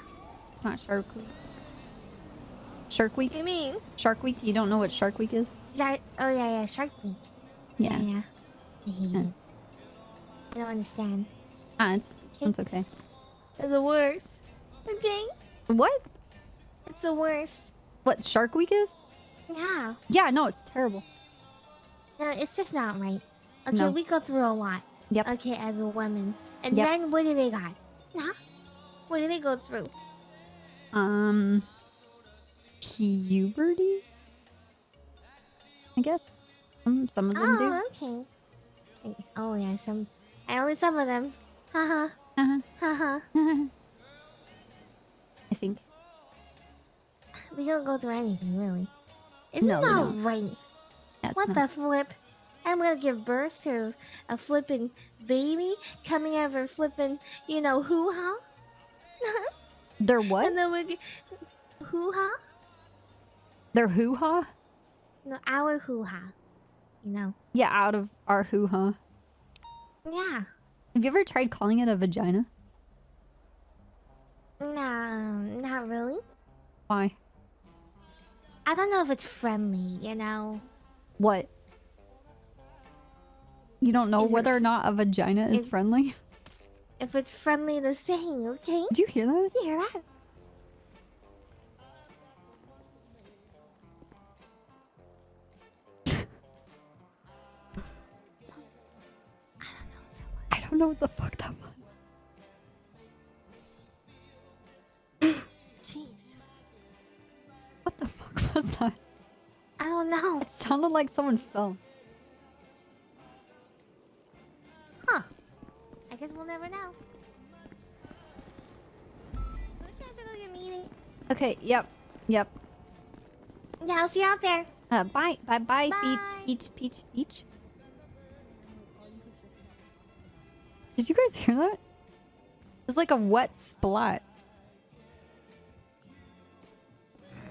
It's not Shark Week. Shark Week? What do you mean? Shark Week? You don't know what Shark Week is? Yeah, Shark Week. Yeah. Yeah. I hate it. I don't understand. It's okay. It's the worst. Okay? What? It's the worst. What Shark Week is? Yeah. Yeah, no, it's terrible. No, it's just not right. Okay, No. we go through a lot. Yep. Okay, as a woman. And Yep. then what do they got? Huh? What do they go through? Puberty? I guess. Some of them do. Oh, okay. Oh, yeah, only some of them. Haha. Haha. I think. We don't go through anything, really. Isn't No, we that don't. right? That's What not- the flip? I'm gonna give birth to a flippin' baby coming out of her flippin', hoo-ha? They're what? And then we hoo-ha? They're hoo-ha? No, our hoo-ha. Yeah, out of our hoo-ha. Yeah. Have you ever tried calling it a vagina? No, not really. Why? I don't know if it's friendly, What? You don't know Is it whether or not a vagina is friendly? If it's friendly to say, okay? Did you hear that? Did you hear that? I don't know what the fuck that was. Jeez. What the fuck was that? I don't know. It sounded like someone fell. Huh. I guess we'll never know. So we have to go to your meeting. Okay, yep. Yeah, I'll see you out there. Bye. Bye. Peach. Did you guys hear that? It's like a wet splat.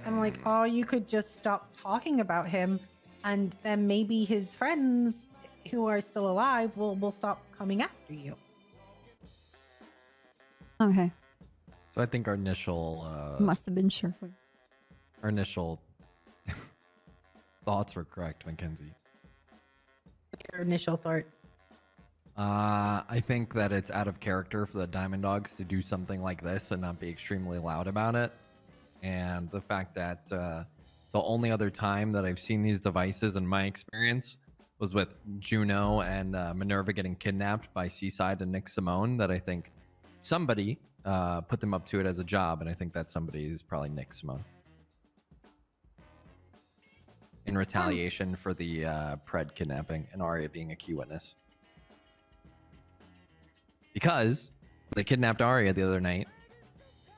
I'm like, oh, you could just stop talking about him, and then maybe his friends who are still alive will stop coming after you. Okay. So I think our initial Must have been Shark Week. our initial thoughts were correct, Mackenzie. Your initial thoughts. I think that it's out of character for the Diamond Dogs to do something like this and not be extremely loud about it. And the fact that the only other time that I've seen these devices in my experience was with Juno and Minerva getting kidnapped by Seaside and Nick Simone, that I think somebody put them up to it as a job, and I think that somebody is probably Nick Simone. In retaliation for the Pred kidnapping and Arya being a key witness. Because they kidnapped Arya the other night,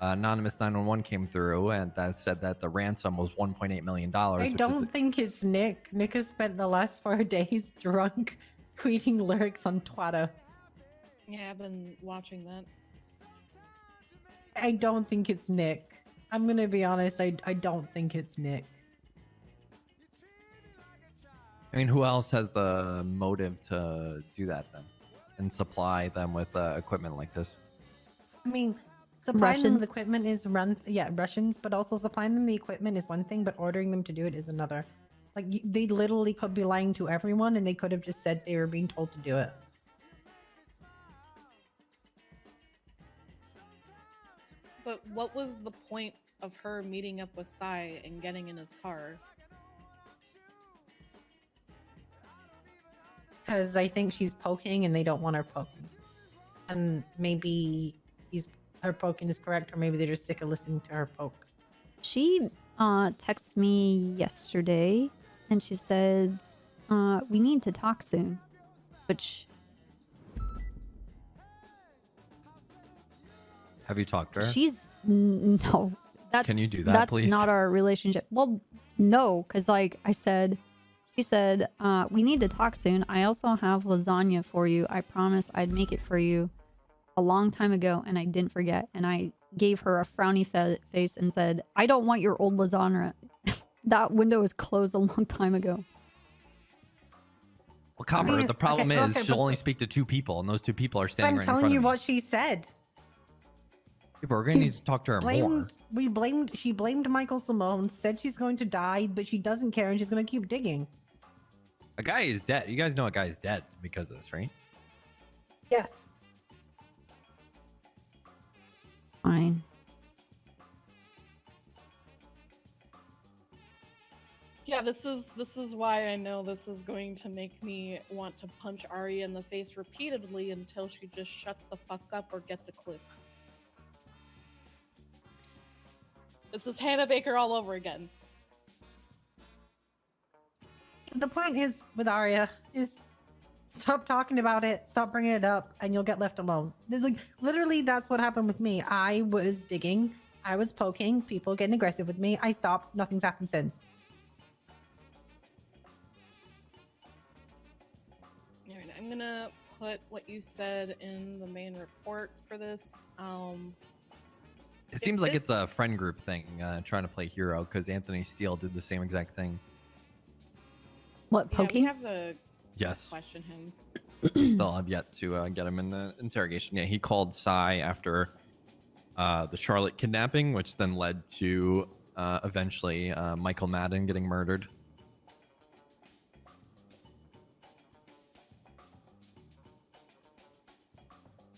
Anonymous 911 came through and that said that the ransom was $1.8 million. I don't think it's Nick. Nick has spent the last 4 days drunk, tweeting lyrics on Twitter. Yeah, I've been watching that. I don't think it's Nick. I'm gonna be honest. I don't think it's Nick. I mean, who else has the motive to do that then, and supply them with equipment like this? I mean, supplying them Russians? the equipment is Russians, but also supplying them the equipment is one thing, but ordering them to do it is another. Like they literally could be lying to everyone, and they could have just said they were being told to do it. But what was the point of her meeting up with Sai and getting in his car? Because I think she's poking, and they don't want her poking. And maybe her poking is correct, or maybe they're just sick of listening to her poke. She texted me yesterday, and she said, "We need to talk soon," which. Have you talked to her? She's no. That's Can you do that, that's please? not our relationship. Well, no, because like I said, she said, "We need to talk soon. I also have lasagna for you. I promise I'd make it for you a long time ago, and I didn't forget." And I gave her a frowny face and said, "I don't want your old lasagna. That window was closed a long time ago." Well, Copper, the problem is okay, she'll but- only speak to 2 people, and those 2 people are standing I'm right in telling front you of me. what she said. Yeah, but we're gonna need to talk to her more. She blamed Michael Simone, said she's going to die, but she doesn't care, and she's going to keep digging. A guy is dead. You guys know a guy is dead because of this, right? Yes. Fine. Yeah, this is why I know this is going to make me want to punch Arya in the face repeatedly until she just shuts the fuck up or gets a clip. This is Hannah Baker all over again. The point is with Arya is stop talking about it, stop bringing it up, and you'll get left alone. There's like literally that's what happened with me. I was digging, I was poking, people getting aggressive with me. I stopped. Nothing's happened since. All right, I'm gonna put what you said in the main report for this. It seems like it's a friend group thing, trying to play hero, because Anthony Steele did the same exact thing. What, Yeah, poking? we have to Yes. question him. Still have yet to get him in the interrogation. Yeah, he called Sai after the Charlotte kidnapping, which then led to eventually Michael Madden getting murdered.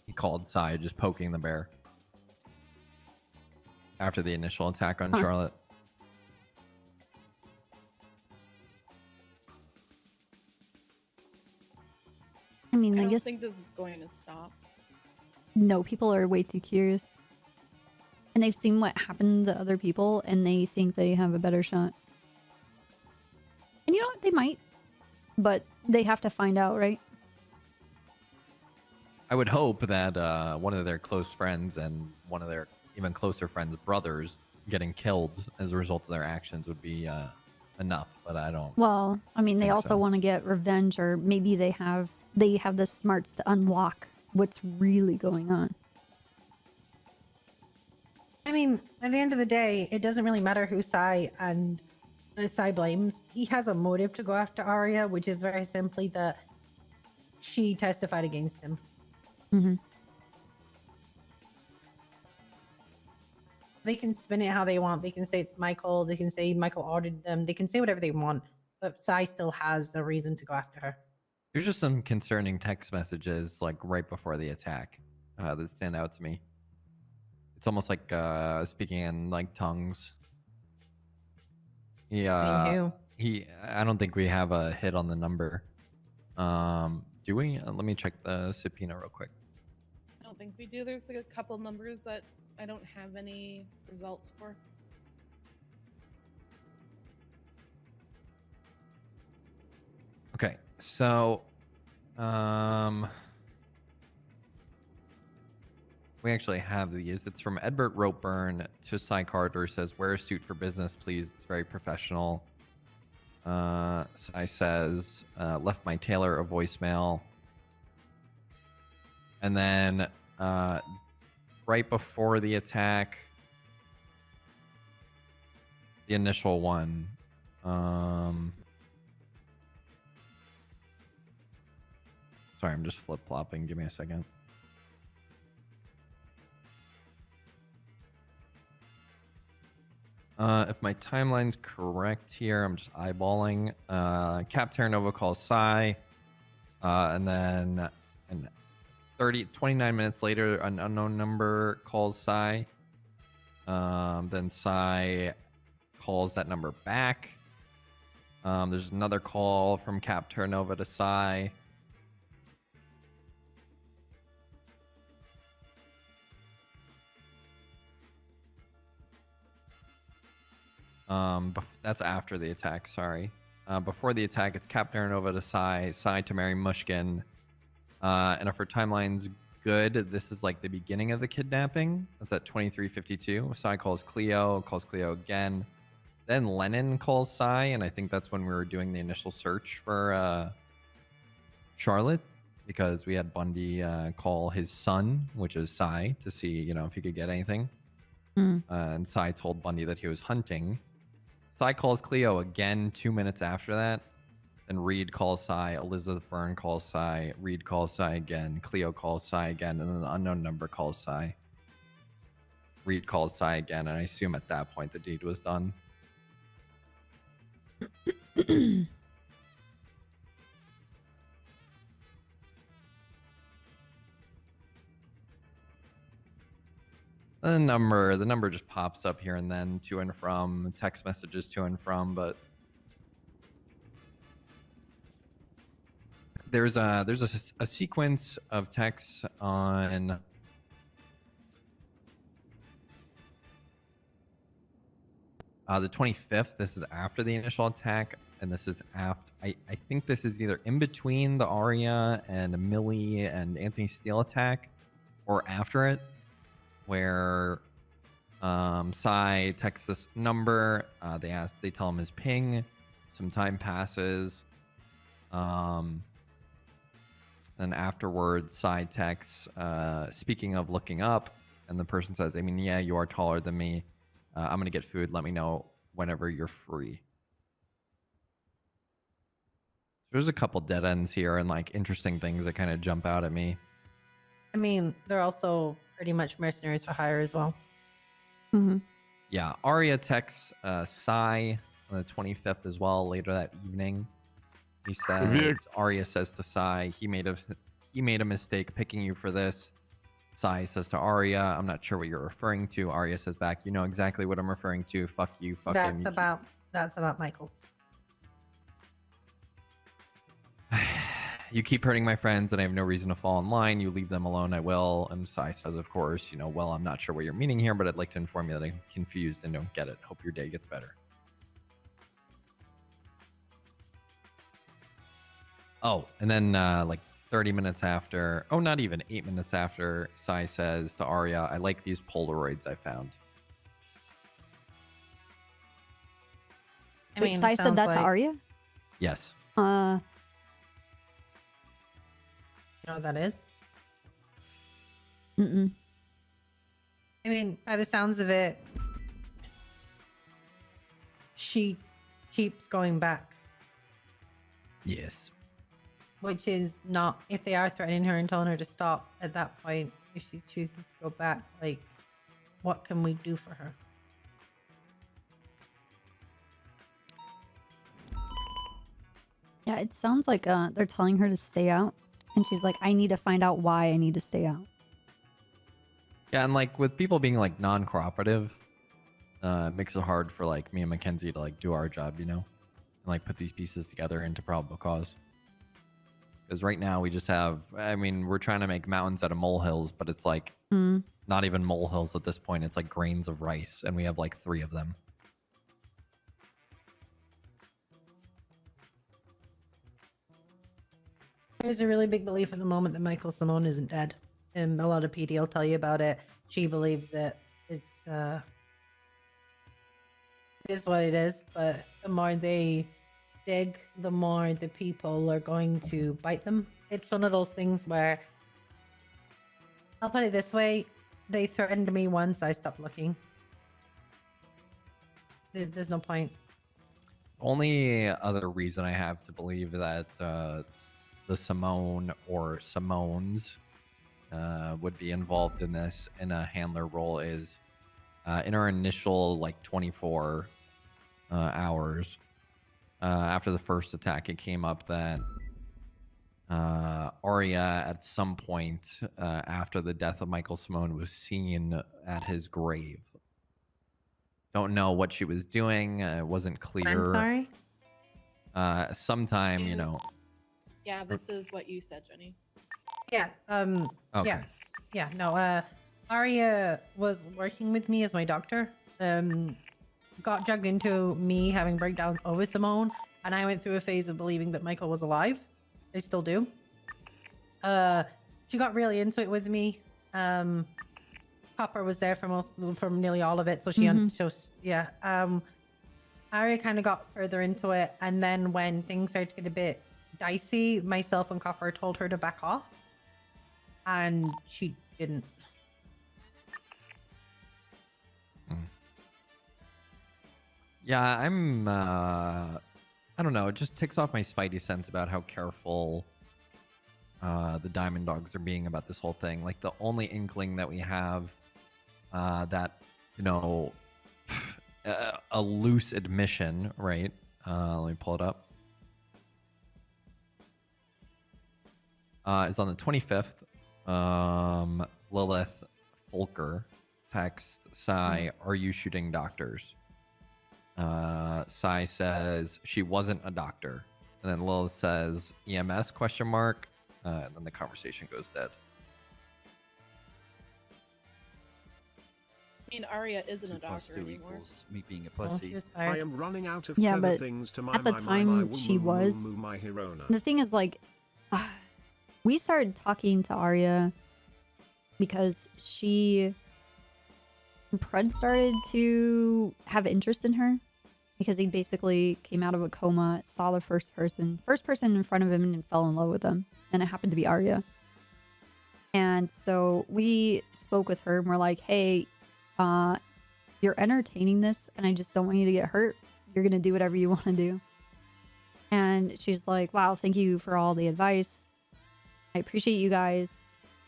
He called Sai just poking the bear after the initial attack on Charlotte. I mean, I I don't guess think this is going to stop. no, people are way too curious. And they've seen what happened to other people, and they think they have a better shot. And you know what? They might. But they have to find out, right? I would hope that one of their close friends and one of their even closer friends' brothers getting killed as a result of their actions would be enough, but I don't. Well, I mean, they think also so. want to get revenge, or maybe they have the smarts to unlock what's really going on. I mean, at the end of the day, it doesn't really matter who Sai blames. He has a motive to go after Arya, which is very simply that she testified against him. Mm-hmm. They can spin it how they want. They can say it's Michael. They can say Michael ordered them. They can say whatever they want. But Sai still has a reason to go after her. There's just some concerning text messages like right before the attack that stand out to me. It's almost like speaking in like tongues. Saying who? I don't think we have a hit on the number. Do we? Let me check the subpoena real quick. I don't think we do. There's like a couple numbers that I don't have any results for. Okay, so we actually have these. It's from Edbert Ropeburn to Cy Carter. Says, "Wear a suit for business, please. It's very professional." Cy says, "Left my tailor a voicemail." And then right before the attack, the initial one, Sorry, I'm just flip-flopping. Give me a second. If my timeline's correct here, I'm just eyeballing. Cap Terranova calls Psy. And then 29 minutes later, an unknown number calls Psy. Then Psy calls that number back. There's another call from Cap Terranova to Psy. That's after the attack, sorry. Before the attack, it's Cap Terranova to Psy, Psy to Mary Mushkin. And if her timeline's good, this is like the beginning of the kidnapping. That's at 23:52. Psy calls Cleo again. Then Lennon calls Psy, and I think that's when we were doing the initial search for Charlotte, because we had Bundy call his son, which is Psy, to see, you know, if he could get anything. And Psy told Bundy that he was hunting. Psy calls Cleo again 2 minutes after that. Then Reed calls Psy, Elizabeth Byrne calls Psy, Reed calls Psy again, Cleo calls Psy again, and then the unknown number calls Psy. Reed calls Psy again, and I assume at that point the deed was done. The number just pops up here and then, to and from, text messages to and from, but there's a sequence of texts on the 25th. This is after the initial attack, and this is after, I think this is either in between the Arya and Millie and Anthony Steele attack, or after it, where Psy texts this number. They tell him his ping. Some time passes. And afterwards, Psy texts, speaking of looking up, and the person says, I mean, yeah, you are taller than me. I'm going to get food. Let me know whenever you're free. There's a couple dead ends here and like interesting things that kind of jump out at me. I mean, they're also pretty much mercenaries for hire as well. Yeah, Arya texts Psy on the 25th as well, later that evening. He says, Arya says to Psy, he made a mistake picking you for this. Psy says to Arya, I'm not sure what you're referring to. Arya says back, you know exactly what I'm referring to. Fuck you, fuck him. That's about Michael. You keep hurting my friends and I have no reason to fall in line. You leave them alone, I will. And Psy says, of course, you know, well, I'm not sure what you're meaning here, but I'd like to inform you that I'm confused and don't get it. Hope your day gets better. Oh, and then like 30 minutes after, oh, not even 8 minutes after, Psy says to Arya, I like these Polaroids I found. I mean, Psy said that to Arya? Yes. You know what that is? Mm-mm. I mean, by the sounds of it, she keeps going back. Yes. Which is not, if they are threatening her and telling her to stop at that point, if she's choosing to go back, like, what can we do for her? Yeah, it sounds like they're telling her to stay out. And she's like, I need to find out why I need to stay out. Yeah, and like with people being like non-cooperative, it makes it hard for like me and Mackenzie to like do our job, you know? And like put these pieces together into probable cause. Because right now we just have, I mean, we're trying to make mountains out of molehills, but it's like not even molehills at this point. It's like grains of rice, and we have like 3 of them. There's a really big belief at the moment that Michael Simone isn't dead. And a lot of PD will tell you about it. She believes that it is what it is, but the more they dig, the more the people are going to bite them. It's one of those things where, I'll put it this way, they threatened me once, I stopped looking. There's no point. Only other reason I have to believe that the Simone or Simones would be involved in this in a handler role is in our initial like 24 hours after the first attack, it came up that Arya at some point after the death of Michael Simone was seen at his grave. Don't know what she was doing. It wasn't clear. I'm sorry? Sometime, you know. Yeah, this is what you said, Jenny. Yeah. Okay. Yes. Yeah. No. Arya was working with me as my doctor. Got drugged into me having breakdowns over Simone, and I went through a phase of believing that Michael was alive. I still do. She got really into it with me. Copper was there for nearly all of it, so she yeah. Arya kind of got further into it, and then when things started to get a bit dicey, myself and Copper told her to back off, and she didn't. Yeah, I'm I don't know, it just ticks off my spidey sense about how careful the Diamond Dogs are being about this whole thing. Like the only inkling that we have that, you know, a loose admission, right? Let me pull it up. Is on the 25th. Lilith Folker text Sai, "Are you shooting doctors?" Sai says she wasn't a doctor, and then Lilith says EMS question mark, and then the conversation goes dead. I mean, Arya isn't a doctor anymore. Me being a pussy. I am running out of Yeah, clever but things to at the time she was, my Hirona. the thing is, like, we started talking to Arya because Pred started to have interest in her because he basically came out of a coma, saw the first person in front of him, and fell in love with him, and it happened to be Arya. And so we spoke with her and we're like, hey, you're entertaining this and I just don't want you to get hurt. You're gonna do whatever you want to do. And she's like, wow, thank you for all the advice. I appreciate you guys.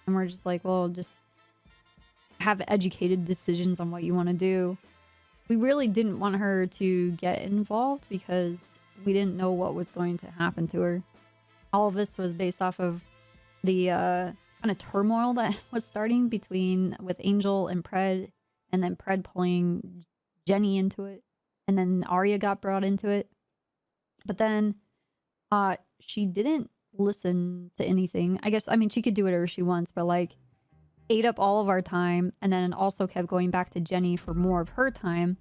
And we're just like, well, just have educated decisions on what you want to do. We really didn't want her to get involved because we didn't know what was going to happen to her. All of this was based off of the kind of turmoil that was starting with Angel and Pred, and then Pred pulling Jenny into it, and then Arya got brought into it. But then she didn't listen to anything. I guess, I mean, she could do whatever she wants, but like ate up all of our time, and then also kept going back to Jenny for more of her time.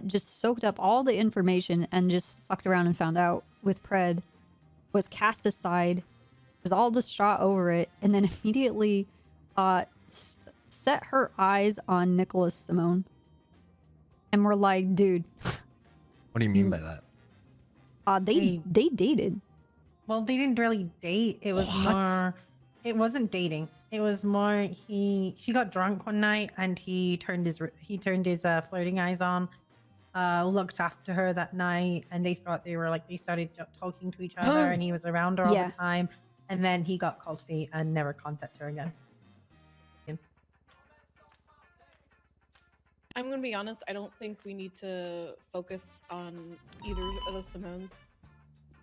Just soaked up all the information and just fucked around and found out with Pred, was cast aside, was all distraught over it, and then immediately set her eyes on Nicholas Simone. And we're like, dude. What do you mean by that? They dated. Well, they didn't really date. It was more. It wasn't dating. It was more. She got drunk one night and he turned his flirting eyes on. Looked after her that night, and they thought they started talking to each other, and he was around her all the time. And then he got cold feet and never contacted her again. I'm gonna be honest, I don't think we need to focus on either of the Simones,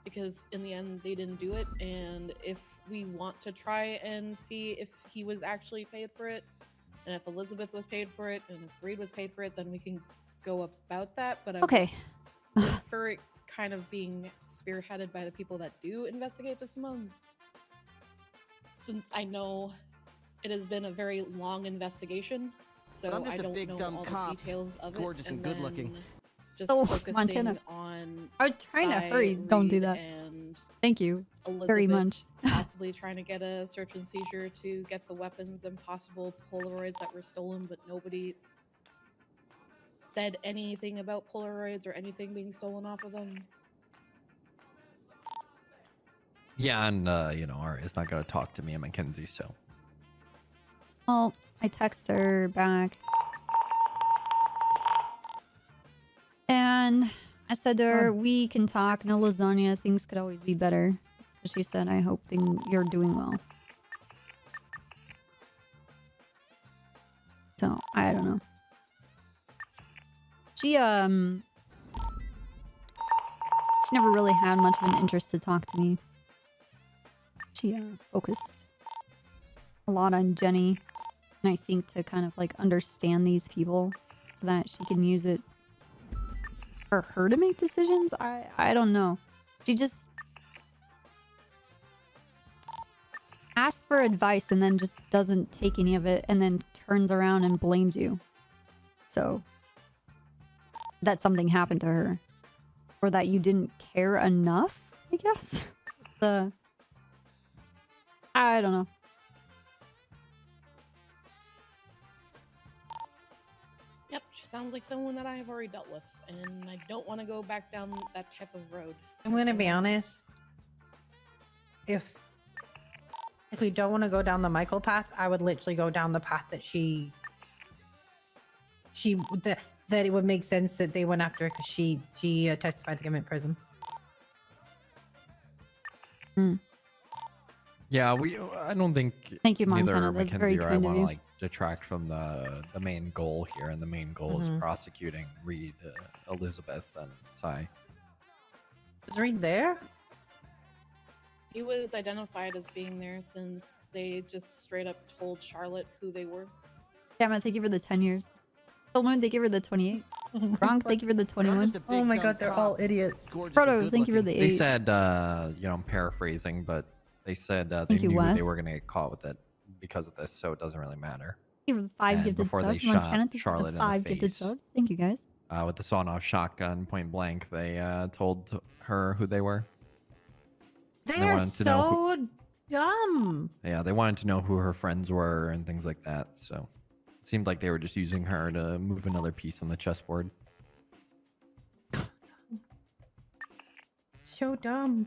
because in the end they didn't do it, and if we want to try and see if he was actually paid for it, and if Elizabeth was paid for it, and if Reed was paid for it, then we can go about that. But I prefer it kind of being spearheaded by the people that do investigate the Simones, since I know it has been a very long investigation. So I'm just I don't know dumb all cop, the details of gorgeous it. and good looking. Just focusing Montana. on I was trying to hurry. Reed Don't do that. And Thank you Elizabeth very much. possibly trying to get a search and seizure to get the weapons and possible Polaroids that were stolen, but nobody said anything about Polaroids or anything being stolen off of them. Yeah, and you know, Arya's not gonna talk to me and Mackenzie, so. Well, I text her back. And I said to her, we can talk, no lasagna, things could always be better. She said, I hope you're doing well. So, I don't know. She never really had much of an interest to talk to me. She focused a lot on Jenny, and I think to kind of like understand these people so that she can use it for her to make decisions. I don't know. She just asks for advice and then just doesn't take any of it and then turns around and blames you. So that something happened to her. Or that you didn't care enough, I guess. I don't know. Yep, she sounds like someone that I have already dealt with, and I don't want to go back down that type of road. I'm gonna be honest. If we don't want to go down the Michael path, I would literally go down the path that that it would make sense that they went after her because she testified to him in prison. Yeah, I don't think Thank you, neither Montana. That's very Mackenzie or I kind of want to you. like detract from the main goal here, and the main goal is prosecuting Reed, Elizabeth, and Sai. Is Reed there? He was identified as being there since they just straight up told Charlotte who they were. Damn it, thank you for the 10 years. Moon, thank you for the 28. Gronk, thank you for the 21. Oh my god, they're all idiots. Proto, thank you for the 8. They said, you know, I'm paraphrasing, but they said they Thank you, knew Wes. they were going to get caught with it because of this, so it doesn't really matter. Thank you for the 5 And gifted before subs. they shot Montana, thank you for Charlotte the in 5 the gifted face, subs. Thank you, guys. With the sawn-off shotgun point blank, they told her who they were. They They are wanted to know so dumb. Yeah, they wanted to know who her friends were and things like that, so it seemed like they were just using her to move another piece on the chessboard. So dumb.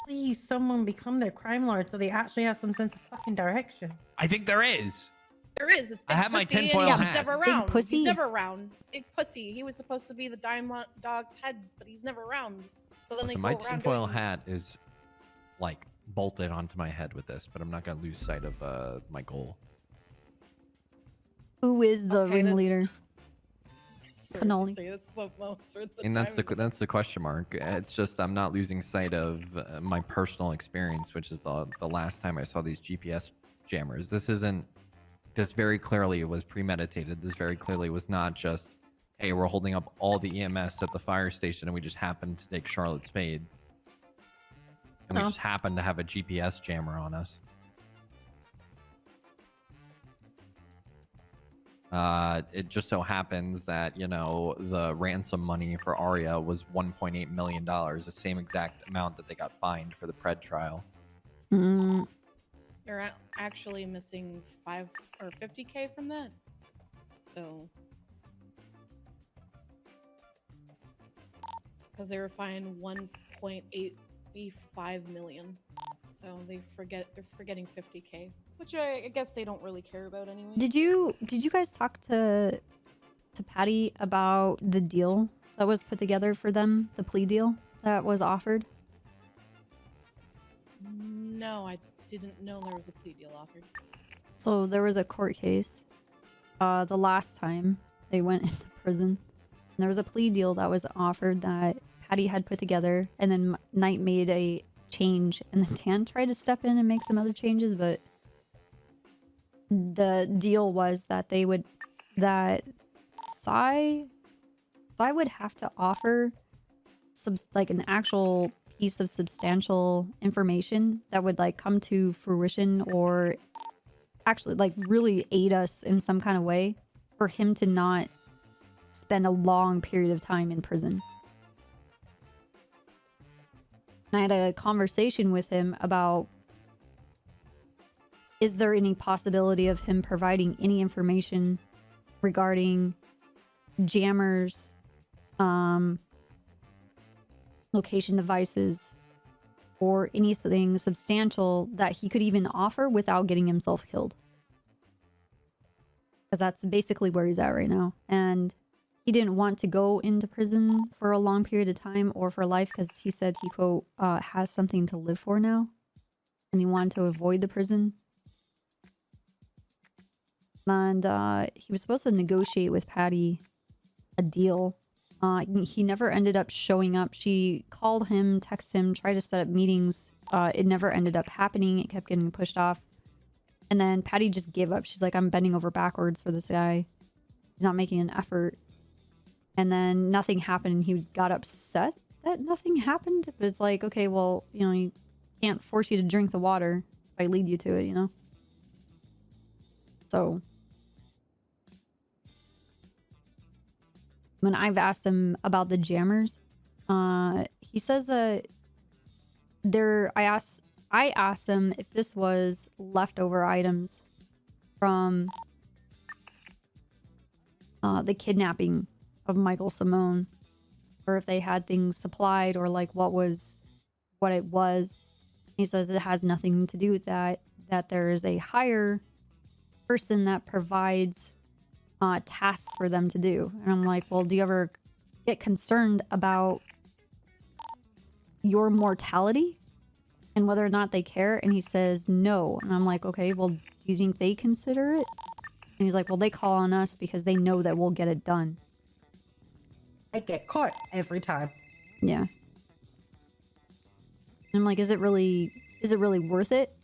Please, someone become their crime lord so they actually have some sense of fucking direction. I think there is. There is. It's Big I have my Pussy, and tinfoil he's hat. never Big around. Pussy? He's never around. Big Pussy. He was supposed to be the Diamond Dog's heads, but he's never around. So then Listen, they my go around tinfoil doing... hat is like bolted onto my head with this, but I'm not gonna lose sight of my goal. Who is the Okay, ringleader? Cannoli. And that's the question mark. It's just I'm not losing sight of my personal experience, which is the last time I saw these GPS jammers. This very clearly was premeditated. This very clearly was not just, hey, we're holding up all the EMS at the fire station and we just happened to take Charlotte Spade. And we No. just happened to have a GPS jammer on us. It just so happens that, you know, the ransom money for Arya was $1.8 million, the same exact amount that they got fined for the Pred trial. They're actually missing 5 or 50K from that. So, because they were fined 1.85 million, so they're forgetting 50K, which I guess they don't really care about anyway. Did you guys talk to Patty about the deal that was put together for them, the plea deal that was offered? No, I didn't know there was a plea deal offered. So there was a court case the last time they went into prison. And there was a plea deal that was offered that Patty had put together, and then Knight made a change, and then Tan tried to step in and make some other changes, but the deal was that Sai would have to offer like an actual piece of substantial information that would like come to fruition or actually like really aid us in some kind of way for him to not spend a long period of time in prison. And I had a conversation with him about, is there any possibility of him providing any information regarding jammers, location devices, or anything substantial that he could even offer without getting himself killed? Because that's basically where he's at right now. And he didn't want to go into prison for a long period of time or for life because he said he, quote, has something to live for now. And he wanted to avoid the prison. And he was supposed to negotiate with Patty a deal. He never ended up showing up. She called him, texted him, tried to set up meetings. It never ended up happening. It kept getting pushed off. And then Patty just gave up. She's like, I'm bending over backwards for this guy. He's not making an effort. And then nothing happened, and he got upset that nothing happened. But it's like, okay, well, you know, you can't force you to drink the water if I lead you to it, you know? So when I've asked him about the jammers, he says that I asked him if this was leftover items from the kidnapping of Michael Simone, or if they had things supplied, or like what it was. He says it has nothing to do with that, that there is a higher person that provides tasks for them to do. And I'm like, well, do you ever get concerned about your mortality and whether or not they care? And he says no. And I'm like, okay, well, do you think they consider it? And he's like, well, they call on us because they know that we'll get it done. I get caught every time. Yeah. And I'm like, is it really worth it?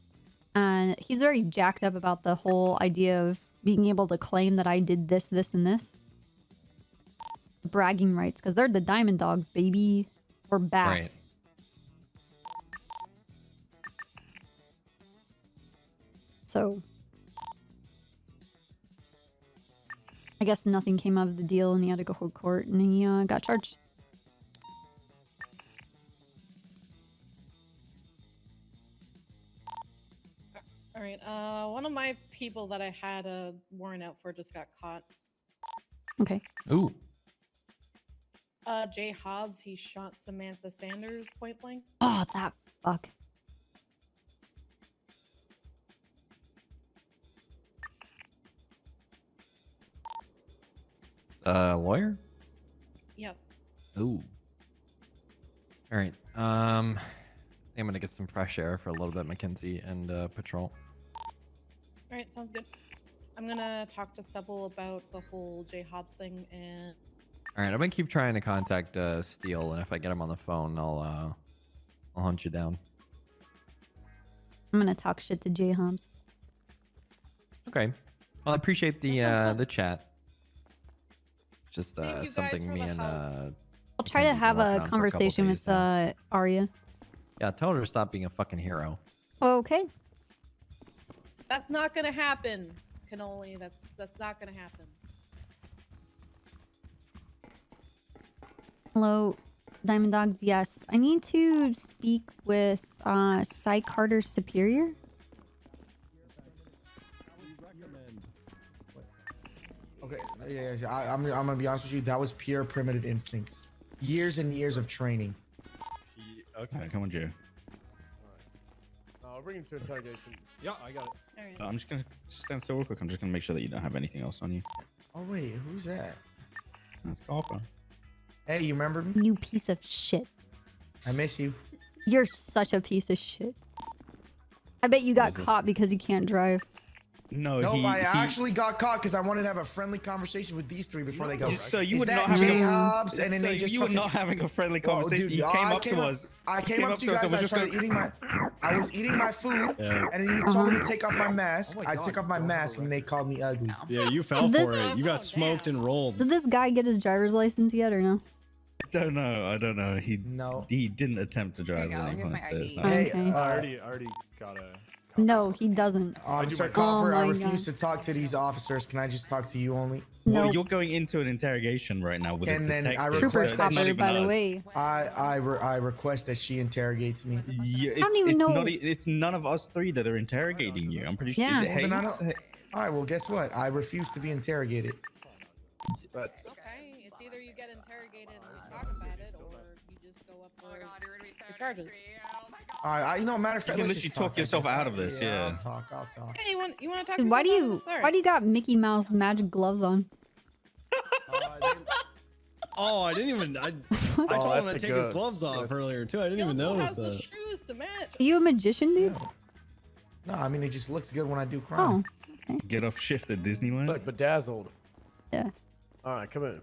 And he's very jacked up about the whole idea of being able to claim that I did this, this, and this. Bragging rights, because they're the Diamond Dogs, baby. We're back. Right. So I guess nothing came out of the deal, and he had to go to court, and he got charged. All right. One of my people that I had a warrant out for just got caught. Okay. Ooh. Jay Hobbs, he shot Samantha Sanders point blank. Oh, that fuck. Lawyer? Yep. Ooh. All right. I think I'm gonna get some fresh air for a little bit, Mackenzie, and patrol. All right, sounds good. I'm gonna talk to Stubble about the whole Jay Hobbs thing, and All right, I'm gonna keep trying to contact Steele, and if I get him on the phone, I'll hunt you down. I'm gonna talk shit to Jay Hobbs. Okay. Well, I appreciate the chat. Just something me and I'll try to have a conversation with Arya. Yeah, tell her to stop being a fucking hero. Okay. that's not gonna happen. Cannoli, that's not gonna happen. Hello, Diamond Dogs. Yes, I need to speak with Cy Carter's superior. Okay, yeah, I'm gonna be honest with you. That was pure primitive instincts. Years and years of training. Okay, come on, Joe. I'll bring him to interrogation. Yeah, I got it. I'm just gonna stand still real quick. I'm just gonna make sure that you don't have anything else on you. Oh wait, who's that? That's Copper. Hey, you remember me? You piece of shit. I miss you. You're such a piece of shit. I bet you got caught because you can't drive. No, I actually got caught because I wanted to have a friendly conversation with these three before they go. So you were that not Jay having Hobbs, and then they just you were not having a friendly conversation. You came up to us. I came up to you guys. I started eating my. I was eating my food, and then you told me to take off my mask. I took off my mask, and they called me ugly. Yeah, you fell for it. You got smoked and rolled. Did this guy get his driver's license yet or no? I don't know. He didn't attempt to drive. Hey, I already got a. No, he doesn't. Officer Copper, I refuse to talk to these officers. Can I just talk to you only? Well, you're going into an interrogation right now with a detective. Request that Copper, by the way. I request that she interrogates me. Yeah, I don't even know. It's none of us three that are interrogating you. I'm pretty sure. Yeah. Is it Hayes? All right, well, guess what? I refuse to be interrogated. Okay, it's either you get interrogated and we talk about it, or you just go up for your charges. All right, matter of fact, you can literally talk yourself out of this. Yeah. I'll talk. Hey, you want to talk? Dude, why do you got Mickey Mouse magic gloves on? Oh, I didn't even. I told him to take his gloves off earlier too. I didn't even notice has the that. shoes to match. Are you a magician, dude? No, I mean it just looks good when I do crime. Oh. Get off shift at Disneyland. Look, bedazzled. Yeah. All right, come in.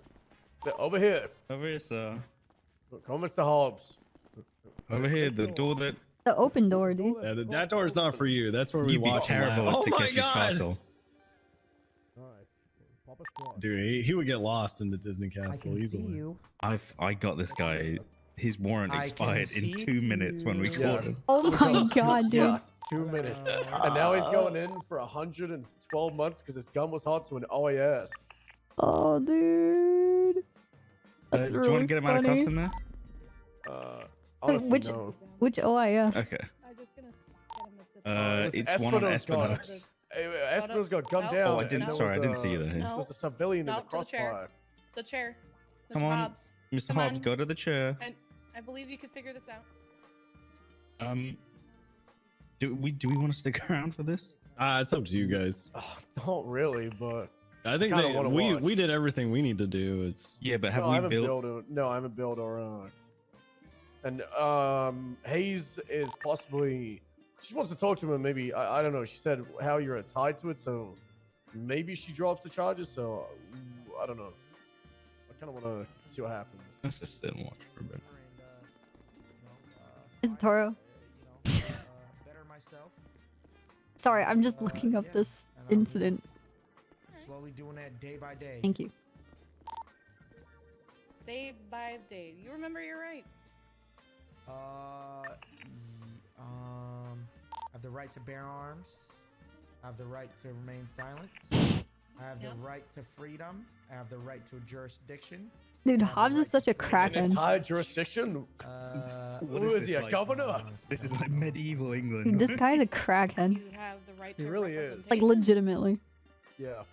Over here. Over here, sir. Come, Mr. Hobbs. Over here, the door that. The open door, dude. Yeah, that door's not for you. That's where we You'd be watch. terrible at Oh my Takeshi's god! Castle. Dude, he would get lost in the Disney castle easily. I got this guy. His warrant expired in 2 minutes when we caught him. Oh my god, dude. Yeah, 2 minutes. And now he's going in for 112 months because his gun was hot to an OAS. Oh, dude. That's Do you really want to get him out of funny. cuffs in there? Honestly, which OIS? Okay. Listen, It's one on Espino's. Espino's. Espino's got gunned Oh. down. Oh, I didn't. and there Sorry, I was, didn't see you there. No. There was a civilian in No, the to the chair. crossfire. The chair. Mr. Come on, Hobbs. Mr. Come Hobbs, on. go to the chair. And I believe you could figure this out. Do we want to stick around for this? It's up to you guys. Don't really, but I think kinda wanna watch. we did everything we need to do. It's Yeah, but have no, I we haven't built? No, I haven't built our own. And Hayes is possibly. She wants to talk to him. Maybe I don't know. She said how you're tied to it, so maybe she drops the charges. So I don't know. I kind of want to see what happens. Let's just sit and watch for a bit. Is it Toro? Better myself. Sorry, I'm just looking up this incident. Slowly doing that day by day. Thank you. Day by day. You remember your rights. I have the right to bear arms. I have the right to remain silent. I have the right to freedom. I have the right to jurisdiction. Dude, Hobbs is such a An crackhead. entire jurisdiction. What Who is he? this A like? governor? This is like medieval England. Dude, this guy's a crackhead. You have the right He to really is. representation. Like, legitimately. Yeah.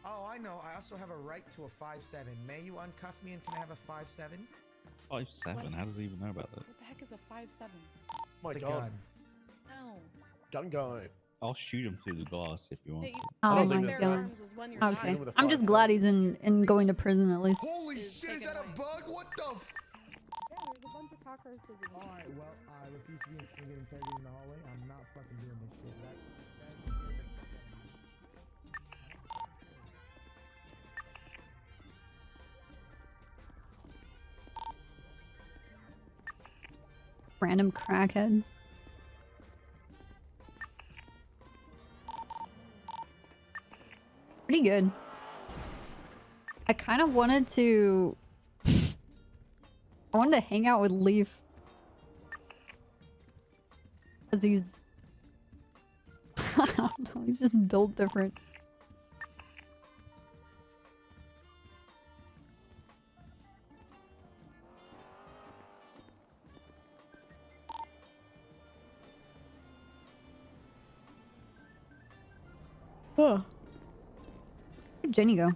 Oh, I know. I also have a right to a 5'7". May you uncuff me and can I have a 5'7"? 5'7". How does he even know about that? What the heck is a 5'7"? My It's a God. gun. No. Gun guy. I'll shoot him through the glass if you want Hey, to. Oh don't my think there's god. arms is when you're Okay. not. I'm just glad he's in going to prison at least. Holy shit, is that a bug? What the f? Yeah, there's a bunch of cockroaches in here. Alright, well, I refuse to get interrogated in the hallway. I'm not fucking doing this shit. Random crackhead. Pretty good. I kind of wanted to... I wanted to hang out with Leaf. Because he's... I don't know, he's just built different. Oh. Where'd Jenny go?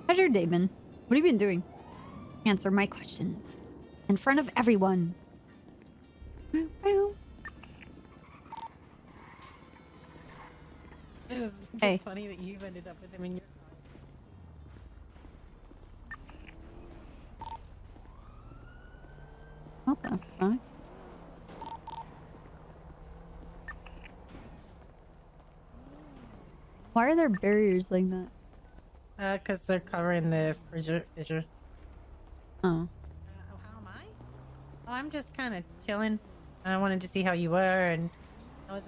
How's your day been? What have you been doing? Answer my questions. In front of everyone. It's Hey. funny that you've ended up with him in your... What the fuck? Why are there barriers like that? Because they're covering the fissure. Oh. How am I? Oh, I'm just kind of chilling. I wanted to see how you were, and I was.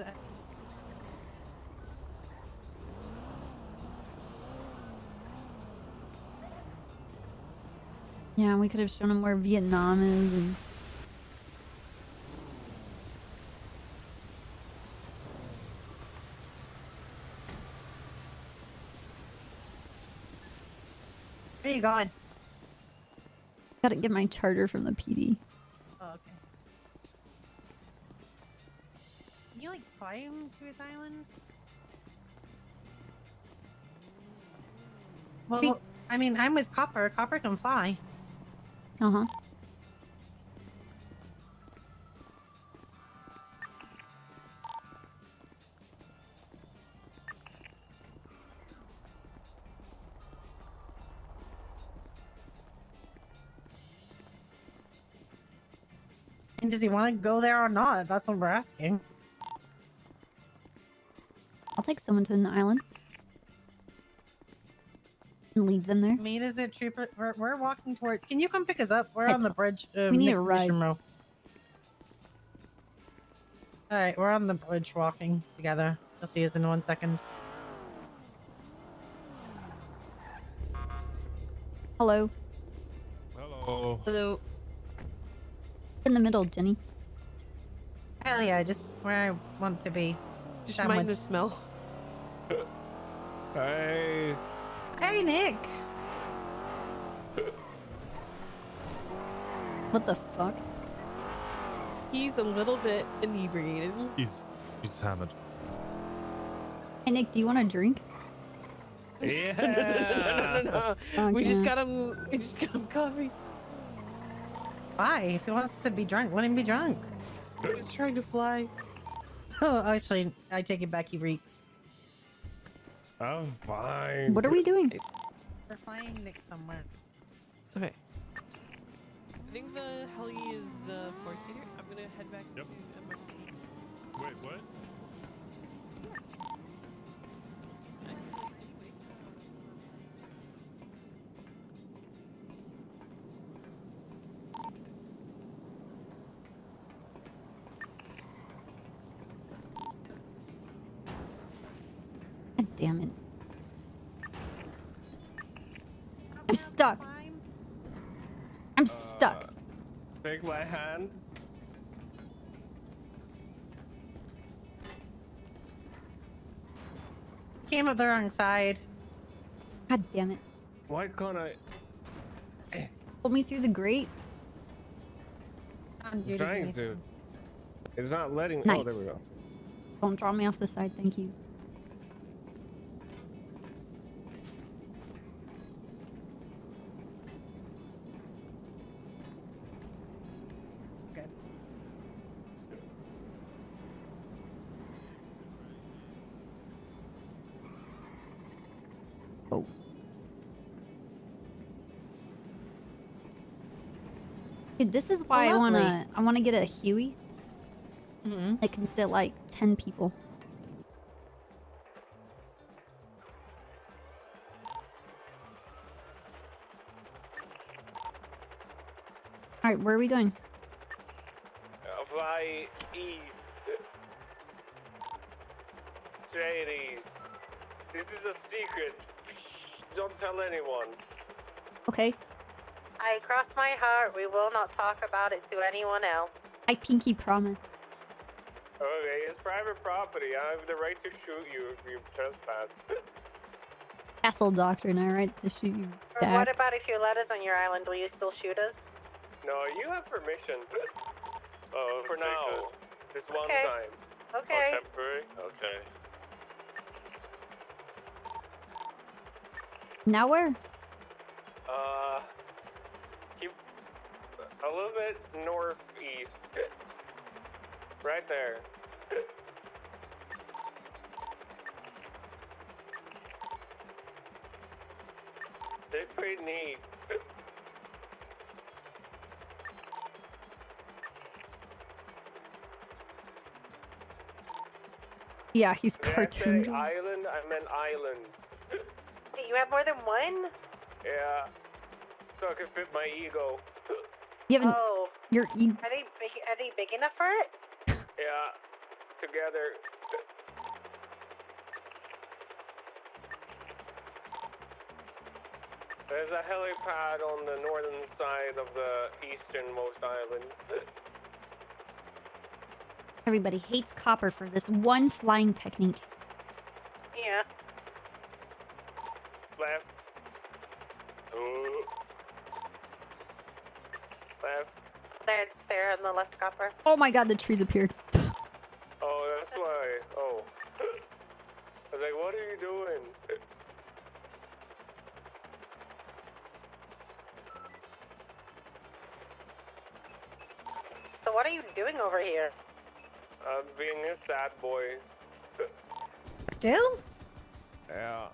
Yeah, we could have shown him where Vietnam is and... Where are you going? Gotta get my charter from the PD. Oh, okay. Can you like fly him to his island? Well, I mean, I'm with Copper. Copper can fly. Uh-huh. And does he want to go there or not? That's what we're asking. I'll take someone to an island. And leave them there. Meet us at Trooper. We're walking towards. Can you come pick us up? We're Hey, on the bridge. we need a ride. All right, we're on the bridge walking together. You'll see us in 1 second. Hello. Hello. Hello. In the middle, Jenny. Hell yeah, just where I want to be. Just mind the smell. Hey. Hey, Nick. What the fuck? He's a little bit inebriated. He's hammered. Hey, Nick, do you want a drink? Yeah. No. We Okay. just got him. We just got him coffee. Why? If he wants to be drunk, let him be drunk. He's trying to fly. Oh, actually, I take it back. He reeks. I'm fine. What are we doing? We're flying Nick somewhere. Okay. I think the heli is 4-seater. I'm gonna head back to MFD. Wait, what? God damn it. I'm stuck. I'm stuck. Take my hand. Came up the wrong side. God damn it. Why can't I? Pull me through the grate. On I'm trying to. It's not letting. Nice. Oh, there we go. Don't draw me off the side, thank you. Good. Oh. Dude, this is why I wanna get a Huey. It can sit like 10 people. All right, where are we going? Fly east. Straight east. This is a secret. Don't tell anyone. Okay, I cross my heart. We will not talk about it to anyone else. I pinky promise. Okay, it's private property. I have the right to shoot you if you trespass. Castle Doctrine, I right to shoot you Or what back. about if you let us on your island? Will you still shoot us? No, you have permission. For now. This one Okay. time. Okay. Temporary? Okay. Now where? Keep a little bit northeast. Right there. They're pretty neat. Yeah, he's Did I cartoon. say island? I meant islands. You have more than one? Yeah. So I can fit my ego. You haven't. Oh. You're. You, Are they big enough for it? Yeah. Together. There's a helipad on the northern side of the easternmost island. everybody hates Copper for this one flying technique. Yeah. Left. Left. There on the left, Copper. Oh my god, the trees appeared. Oh, that's why. Oh. I was like, what are you doing? So what are you doing over here? Being a sad boy. Still? Yeah.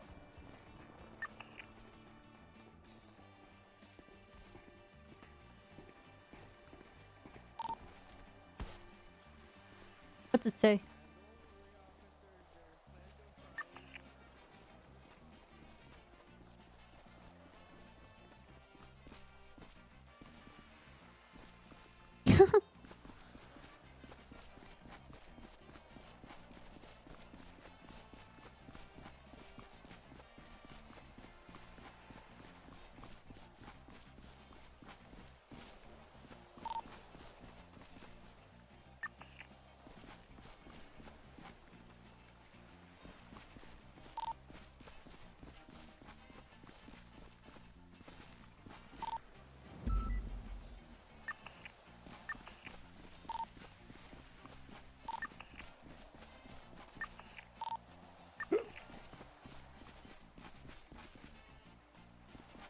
What's it say?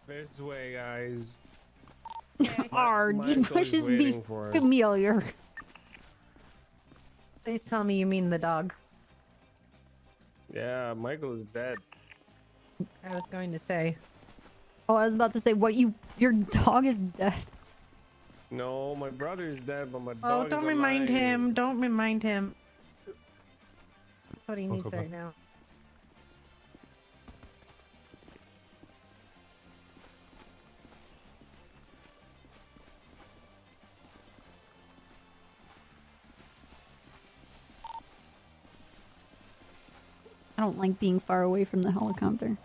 This way, guys. Ard, you Michael must is just be waiting for us. familiar. Please tell me you mean the dog. Yeah, Michael is dead. I was going to say. Oh, I was about to say, your dog is dead. No, my brother is dead, but my Oh, dog don't is remind alive. him. Don't remind him. That's what he needs Okay. right now. I don't like being far away from the helicopter.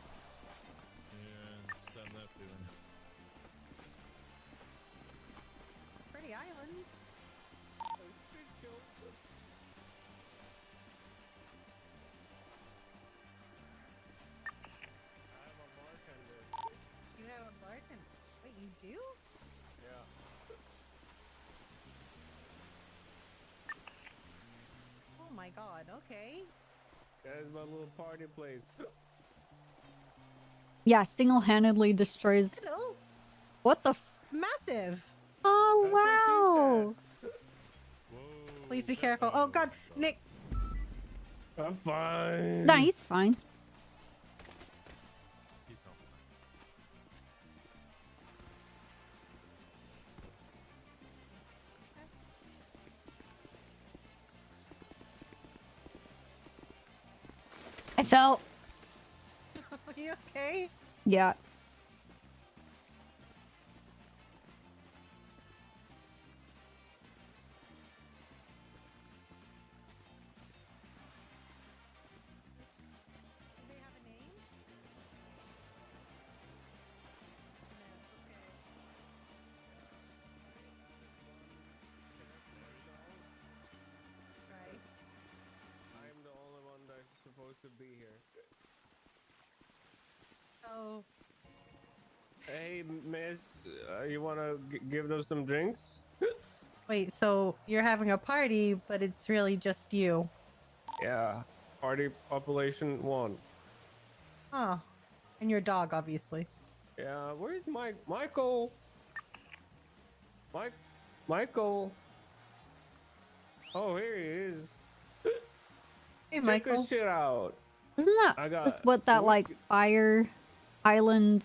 Pretty island. You have a bartender. Wait, you do? Yeah. Oh my god, okay. That is my little party place. Yeah, single-handedly destroys. Hello. What the? It's massive. Oh wow! Please be careful. Oh god, Nick. I'm fine. Nah, he's fine. I fell. Are you okay? Yeah. I'm the only one that's supposed to be here. So. Hey, miss, you wanna give them some drinks? Wait, so you're having a party, but it's really just you. Yeah, party population 1. Oh. And your dog, obviously. Yeah, where's Michael? Michael. Oh, here he is. Hey, Check Michael. this shit out. Isn't this what that like fire island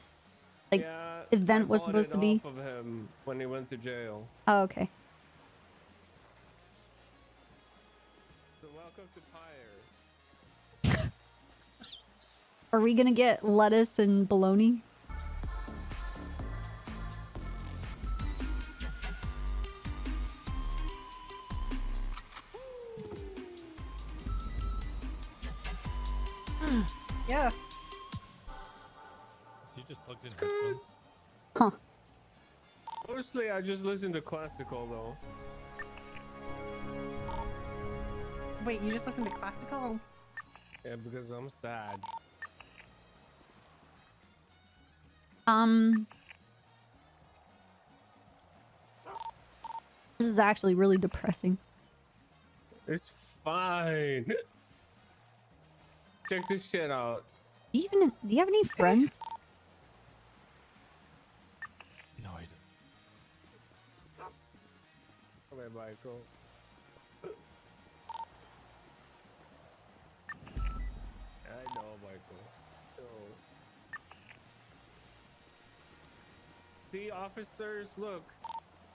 like Yeah, event I was bought supposed it to be? off of him when he went to jail. Oh, okay. So welcome to Pyre. Are we gonna get lettuce and bologna? Yeah. You just plugged in headphones. Huh. Mostly, I just listen to classical though. Wait, you just listen to classical? Yeah, because I'm sad. This is actually really depressing. It's fine. Check this shit out. Do you have any friends? No, I don't. Come here, Michael. I know, Michael. So... See, officers, look.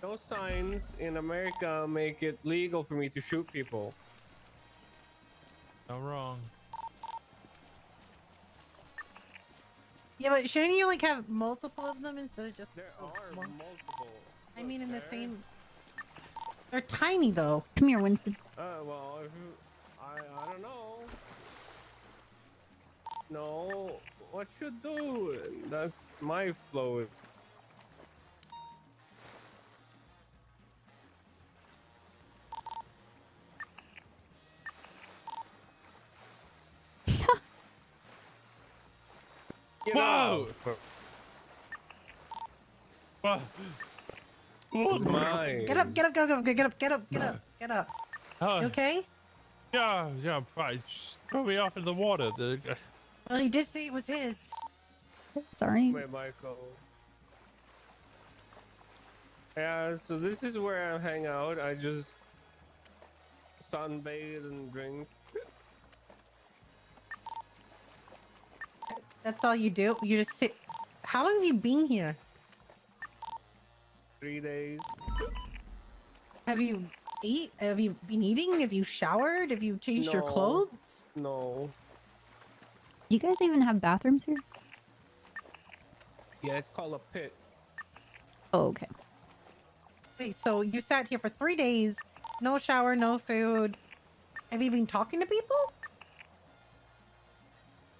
Those signs in America make it legal for me to shoot people. Not wrong. Yeah, but shouldn't you like have multiple of them instead of just There are one? multiple. I mean, in the same. They're tiny though. Come here, Winston. Well, if you, I don't know. No, what you do? That's my flow. Whoa! Whoa! It's mine. Get up! Get up! Get up! Get up! Get up! Get up! Get up! You okay? Yeah, I'm fine. Just throw me off in the water. Well, he did say it was his. Sorry. Wait, Michael. Yeah, so this is where I hang out. I just sunbathe and drink. That's all you do? You just sit. How long have you been here? 3 days. Have you Have you been eating? Have you showered? Have you changed your clothes? No. Do you guys even have bathrooms here? Yeah, it's called a pit. Oh, okay. Wait, so you sat here for 3 days, no shower, no food. Have you been talking to people?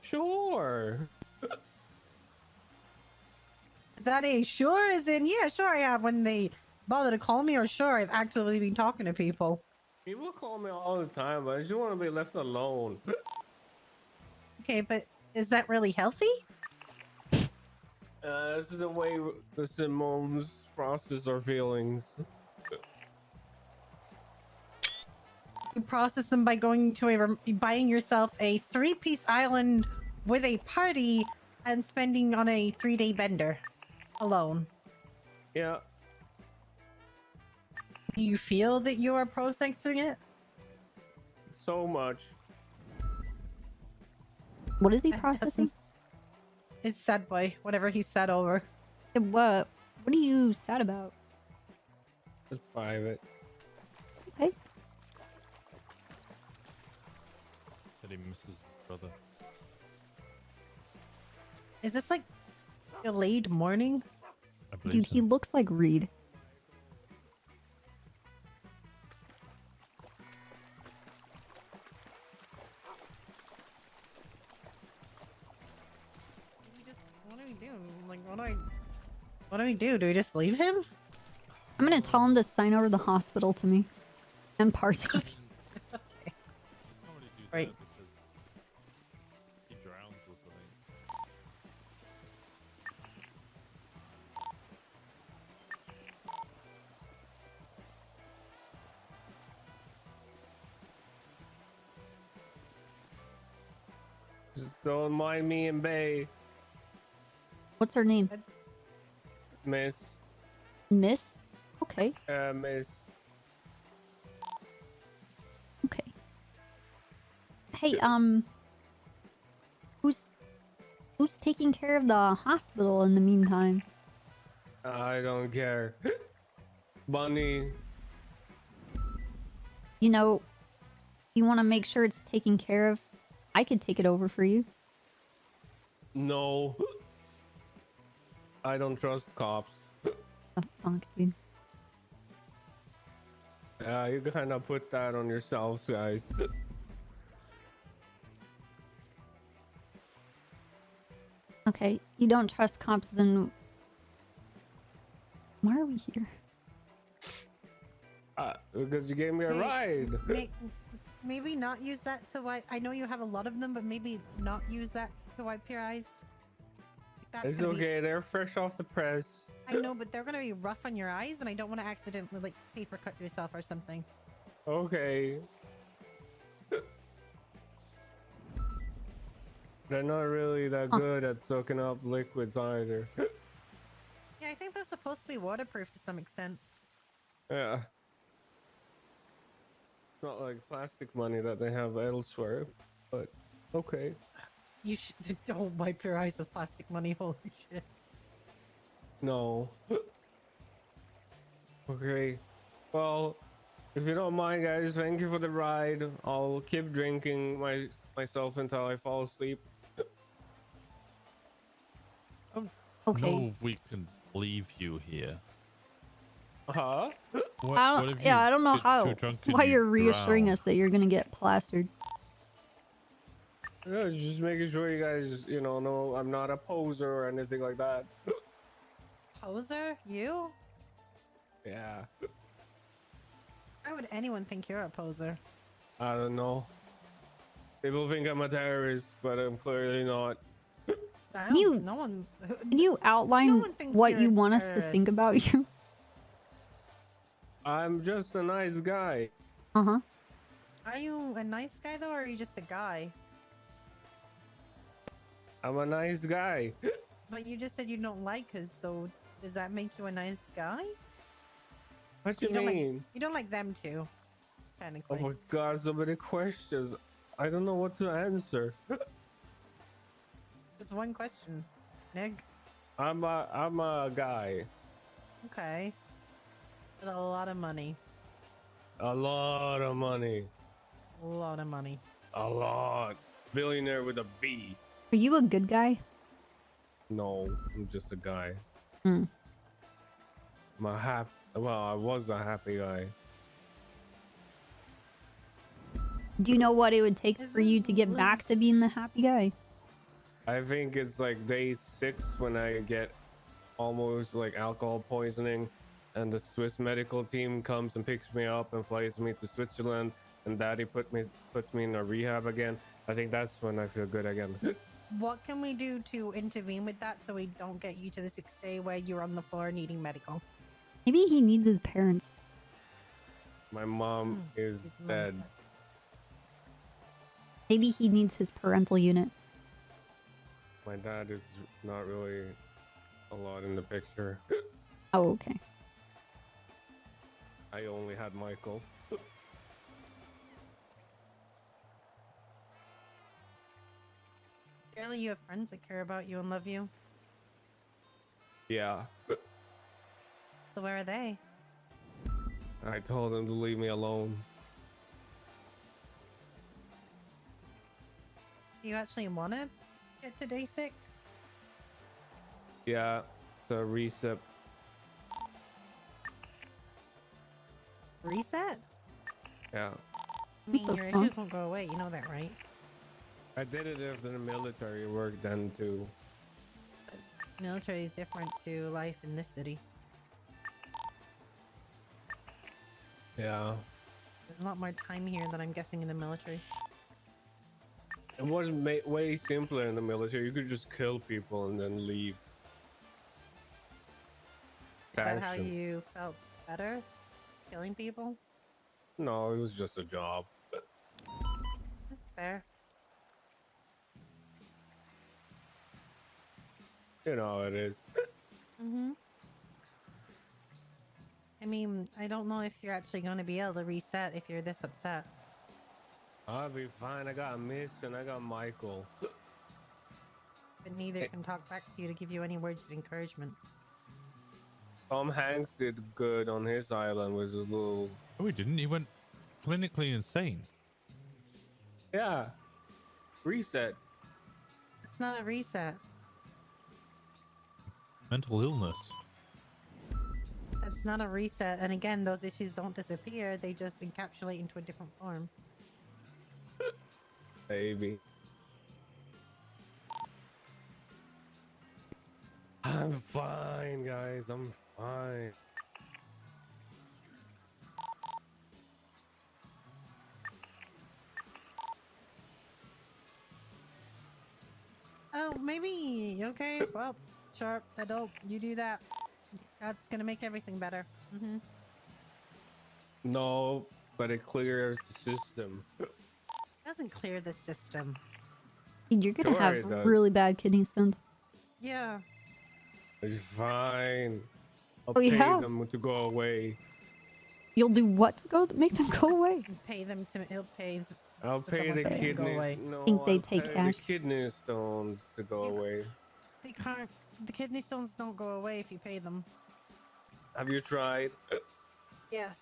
Sure. Is that a sure as in, yeah, sure I have when they bother to call me, or sure I've actively been talking to people? People call me all the time, but I just want to be left alone. Okay, but is that really healthy? This is the way the Simones process our feelings. You process them by going to buying yourself a 3-piece island with a party and spending on a 3-day bender alone. Yeah. Do you feel that you are processing it? So much. What is he processing? His sad boy, whatever he said over. What are you sad about? It's private. Okay. Said he misses his brother. Is this like delayed morning? Dude, he looks like Reed. What do we do? Like, what do we do? Do we just leave him? I'm gonna tell him to sign over the hospital to me. And Parsi. Okay. Right. He drowns or something. Just don't mind me and Bay. What's her name? Miss. Miss? Okay. Miss. Okay. Hey, who's taking care of the hospital in the meantime? I don't care. Bunny. You know, you want to make sure it's taken care of? I could take it over for you. No. I don't trust cops. Oh, fuck, dude. You kind of put that on yourselves, guys. Okay, you don't trust cops, then why are we here? Because you gave me a ride. Maybe not use that to wipe. I know you have a lot of them, but maybe not use that to wipe your eyes. It's okay. They're fresh off the press. I know, but they're gonna be rough on your eyes, and I don't want to accidentally like paper cut yourself or something. Okay. They're not really that good at soaking up liquids either. Yeah, I think they're supposed to be waterproof to some extent. Yeah. It's not like plastic money that they have elsewhere, but okay. You don't wipe your eyes with plastic money. Holy shit. No. Okay. Well, If you don't mind, guys, thank you for the ride. I'll keep drinking myself until I fall asleep. Okay. No, we can leave you here. Huh? What, I what don't, if yeah, you I don't know get too how drunk and why you you're reassuring drown? us that you're gonna get plastered. Yeah, just making sure you guys, know I'm not a poser or anything like that. Poser? You? Yeah. Why would anyone think you're a poser? I don't know. People think I'm a terrorist, but I'm clearly not. No one. Can you outline thinks what you're you a want us to think about you? I'm just a nice guy. Uh-huh. Are you a nice guy though, or are you just a guy? I'm a nice guy. But you just said you don't like us, so does that make you a nice guy? What you don't mean? Like, you don't like them too, technically. Oh my god, so many questions. I don't know what to answer. Just one question, Nick. I'm a guy. Okay. With a lot of money. A lot of money. A lot of money. A lot. Billionaire with a B. Are you a good guy? No, I'm just a guy. Hmm. Well, I was a happy guy. Do you know what it would take for you to get back to being the happy guy? I think it's like day 6 when I get almost like alcohol poisoning, and the Swiss medical team comes and picks me up and flies me to Switzerland, and Daddy puts me in a rehab again. I think that's when I feel good again. What can we do to intervene with that so we don't get you to the 6th day where you're on the floor needing medical? Maybe he needs his parents. My mom is dead. Maybe he needs his parental unit. My dad is not really a lot in the picture. Oh, okay. I only had Michael. Surely you have friends that care about you and love you. Yeah. So where are they? I told him to leave me alone. Do you actually want to get to day 6? Yeah, it's a reset. Reset? Yeah. I mean, What the your fuck? issues won't go away. You know that, right? I did it after the military work then too. Military is different to life in this city. Yeah. There's a lot more time here than I'm guessing in the military. It was way simpler in the military. You could just kill people and then leave. Is that how Sanction. you felt better? Killing people? No, it was just a job. That's fair. You know how it is. Mm-hmm. I mean, I don't know if you're actually going to be able to reset if you're this upset. I'll be fine. I got Miss and I got Michael. But neither can talk back to you to give you any words of encouragement. Tom Hanks did good on his island with his little... No, he didn't. He went clinically insane. Yeah. Reset. It's not a reset. Mental illness. That's not a reset. And again, those issues don't disappear. They just encapsulate into a different form. Baby. I'm fine, guys. I'm fine. Oh, maybe. Okay. Well, sure. Adult, you do that. That's going to make everything better. Mm-hmm. No, but it clears the system. Doesn't clear the system. You're gonna Sure have it does. really bad kidney stones. Yeah. It's fine. I'll Oh, pay yeah? them to go away. You'll do what to go make them go away? Pay them to. He'll pay. I'll for pay someone the to make them go kidneys. away. No, Think they I'll take pay cash? the kidney stones to go away. They can't. The kidney stones don't go away if you pay them. Have you tried? Yes.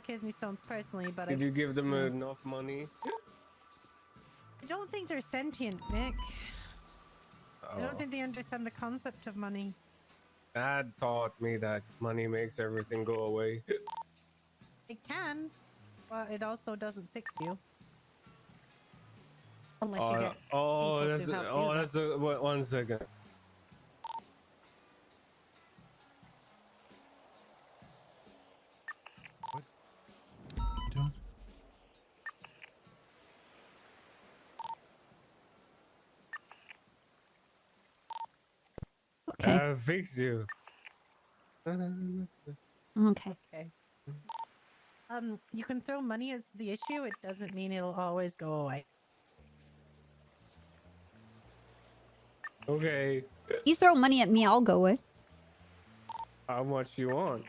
kidney stones personally, but Did you give them enough money? I don't think they're sentient, Nick. I Oh. don't think they understand the concept of money. Dad taught me that money makes everything go away. It can, but it also doesn't fix you. Unless you get people to help do that. Wait, 1 second. Okay. Fix you. Okay. Okay. You can throw money as the issue. It doesn't mean it'll always go away. Okay. You throw money at me, I'll go away. How much you want?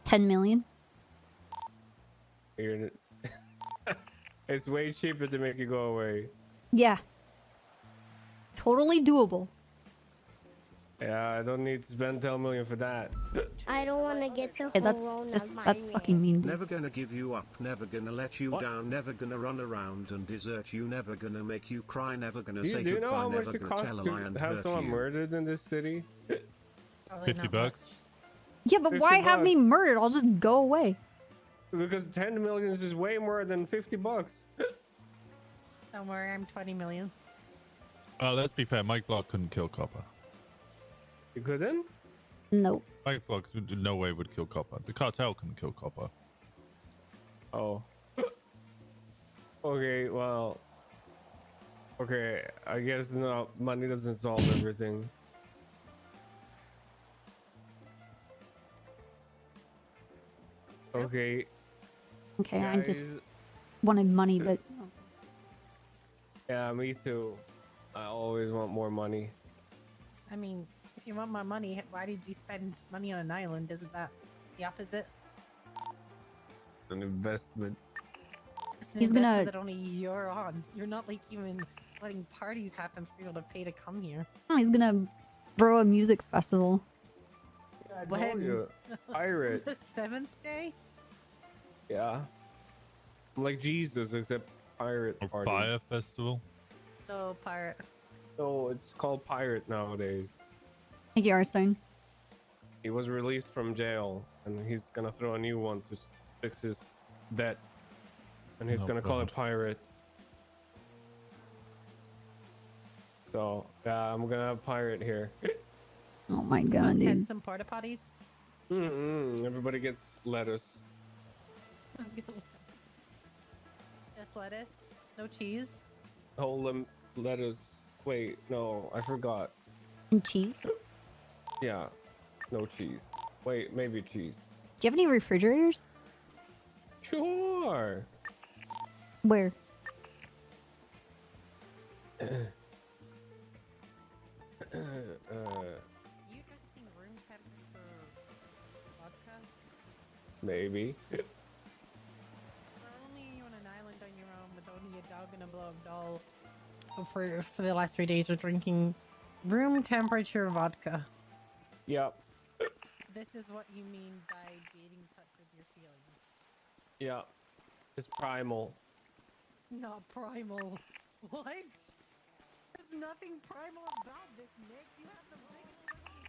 10 million. It's way cheaper to make it go away. Yeah. Totally doable. Yeah, I don't need to spend 10 million for that. I don't want to get the Yeah, that's Hirona just money. that's fucking mean, dude. Never gonna give you up, never gonna let you down, never gonna run around and desert you, never gonna make you cry, never gonna say Do you know goodbye, how much never it gonna tell costs a lie to and have hurt someone you. murdered in this city? 50 bucks. Yeah, but 50 why have me bucks. murdered? I'll just go away. Because 10 million is way more than 50 bucks. Don't worry, I'm 20 million. Let's be fair. Mike Block couldn't kill Copper. You couldn't? Nope. Mike Block no way would kill Copper. The cartel can kill Copper. Oh. Okay, well. Okay, I guess no, money doesn't solve everything. Okay. Okay, I just guys. wanted money, but Yeah, me too. I always want more money. I mean, if you want my money, why did you spend money on an island? Isn't that the opposite? An investment. It's an He's investment gonna- that only you're on. You're not like even letting parties happen for people to pay to come here. oh, he's gonna throw a music festival. I When? told you. Pirate. The 7th day? Yeah. I'm like Jesus, except pirate A party. fire festival. No, pirate. No, it's called pirate nowadays. Thank you, Arsene. He was released from jail, and he's gonna throw a new one to fix his debt. And he's Oh, gonna call it God. pirate. So, yeah, I'm gonna have pirate here. Oh my god, And dude. some porta potties. Everybody gets lettuce. Just lettuce. No cheese. Whole lettuce. Wait, no, I forgot. And cheese? Do Yeah, no cheese. Wait, maybe cheese. you have any refrigerators? Sure. Where? You drinking room temperature vodka? Maybe. Or only on an island on your own with only a dog and a blow doll. For the last 3 days, we're drinking room temperature vodka. Yep. This is what you mean by being in touch with your feelings. Yeah. It's primal. It's not primal. What? There's nothing primal about this, Nick. You have the biggest fucking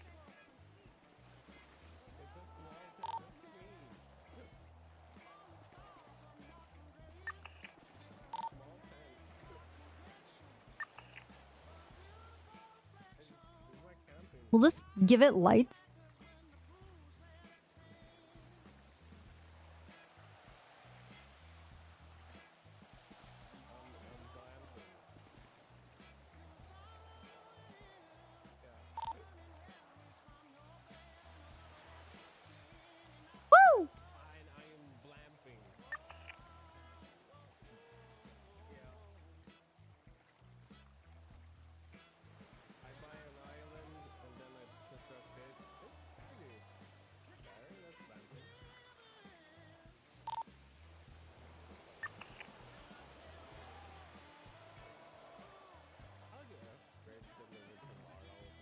Will this give it lights? Woo!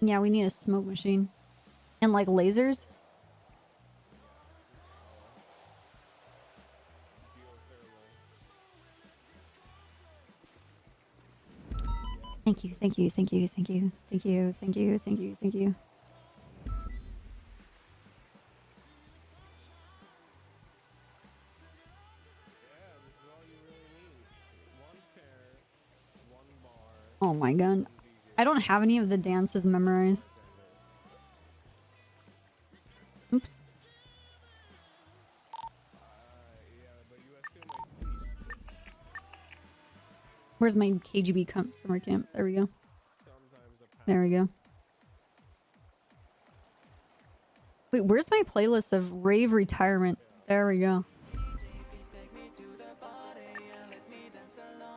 Yeah, we need a smoke machine. And like lasers? Thank you, thank you, thank you, thank you, thank you, thank you, thank you, thank you. Oh my god. I don't have any of the dances memorized. Oops. Where's my KGB summer camp? There we go. There we go. Wait, where's my playlist of rave retirement? There we go.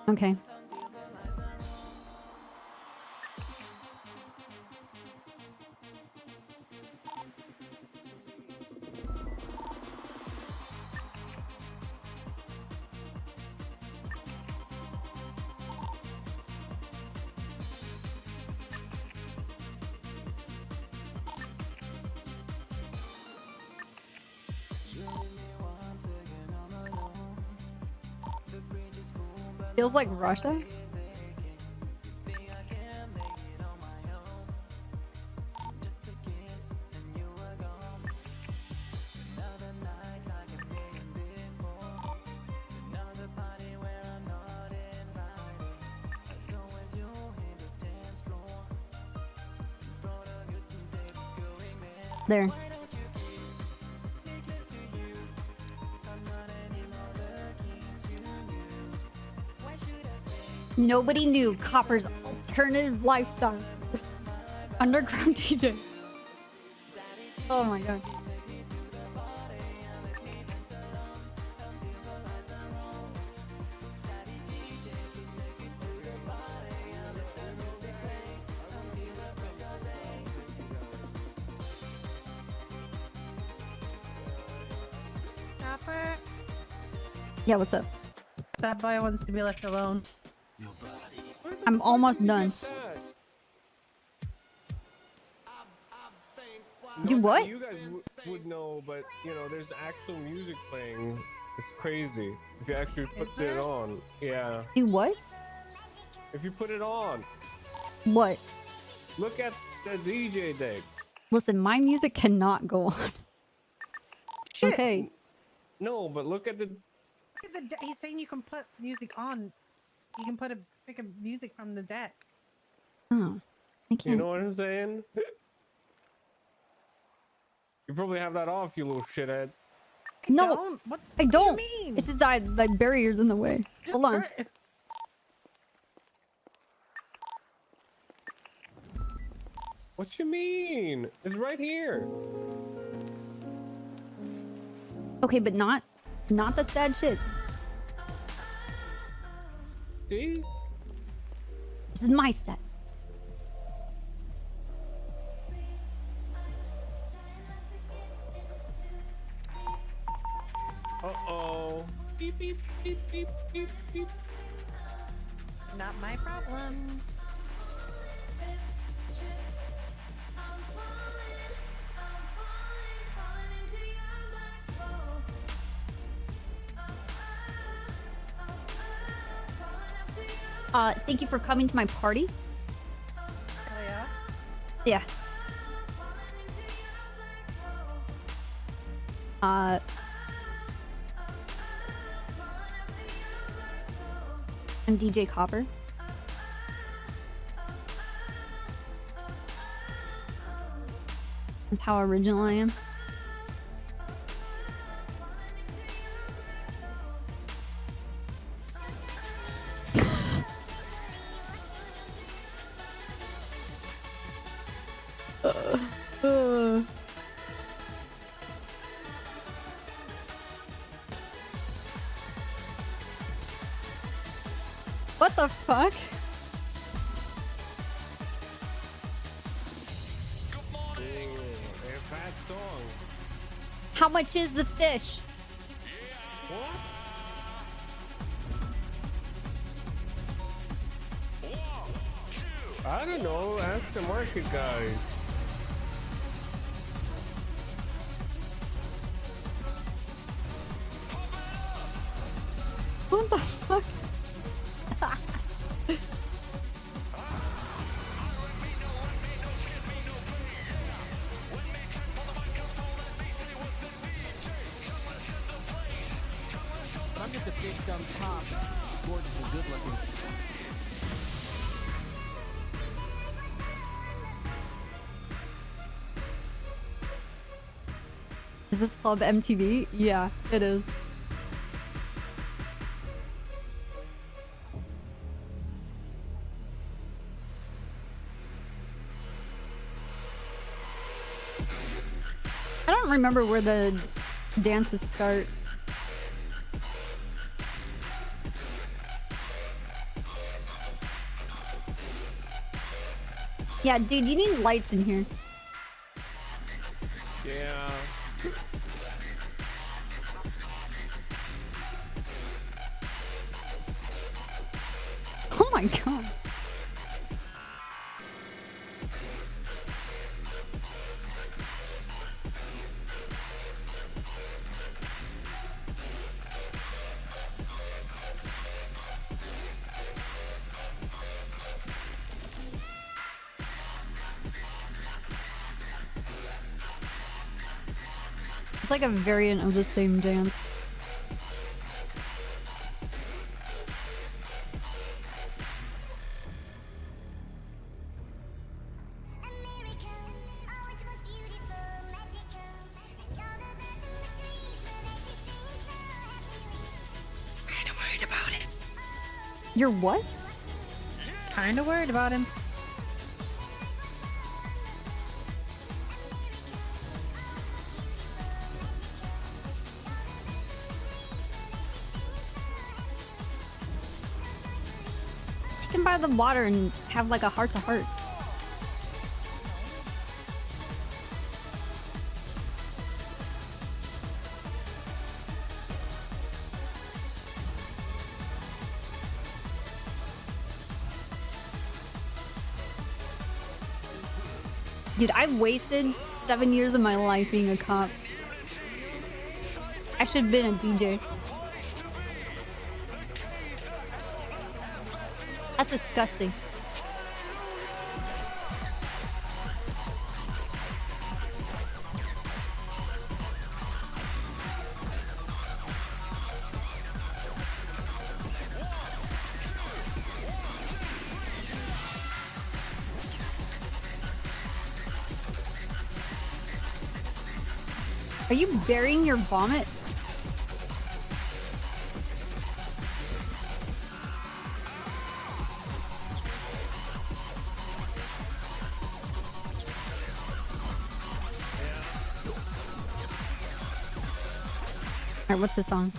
Okay. Feels like Russia. There. Nobody knew Copper's alternative lifestyle. Underground DJ. Oh my god. Copper. Yeah, what's up? That boy wants to be left alone. I'm almost done. Do what? You guys would know, but you know, there's actual music playing. It's crazy. If you actually put it on. Yeah. Do what? If you put it on. What? Look at the DJ deck. Listen, my music cannot go on. Shit. Okay. No, but look at the. He's saying you can put music on. You can pick a music from the deck. Oh, I can't. You know what I'm saying? You probably have that off, you little shitheads. No, what I do don't. you mean? It's just that the barrier's in the way. Hold on. What you mean? It's right here. Okay, but not the sad shit. See? This is my set. Uh-oh. Beep, beep, beep, beep, beep, beep. Not my problem. Thank you for coming to my party. Oh yeah? Yeah. I'm DJ Copper. That's how original I am. What the fuck? How much is the fish? I don't know. Ask the market guys. What the fuck? long as the bitch on top, gorgeous and good looking. Is this Club MTV? Yeah, it is. I don't remember where the dances start. Yeah, dude, you need lights in here. Yeah. Oh my god. It's like a variant of the same dance. Kinda worried about it. You're what? Kinda worried about him. Take him by the water and have like a heart to heart. Dude, I wasted 7 years of my life being a cop. I should have been a DJ. That's disgusting. Are you burying your vomit? Alright, what's the song?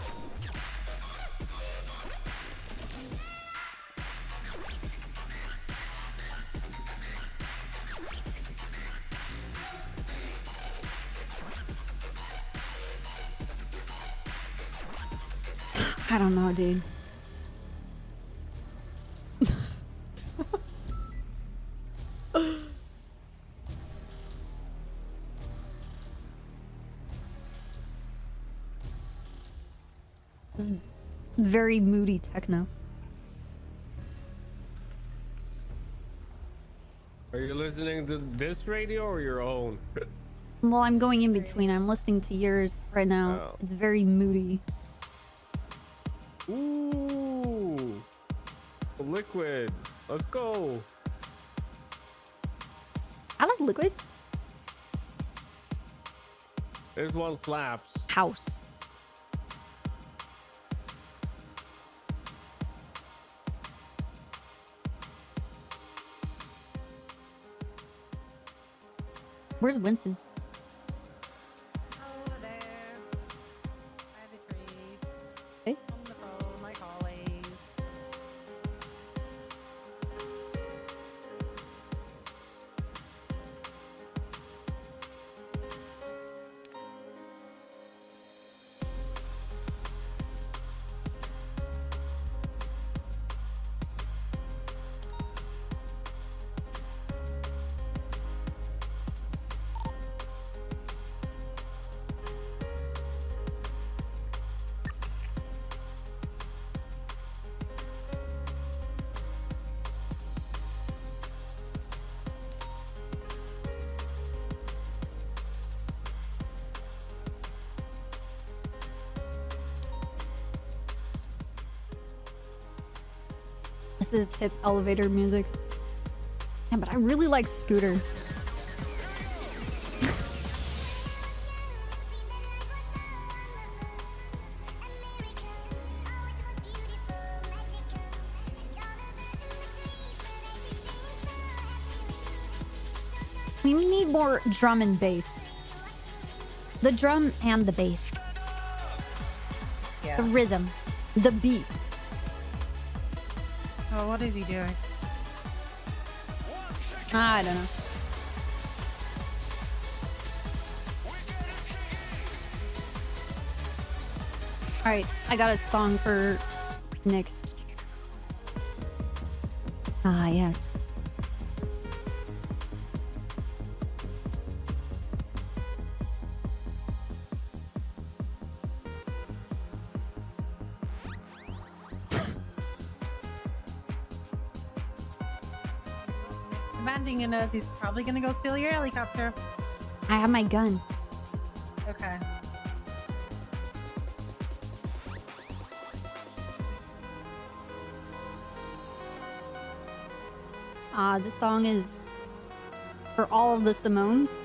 I don't know, dude. This is very moody techno. Are you listening to this radio or your own? Well, I'm going in between. I'm listening to yours right now. Oh. It's very moody. Ooh, liquid. Let's go. I like liquid. This one slaps. House. Where's Winston? Over there. By the tree. Hey. On the phone, like always. This is hip elevator music. Yeah, but I really like Scooter. We need more drum and bass. The drum and the bass. Yeah. The rhythm. The beat. Oh, what is he doing? I don't know. Alright, I got a song for Nick. Ah, yes. Commanding knows he's probably gonna go steal your helicopter. I have my gun. Okay. This song is for all of the Simones.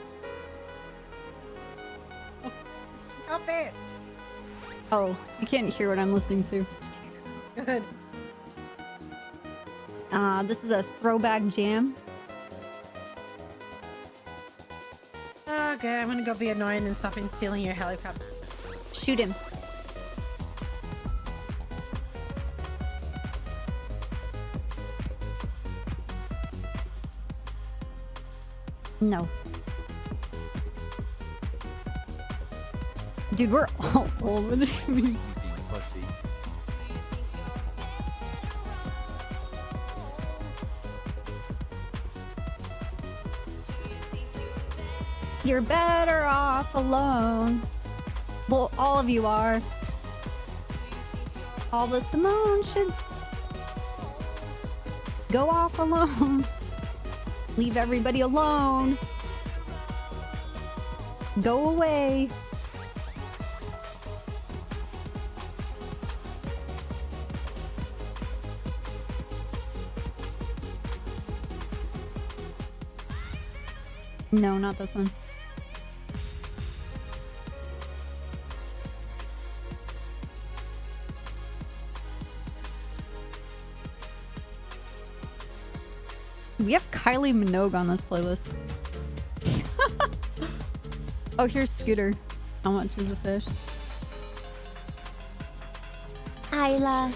Stop it! Oh, you can't hear what I'm listening to. Good. This is a throwback jam. Okay, I'm gonna go be annoying and stop him stealing your helicopter. Shoot him. No. Dude, we're all over the You're better off alone. Well, all of you are. All the Simone should go off alone. Leave everybody alone. Go away. No, not this one. We have Kylie Minogue on this playlist. Oh, here's Scooter. How much is a fish? Isla.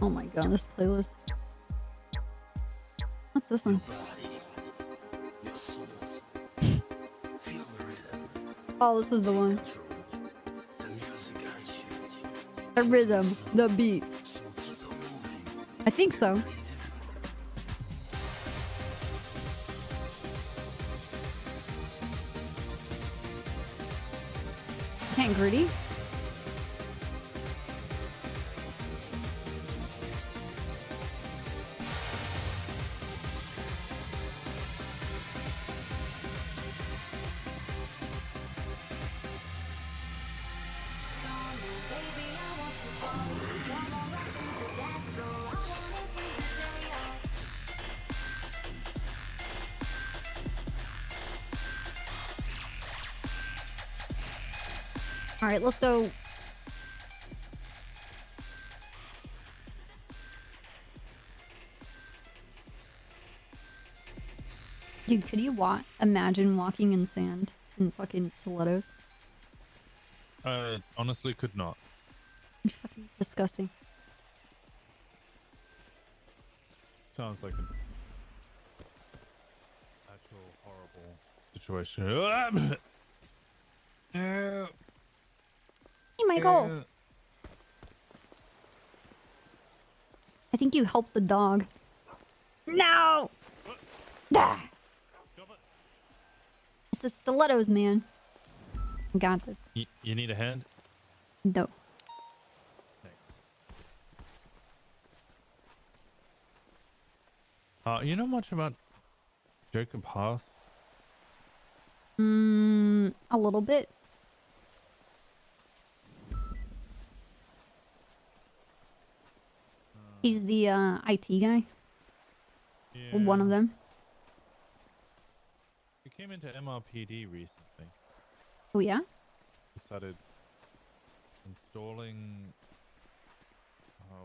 Oh my god, this playlist. What's this one? Oh, this is the one. The rhythm, the beat. I think so. Can't gritty. All right, let's go. Dude, could you imagine walking in sand in fucking stilettos? Honestly, could not. It's fucking disgusting. Sounds like an actual horrible situation. Hey, Michael. I think you helped the dog. No! Ah. It's the stilettos, man. I got this. You need a hand? No. You know much about Jacob Hearth? A little bit. He's the IT guy. Yeah. One of them. He came into MRPD recently. Oh yeah? He started installing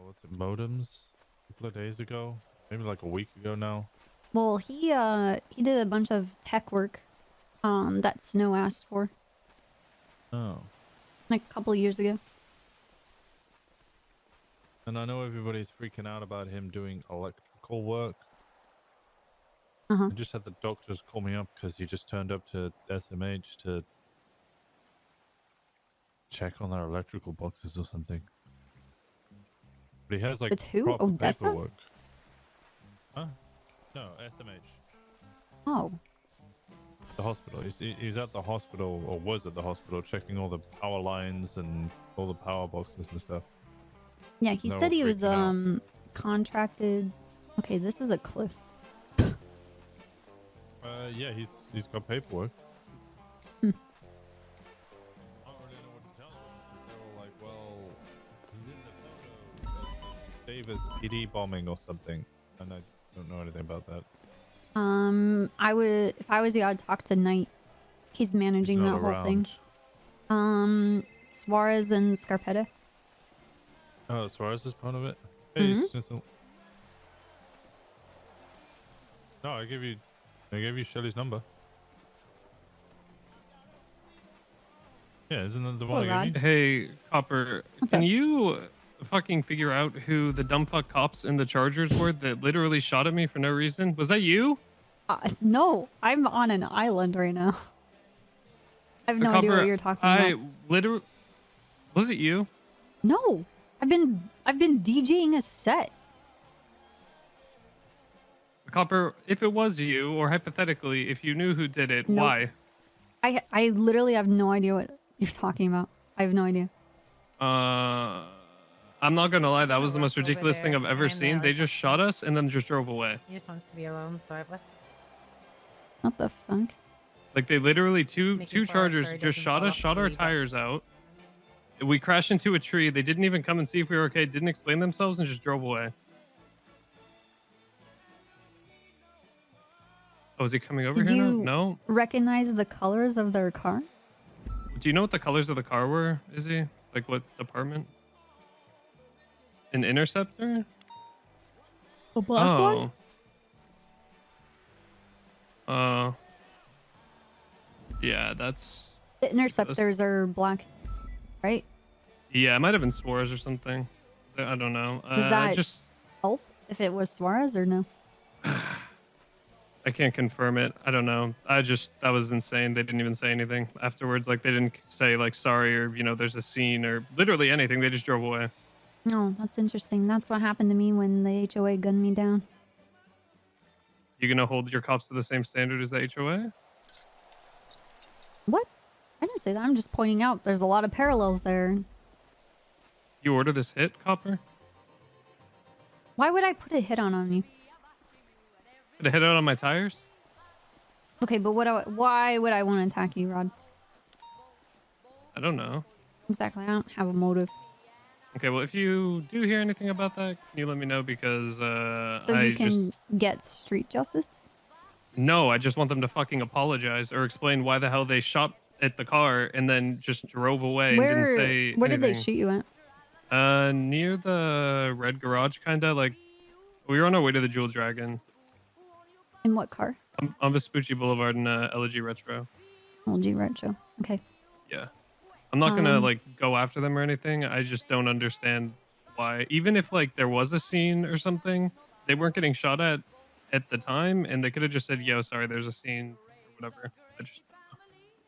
what's it, modems a couple of days ago, maybe like a week ago now. Well, he did a bunch of tech work that Snow asked for Oh. like a couple of years ago. And I know everybody's freaking out about him doing electrical work. Uh-huh. I just had the doctors call me up because he just turned up to SMH to check on their electrical boxes or something. But he has like With who? proper Odessa? paperwork. Huh? No, SMH. Oh. The hospital. He's at the hospital, or was at the hospital, checking all the power lines and all the power boxes and stuff. Yeah, he They're said all he was freaking out. contracted. Okay, this is a cliff. Yeah, he's got paperwork. Hmm. I don't really know what to tell them. They were like, well, he's in the photo of the Davis PD bombing or something, and I don't know anything about that. I would, if I was you, I'd talk to Knight. He's managing He's that not whole thing. Suarez and Scarpetta. Oh, Suarez is part of it? Hey, Mhm. it's just no, I gave you Shelly's number. Yeah, isn't that the one I gave you? Hey, Copper, can you fucking figure out who the dumb fuck cops in the Chargers were that literally shot at me for no reason? Was that you? No, I'm on an island right now. I have no idea Copper, what you're talking about. literally was it you? No, I've been DJing a set. Copper, if it was you, or hypothetically, if you knew who did it, Nope. why? I literally have no idea what you're talking about. I have no idea. I'm not gonna lie, that was the most ridiculous thing I've ever seen. They just shot us and then just drove away. He just wants to be alone, so I've left. What the fuck? Like they literally two making Chargers sure it just doesn't shot fall us, off shot the our lead. tires out. We crashed into a tree. They didn't even come and see if we were okay. Didn't explain themselves and just drove away. Oh, is he coming over Did here now? you No. recognize the colors of their car? Do you know what the colors of the car were? Is he like what department? An Interceptor? The black one? Yeah, that's. The interceptors are black, right? Yeah, it might have been Suarez or something. I don't know. Does that just help if it was Suarez or no? I can't confirm it. I don't know. That was insane. They didn't even say anything afterwards. Like they didn't say like sorry or there's a scene or literally anything. They just drove away. No, that's interesting. That's what happened to me when the HOA gunned me down. You gonna hold your cops to the same standard as the HOA? What? I didn't say that. I'm just pointing out there's a lot of parallels there. You order this hit, Copper? Why would I put a hit on you? Did I hit out on my tires? Okay, but why would I want to attack you, Rod? I don't know. Exactly. I don't have a motive. Okay, well, if you do hear anything about that, can you let me know? Because So you can get street justice? No, I just want them to fucking apologize or explain why the hell they shot at the car and then just drove away and didn't say Where did they anything. shoot you at? Near the red garage, kind of. Like, we were on our way to the Jewel Dragon. In what car? On Vespucci Boulevard in LG Retro. LG Retro. Okay. Yeah. I'm not gonna like go after them or anything. I just don't understand why. Even if like there was a scene or something, they weren't getting shot at the time, and they could have just said, "Yo, sorry, there's a scene," or whatever.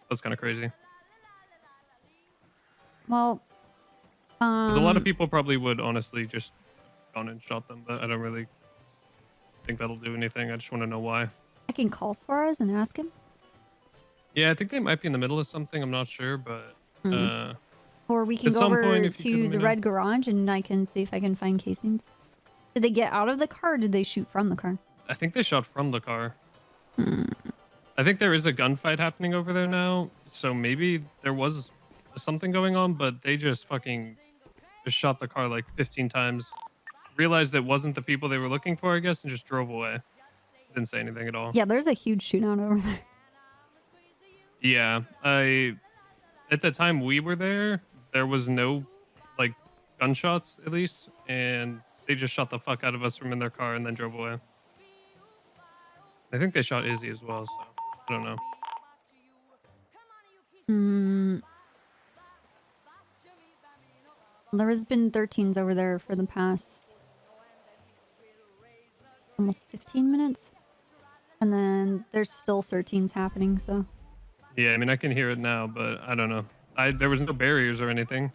That's kind of crazy. Well, Because a lot of people probably would honestly just gone and shot them, but I don't really think that'll do anything. I just want to know why. I can call Suarez and ask him. Yeah, I think they might be in the middle of something. I'm not sure, but Or we can at go some over point, if you could to let the me red know. garage and I can see if I can find casings. Did they get out of the car or did they shoot from the car? I think they shot from the car. I think there is a gunfight happening over there now, so maybe there was something going on, but they just fucking just shot the car like 15 times. Realized it wasn't the people they were looking for, I guess, and just drove away. Didn't say anything at all. Yeah, there's a huge shootout over there. Yeah, at the time we were there, there was no like gunshots at least, and they just shot the fuck out of us from in their car and then drove away. I think they shot Izzy as well, so I don't know. There has been 13s over there for the past almost 15 minutes. And then there's still 13s happening, so. Yeah, I mean, I can hear it now, but I don't know. There was no barriers or anything.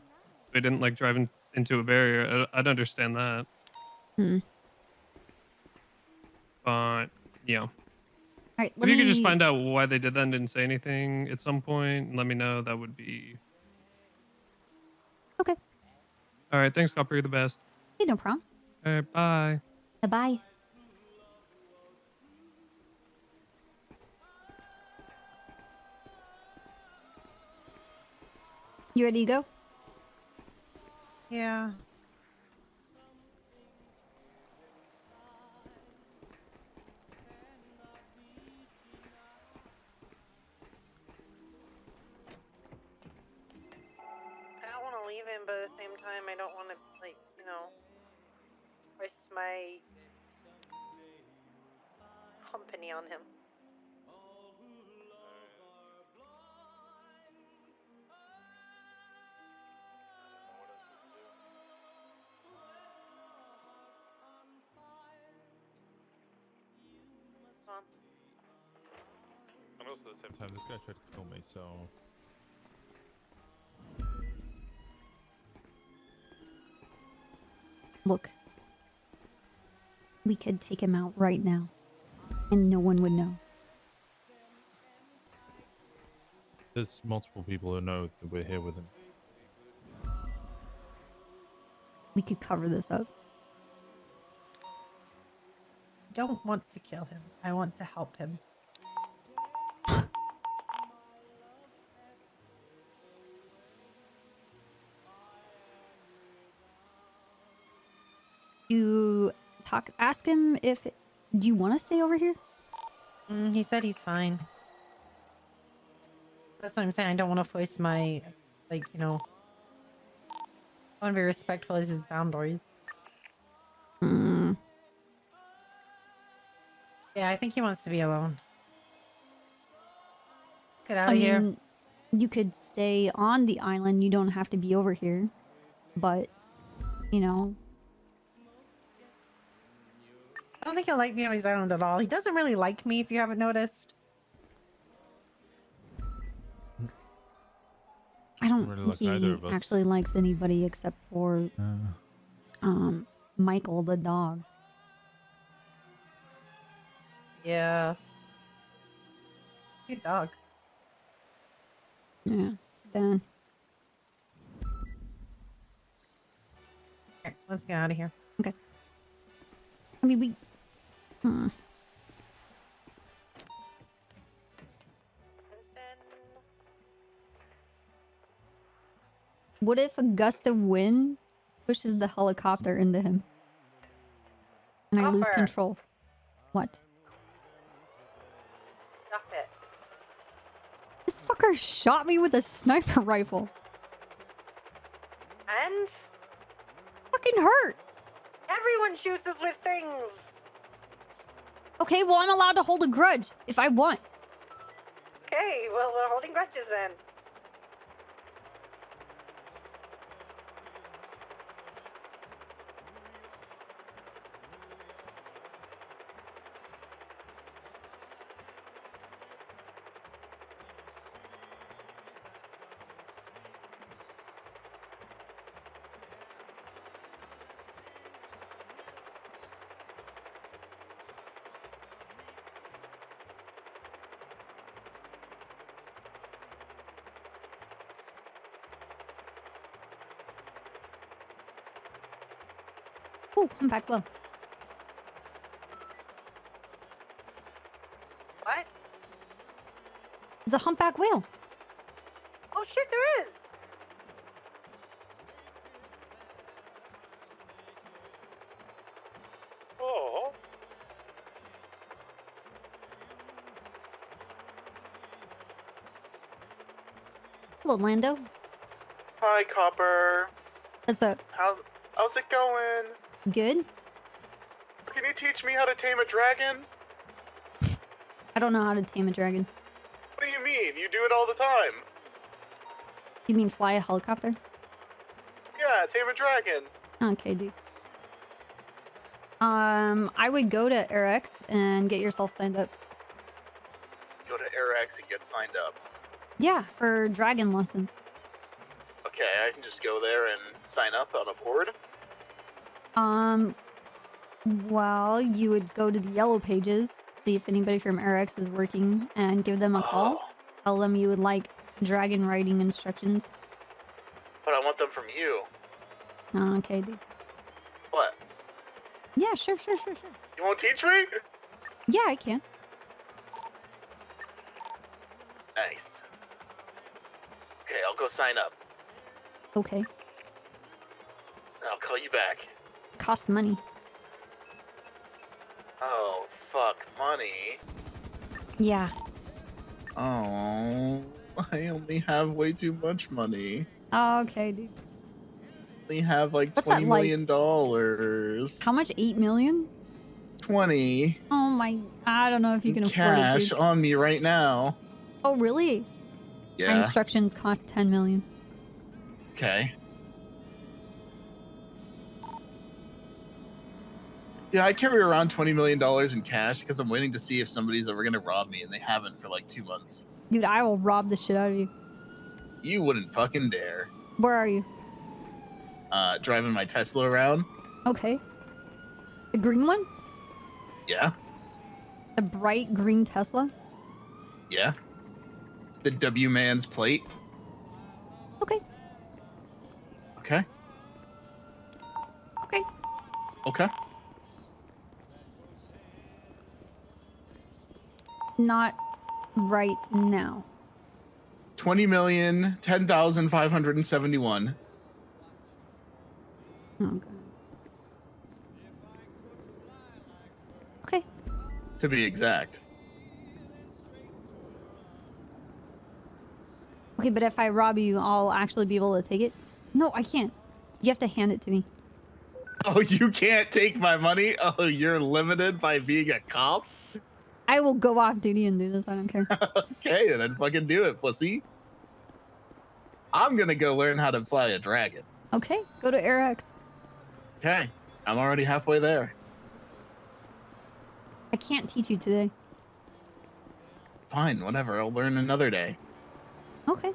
They didn't like drive into a barrier. I'd understand that. But, yeah. All right, if you could just find out why they did that and didn't say anything at some point, and let me know, that would be... Okay. All right, thanks, Copper. You're the best. Hey, no problem. All right, bye. Bye-bye. You ready to go? Yeah. I don't want to leave him, but at the same time, I don't want to, like, you know, waste my company on him. And also at the same time, this guy tried to kill me, so... Look. We could take him out right now. And no one would know. There's multiple people who know that we're here with him. We could cover this up. I don't want to kill him. I want to help him. Ask him if, do you want to stay over here? He said he's fine. That's what I'm saying. I don't want to voice my, like, you know, I want to be respectful of his boundaries. Yeah, I think he wants to be alone. Get out of here. You could stay on the island. You don't have to be over here. But, you know. I don't think he'll like me on his island at all. He doesn't really like me, if you haven't noticed. I don't think he actually likes anybody except for Michael the dog. Yeah. Good dog. Yeah, bad. Okay, let's get out of here. Okay. I mean, we... What if a gust of wind pushes the helicopter into him? And I lose control. What? Stop it. This fucker shot me with a sniper rifle. And? Fucking hurt. Everyone shoots us with things. Okay, well, I'm allowed to hold a grudge if I want. Okay, well, we're holding grudges then. Ooh, I'm back low. There's a humpback whale. Oh shit, there is. Oh. Hello, Lando. Hi, Copper. What's up? How's it going? Good? Can you teach me how to tame a dragon? I don't know how to tame a dragon. What do you mean? You do it all the time. You mean fly a helicopter? Yeah, tame a dragon. Okay, dude. I would go to AirX and get yourself signed up. Go to AirX and get signed up. Yeah, for dragon lessons. Okay, I can just go there and sign up on a board. Well, you would go to the yellow pages, see if anybody from AirX is working, and give them a call. Tell them you would like dragon riding instructions. But I want them from you. Okay, dude. What? Yeah, sure. You won't teach me? Yeah, I can. Nice. Okay, I'll go sign up. Okay. And I'll call you back. Costs money. Oh, fuck, money. Yeah. Oh, I only have way too much money. Okay, dude. I only have like What's that, $20 million. How much? 8 million? 20. Oh my, I don't know if you can afford it, Cash dude. on me right now. Oh, really? My Yeah. instructions cost 10 million. Okay. Yeah, I carry around $20 million in cash because I'm waiting to see if somebody's ever gonna rob me, and they haven't for like 2 months. Dude, I will rob the shit out of you. You wouldn't fucking dare. Where are you? Driving my Tesla around. Okay. The green one? Yeah, The bright green Tesla? yeah. The W man's plate. Okay. Okay. Okay. Okay. Not right now. 20,010,571. Oh, God. Okay. To be exact. Okay, but if I rob you, I'll actually be able to take it? No, I can't. You have to hand it to me. Oh, you can't take my money? Oh, you're limited by being a cop? I will go off duty and do this. I don't care. Okay, then fucking do it, pussy. I'm gonna go learn how to fly a dragon. Okay, go to AirX. Okay, I'm already halfway there. I can't teach you today. Fine, whatever. I'll learn another day. Okay.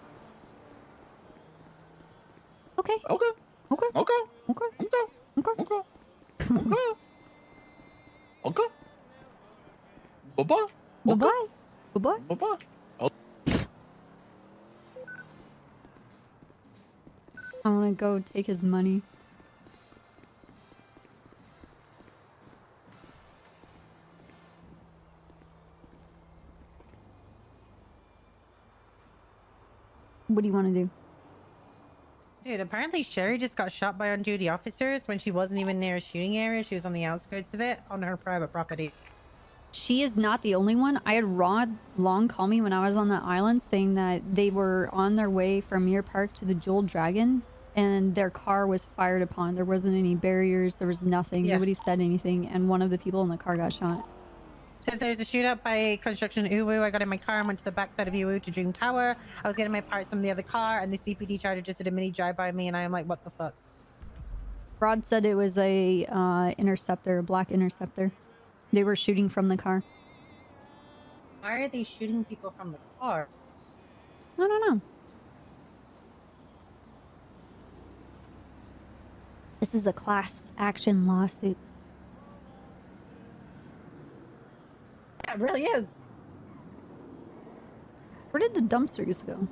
Okay. Okay. Okay. Okay. Okay. Okay. Okay. Okay. Okay. Okay. Bye-bye. Bye-bye. Bye-bye. Bye-bye. Oh. I want to go take his money. What do you want to do? Dude, apparently Sherry just got shot by on-duty officers when she wasn't even near a shooting area. She was on the outskirts of it on her private property. She is not the only one. I had Rod Long call me when I was on the island saying that they were on their way from Muir Park to the Jeweled Dragon and their car was fired upon. There wasn't any barriers. There was nothing. Yeah. Nobody said anything. And one of the people in the car got shot. Said there's a shootout by Construction Uwu. I got in my car and went to the backside of Uwu to Dream Tower. I was getting my parts from the other car and the CPD charger just did a mini drive by me and I am like, what the fuck? Rod said it was a interceptor, a black interceptor. They were shooting from the car. Why are they shooting people from the car? I don't know. This is a class action lawsuit. It really is. Where did the dumpsters go?